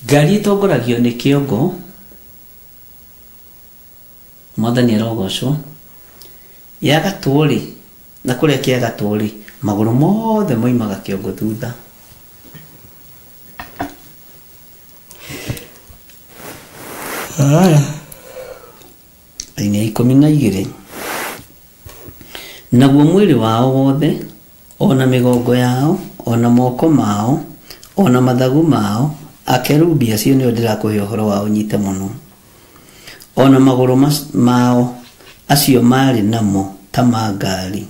ngari ĩtongoragio nĩ kĩongo Mwathani arogocwo yagatwo rĩ na kũrĩa kĩagatwo rĩ magũrũ mothe moimaga kĩongo thutha aini 12 naguo mwĩrĩ wao wothe ona mĩgongo yao ona moko mao ona mathagu mao akerubi acio nĩo ndĩrakũhe ũhoro wao nyite mũno ona magũrũ mao acio marĩ namo ta ma ngari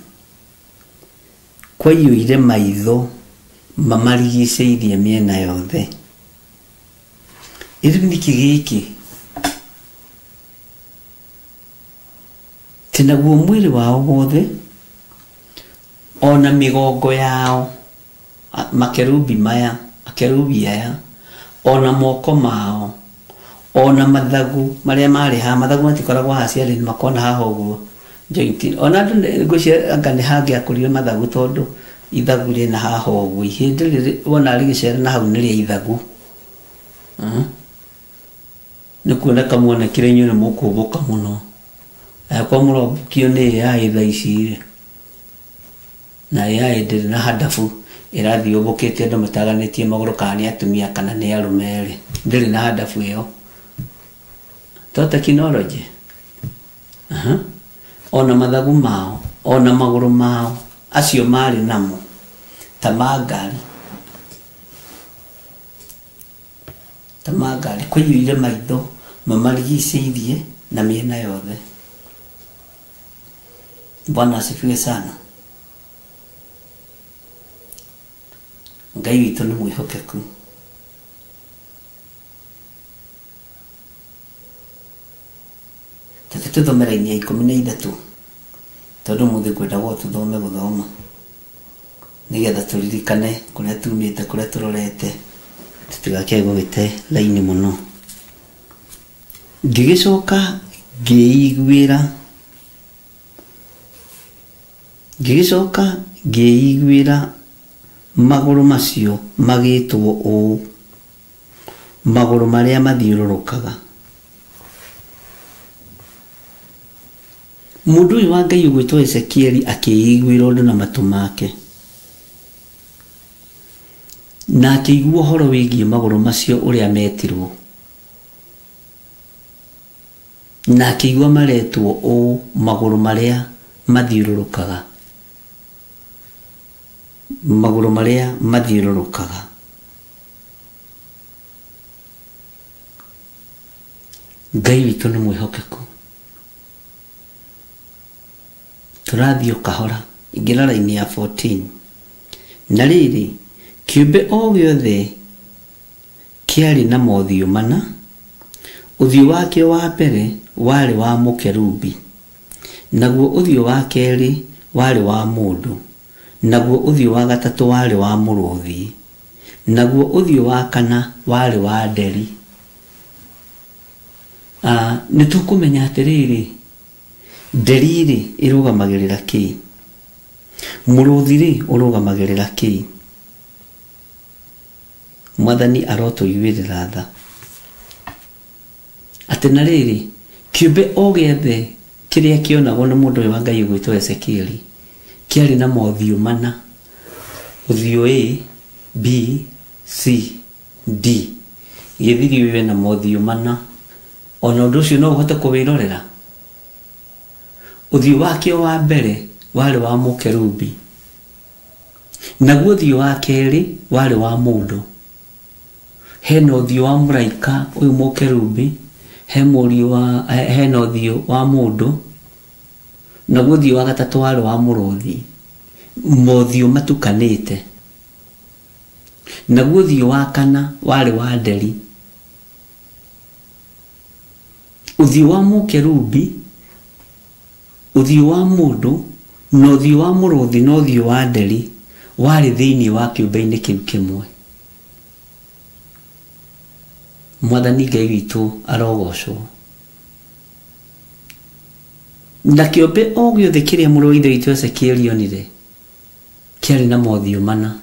kwaiyũire maitho mamarigicĩirie mĩena yothe ĩrĩniki gĩkĩ tinaguo mwĩrĩ wao wothe ona mĩgongo yao makerubi maya akerubi aya ona moko mao ona mathagu marĩa marĩ ha mathagu matikoragwo ha ciarĩ nĩ makona haha ũguo joint ona andũ ngũcia anga nĩ hangĩakũrire mathagu tondũ ithagu rĩna haha ũguo ihĩndĩ rĩrĩ wona rĩgĩcera na hau nĩ rĩa ithagu nĩ kuoneka muonekire inyuĩ nĩ mũkũmbũka mũno kwa mũrobukio nĩ AI thaa ici na AI ndĩrĩ na hadabu ĩrathiĩ ũbũkĩte andũ mataganĩtie magũrũ kana nĩ atumia kana nĩ arũme rĩ ndĩrĩ na hadabu ĩyo to tekinoronjĩ ona mathagu mao ona magũrũ mao acio marĩ namo ta ma ngari kũiyũire maitho mamarigicĩirie na mĩena yothe Bwana asifiwe sana Ngai witũ nĩ mwĩhokeku tete tũthome raini ya 13 tondũ mũthĩ ngwendagwo tũthome gũthoma nĩgetha tũririkane kũrĩa tumĩte kũrĩa tũrorete tũtigakĩe gũgĩte raini mũno ngĩgĩcoka ngĩiguĩra magũrũ macio magĩtwo ũũ magũrũ marĩa mathiũrũrũkaga mũndũ ũyũ wa Ngai ũgwĩtwo Ezekieli akĩiguĩra ũndũ na matũ make na akĩigua ũhoro wĩgiĩ magũrũ macio ũrĩa metirwo na akĩigua maretwo ũũ magũrũ marĩa mathiũrũrũkaga magũrũ marĩa mathiũrũrũkaga Ngai witũ nĩ mwĩhokeku tũrathiĩ kahora ingĩra raini ya 14 na rĩrĩ kĩũmbe o gĩothe kĩarĩ na mothiũ mana ũthiũ wake wa mbere warĩ wa mũkerubi naguo ũthiũ wa kerĩ warĩ wa mũndũ naguo ũthiũ wa gatatũ warĩ wa mũrũthi naguo ũthiũ wa kana warĩ wa nderi nĩ tũkũmenya atĩrĩrĩ nderi rĩ ĩrũgamagĩrĩra kĩ mũrũthi rĩ ũrũgamagĩrĩra kĩ Mwathani arotũiguĩrĩra tha atĩ na rĩrĩ kĩũmbe o gĩothe kĩrĩa kĩonagwo nĩ mũndũ ũyũ wa Ngai ũgwĩtwo Ezekieli kĩarĩ na mothiũ mana ũthiũ A B C D gĩthirio iwe na mothiũ mana ona ũndũ ũcio no ũhote kũwĩrorera. Ũthiũ wake wa mbere warĩ wa mũkerubi, naguo ũthiũ wa kerĩ warĩ wa mũndũ. Hena ũthiũ wa mũraika ũyũ mũkerubi, hena ũthiũ wa mũndũ, naguo ũthiũ wa gatatũ warĩ wa mũrũthi. Mothiũ matukanĩte. Naguo ũthiũ wa kana warĩ wa nderi. Ũthiũ wa mũkerubi, ũthiũ wa mũndũ na ũthiũ wa mũrũthi na ũthiũ wa nderi warĩ thĩinĩ wa kĩũmbe-inĩ kĩu kĩmwe. Mwathani Ngai witũ arogocwo. Na kĩũmbe o gĩothe kĩrĩa mũrũ wa ithe witũ Ezekieli onire kĩarĩ na mothiũ mana.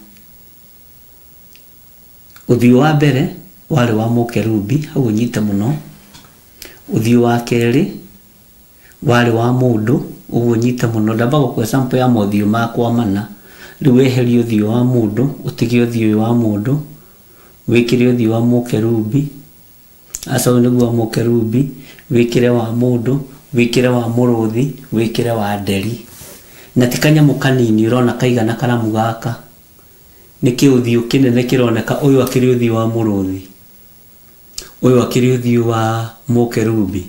Ũthiũ wa mbere warĩ wa mũkerubi, hau ũnyite mũno. Ũthiũ wa kerĩ warĩ wa mũndũ, ũguo nyita mũno. Ndamba gũkũhe sample ya mothiũ makwa mana. Rĩu weherie ũthiũ wa mũndũ, ũtige ũthiũ wa mũndũ, wĩkĩre ũthiũ wa mũkerubi, acaũ nĩguo wa mũkerubi, wĩkĩre wa mũndũ, wĩkĩre wa mũrũthi, wĩkĩre wa nderi. Na ti kanyamũ kanini ũrona kaigana karamu gaka. Nĩ kĩũthiũ kĩnene kĩroneka. Ũyũ akĩrĩ ũthiũ wa mũrũthi, ũyũ akĩrĩ ũthiũ wa mũkerubi,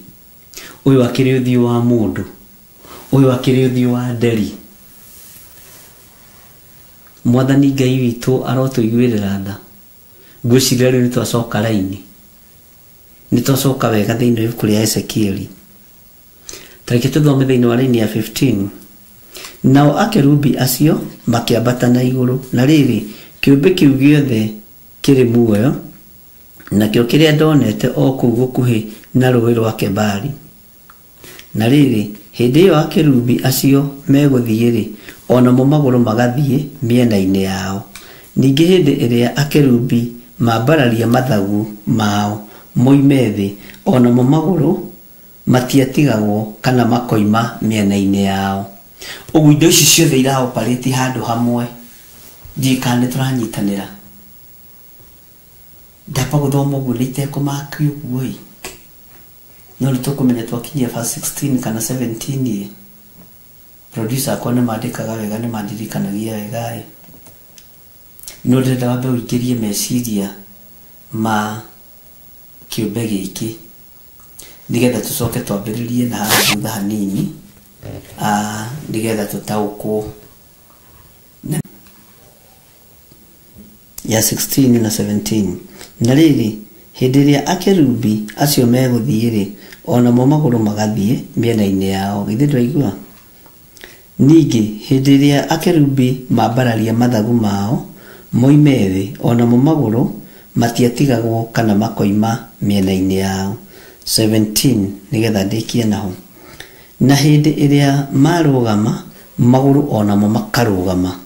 ũyũ akĩrĩ ũthiũ wa mũndũ, ũyũ akĩrĩ ũthiũ wa nderi. Mwathani Ngai witũ arotũiguĩrĩra tha. Ngwĩciria rĩu nĩtwacoka raini, nĩtwacoka wega thĩinĩ wa ibuku rĩa Ezekieli. Tareke tũthome thĩinĩ wa raini ya 15. Nao akerubi acio makĩambata na igũrũ, na rĩrĩ kĩũmbe kĩu gĩothe kĩrĩ muoyo, nakĩo kĩrĩa ndonete o kũu gũkuhĩ na rũĩ rwa Kebari. Na rĩrĩ hĩndĩ ĩyo akerubi acio megũthiĩ-rĩ, onamo magũrũ magathiĩ mĩena-inĩ yao. Ningĩ hĩndĩ ĩrĩa akerubi mambararia mathagu mao moime thĩ, onamo magũrũ matiatigagwo kana makoima mĩena-inĩ yao. Ũguo indo ici ciothe iraoparĩti handũ hamwe. Ndiĩka nĩtũranyitanĩra. Ndamba gũthoma ũguo nĩitekũmaki ũguo-ĩ. No nĩtũkũmenya twakinyia verse 16 kana 17-ĩ. Producer akwa nĩmandĩkaga wega, nĩmandirikanagia wega-ĩ. No ndĩrenda wambe ũingĩrie meciria ma kĩũmbe gĩkĩ nĩgetha tũcoke twambĩrĩrie na haha thutha hanini, nĩgetha tũtaũkwo. Ya 16 na 17. Na rĩrĩ hĩndĩ ĩrĩa akerubi acio megũthiĩ-rĩ, onamo magũrũ magathiĩ mĩena-inĩ yao. Githĩ ndwaigua? Ningĩ hĩndĩ ĩrĩa akerubi mambararia mathagu mao moime thĩ, onamo magũrũ matiatigagwo kana makoima mĩena-inĩ yao. 17 nĩgetha ndĩkie naho. Na hĩndĩ ĩrĩa marũgama, magũrũ onamo makarũgama.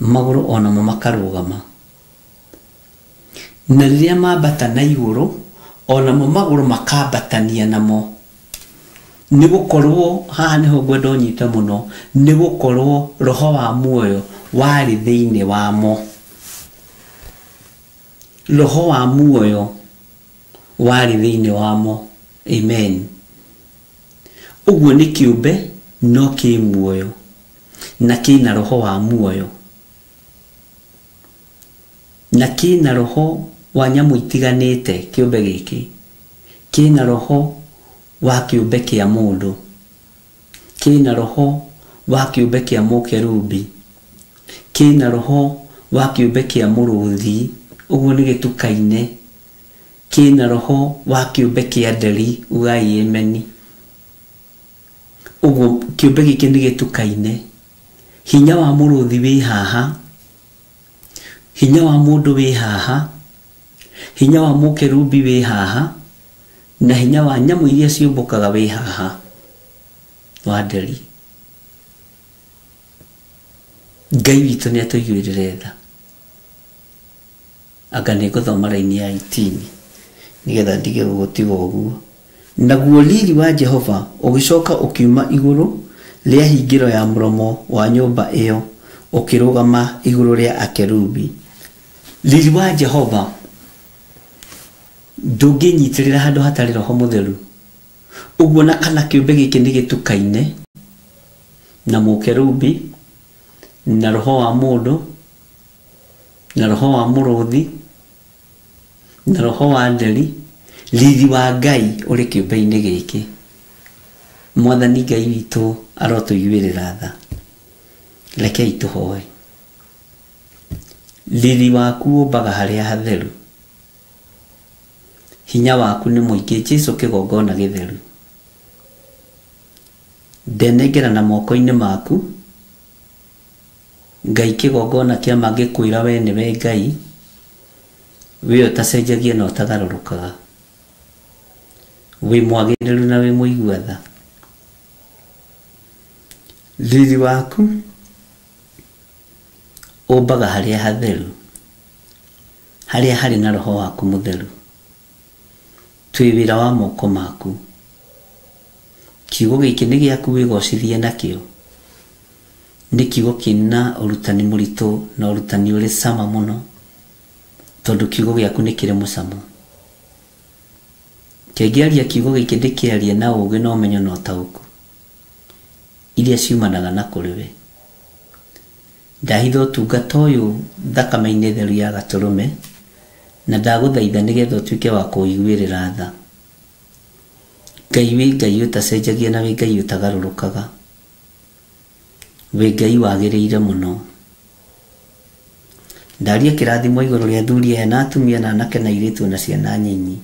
Magũrũ onamo makarũgama. Na rĩrĩa mambata na igũrũ, onamo magũrũ makambatania namo. Nĩgũkorwo haha nĩho ngwenda ũnyite mũno, nĩgũkorwo roho wa muoyo warĩ thĩinĩ wamo. Roho wa muoyo warĩ thĩinĩ wamo. Amen. Ũguo nĩ kĩũmbe no kĩ muoyo na kĩna roho wa muoyo, na kĩna roho wa nyamũ itiganĩte. Kĩũmbe gĩkĩ kĩna roho wa kĩũmbe kĩa mũndũ, kĩna roho wa kĩũmbe kĩa mũkerubi, kĩna roho wa kĩũmbe kĩa mũrũthi, ũguo nĩ gĩtukaine. Kĩna roho wa kĩũmbe kĩa nderi, ugai ameni. Ũguo kĩũmbe gĩkĩ nĩ gĩtukaine. Hinya wa mũrũthi wĩ haha, hinya wa mũndũ wĩ haha, hinya wa mũkerubi wĩ haha, na hinya wa nyamũ iria ciũmbũkaga wĩ haha wa nderi. Ngai witũ nĩatũiguĩrĩre tha. Anga nĩngũthoma raini ya 18 nĩgetha ndige gũgũtiga ũguo. Naguo riri wa Jehova ũgĩcoka ũkiuma igũrũ rĩa hingĩro ya mũromo wa nyũmba ĩyo, ũkĩrũgama igũrũ rĩa akerubi. Riri wa Jehova ndũngĩnyitirĩra handũ hatarĩ roho mũtheru. Ũguo na kana kĩũmbe gĩkĩ nĩ gĩtukaine na mũkerubi na roho wa mũndũ na roho wa mũrũthi na roho wa nderi, rithi wa Ngai ũrĩ kĩũmbe-inĩ gĩkĩ. Mwathani Ngai witũ arotũiguĩrĩra tha. Rekei tũhoe. Rithi waku ũmbaga harĩa hatheru. Hinya waku nĩ mũingĩ, Jesũ kĩgongona gĩtheru. Ndenengerana moko-inĩ maku, Ngai kĩgongona kĩa mangĩkwĩra we nĩwe Ngai, we ũtacenjagia na ũtagarũrũkaga. Wĩ mwagĩrĩru na wĩ mũigua tha. Rithi waku ũmbaga harĩa hatheru, harĩa harĩ na roho waku mũtheru. Twĩ wĩra wa moko maku. Kiugo gĩkĩ nĩ gĩaku wĩgocithie nakĩo. Nĩ kiugo kĩna ũrutani mũritũ na ũrutani ũrĩ cama mũno, tondũ kiugo gĩaku nĩ kĩrĩ mũcamo. Kĩngĩaria kiugo gĩkĩ ndĩkĩarie na ũũgĩ na ũmenyo na ũtaũku iria ciumanaga na kũrĩ we. Ndahitha ũtungata ũyũ thakame-inĩ theru ya Gatũrũme, na ndagũthaitha nĩgetha ũtuĩke wa kũiguĩrĩra tha. Ngai wĩ Ngai ũtacenjagia na wĩ Ngai ũtagarũrũkaga. Wĩ Ngai wagĩrĩire mũno. Ndaria kĩrathimo igũrũ rĩa athuri aya na atumia na anake na airĩtu na ciana nyinyi,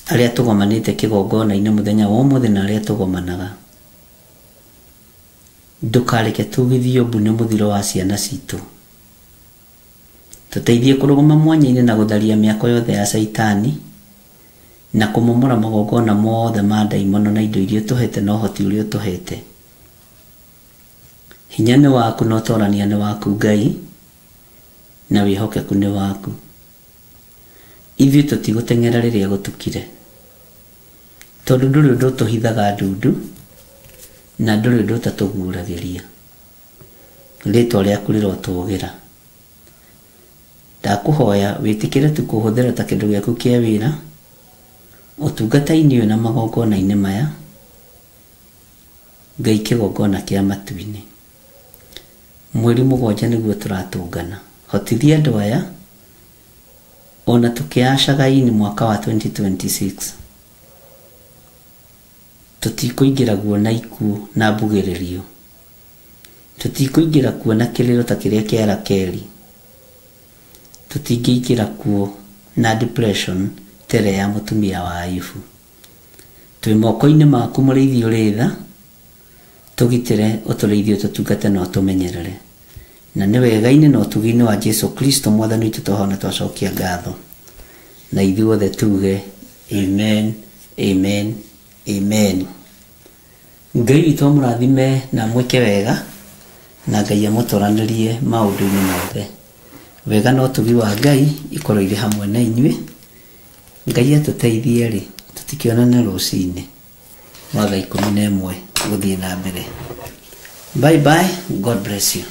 arĩa tũgomanĩte kĩgongona-inĩ mũthenya wa ũmũthĩ na arĩa tũgomanaga. Ndũkareke tũgithio mbu nĩ mũthiro wa ciana citũ. Tũteithie kũrũgama mwanya-inĩ na gũtharia mĩako yothe ya Saitani na kũmomora magongona mothe ma ndaimono na indo iria tũhete na ũhoti ũrĩa tũhete. Hinya nĩ waku na ũtorania nĩ waku Ngai, na wĩhokeku nĩ waku. Ithuĩ tũtigũteng'era rĩrĩa gũtukire, tondũ ndũrĩ ũndũ ũtũhithaga ndundu na ndũrĩ ũndũ ũtatũguũragĩria. Rĩĩtwa rĩaku rĩrotũũgĩra. Ndakũhoya wĩtĩkĩre tu kũhũthĩra ta kĩndũ gĩaku kĩa wĩra ũtungata-inĩ ũyũ na magongona-inĩ maya, Ngai kĩgongona kĩa matu-inĩ. Mweri mũgwanja nĩguo tũratũngana. Hotithia andũ aya ona tũkĩacaga ini mwaka wa 2026. Tũtikũingĩra guo na ikuũ na mbugĩrĩrio. Tũtikũingĩra kuo na kĩrĩro ta kĩrĩa kĩa Rakeli. Tũtingĩingĩra kuo na depression tere ya mũtumia wa Ayubu. Twĩ moko-inĩ maku mũrĩithi ũrĩ tha, tũgitĩre ũtũrĩithie ũtũtungate na ũtũmenyerere. Na nĩ wega-inĩ na ũtugi-inĩ wa Jesũ Kristo Mwathani witũ tũhona twacokia ngatho. Na ithuothe tuge amen, amen, amen. Ngai witũ amũrathime na mwĩke wega, na Ngai amũtũranĩrie maũndũ-inĩ mothe. Wega na ũtugi wa Ngai ikorwo irĩ hamwe na inyuĩ. Ngai atũteithie rĩ, tũtikĩonane rũciinĩ wa thaa 11 gũthiĩ na mbere. Bye bye, God bless you.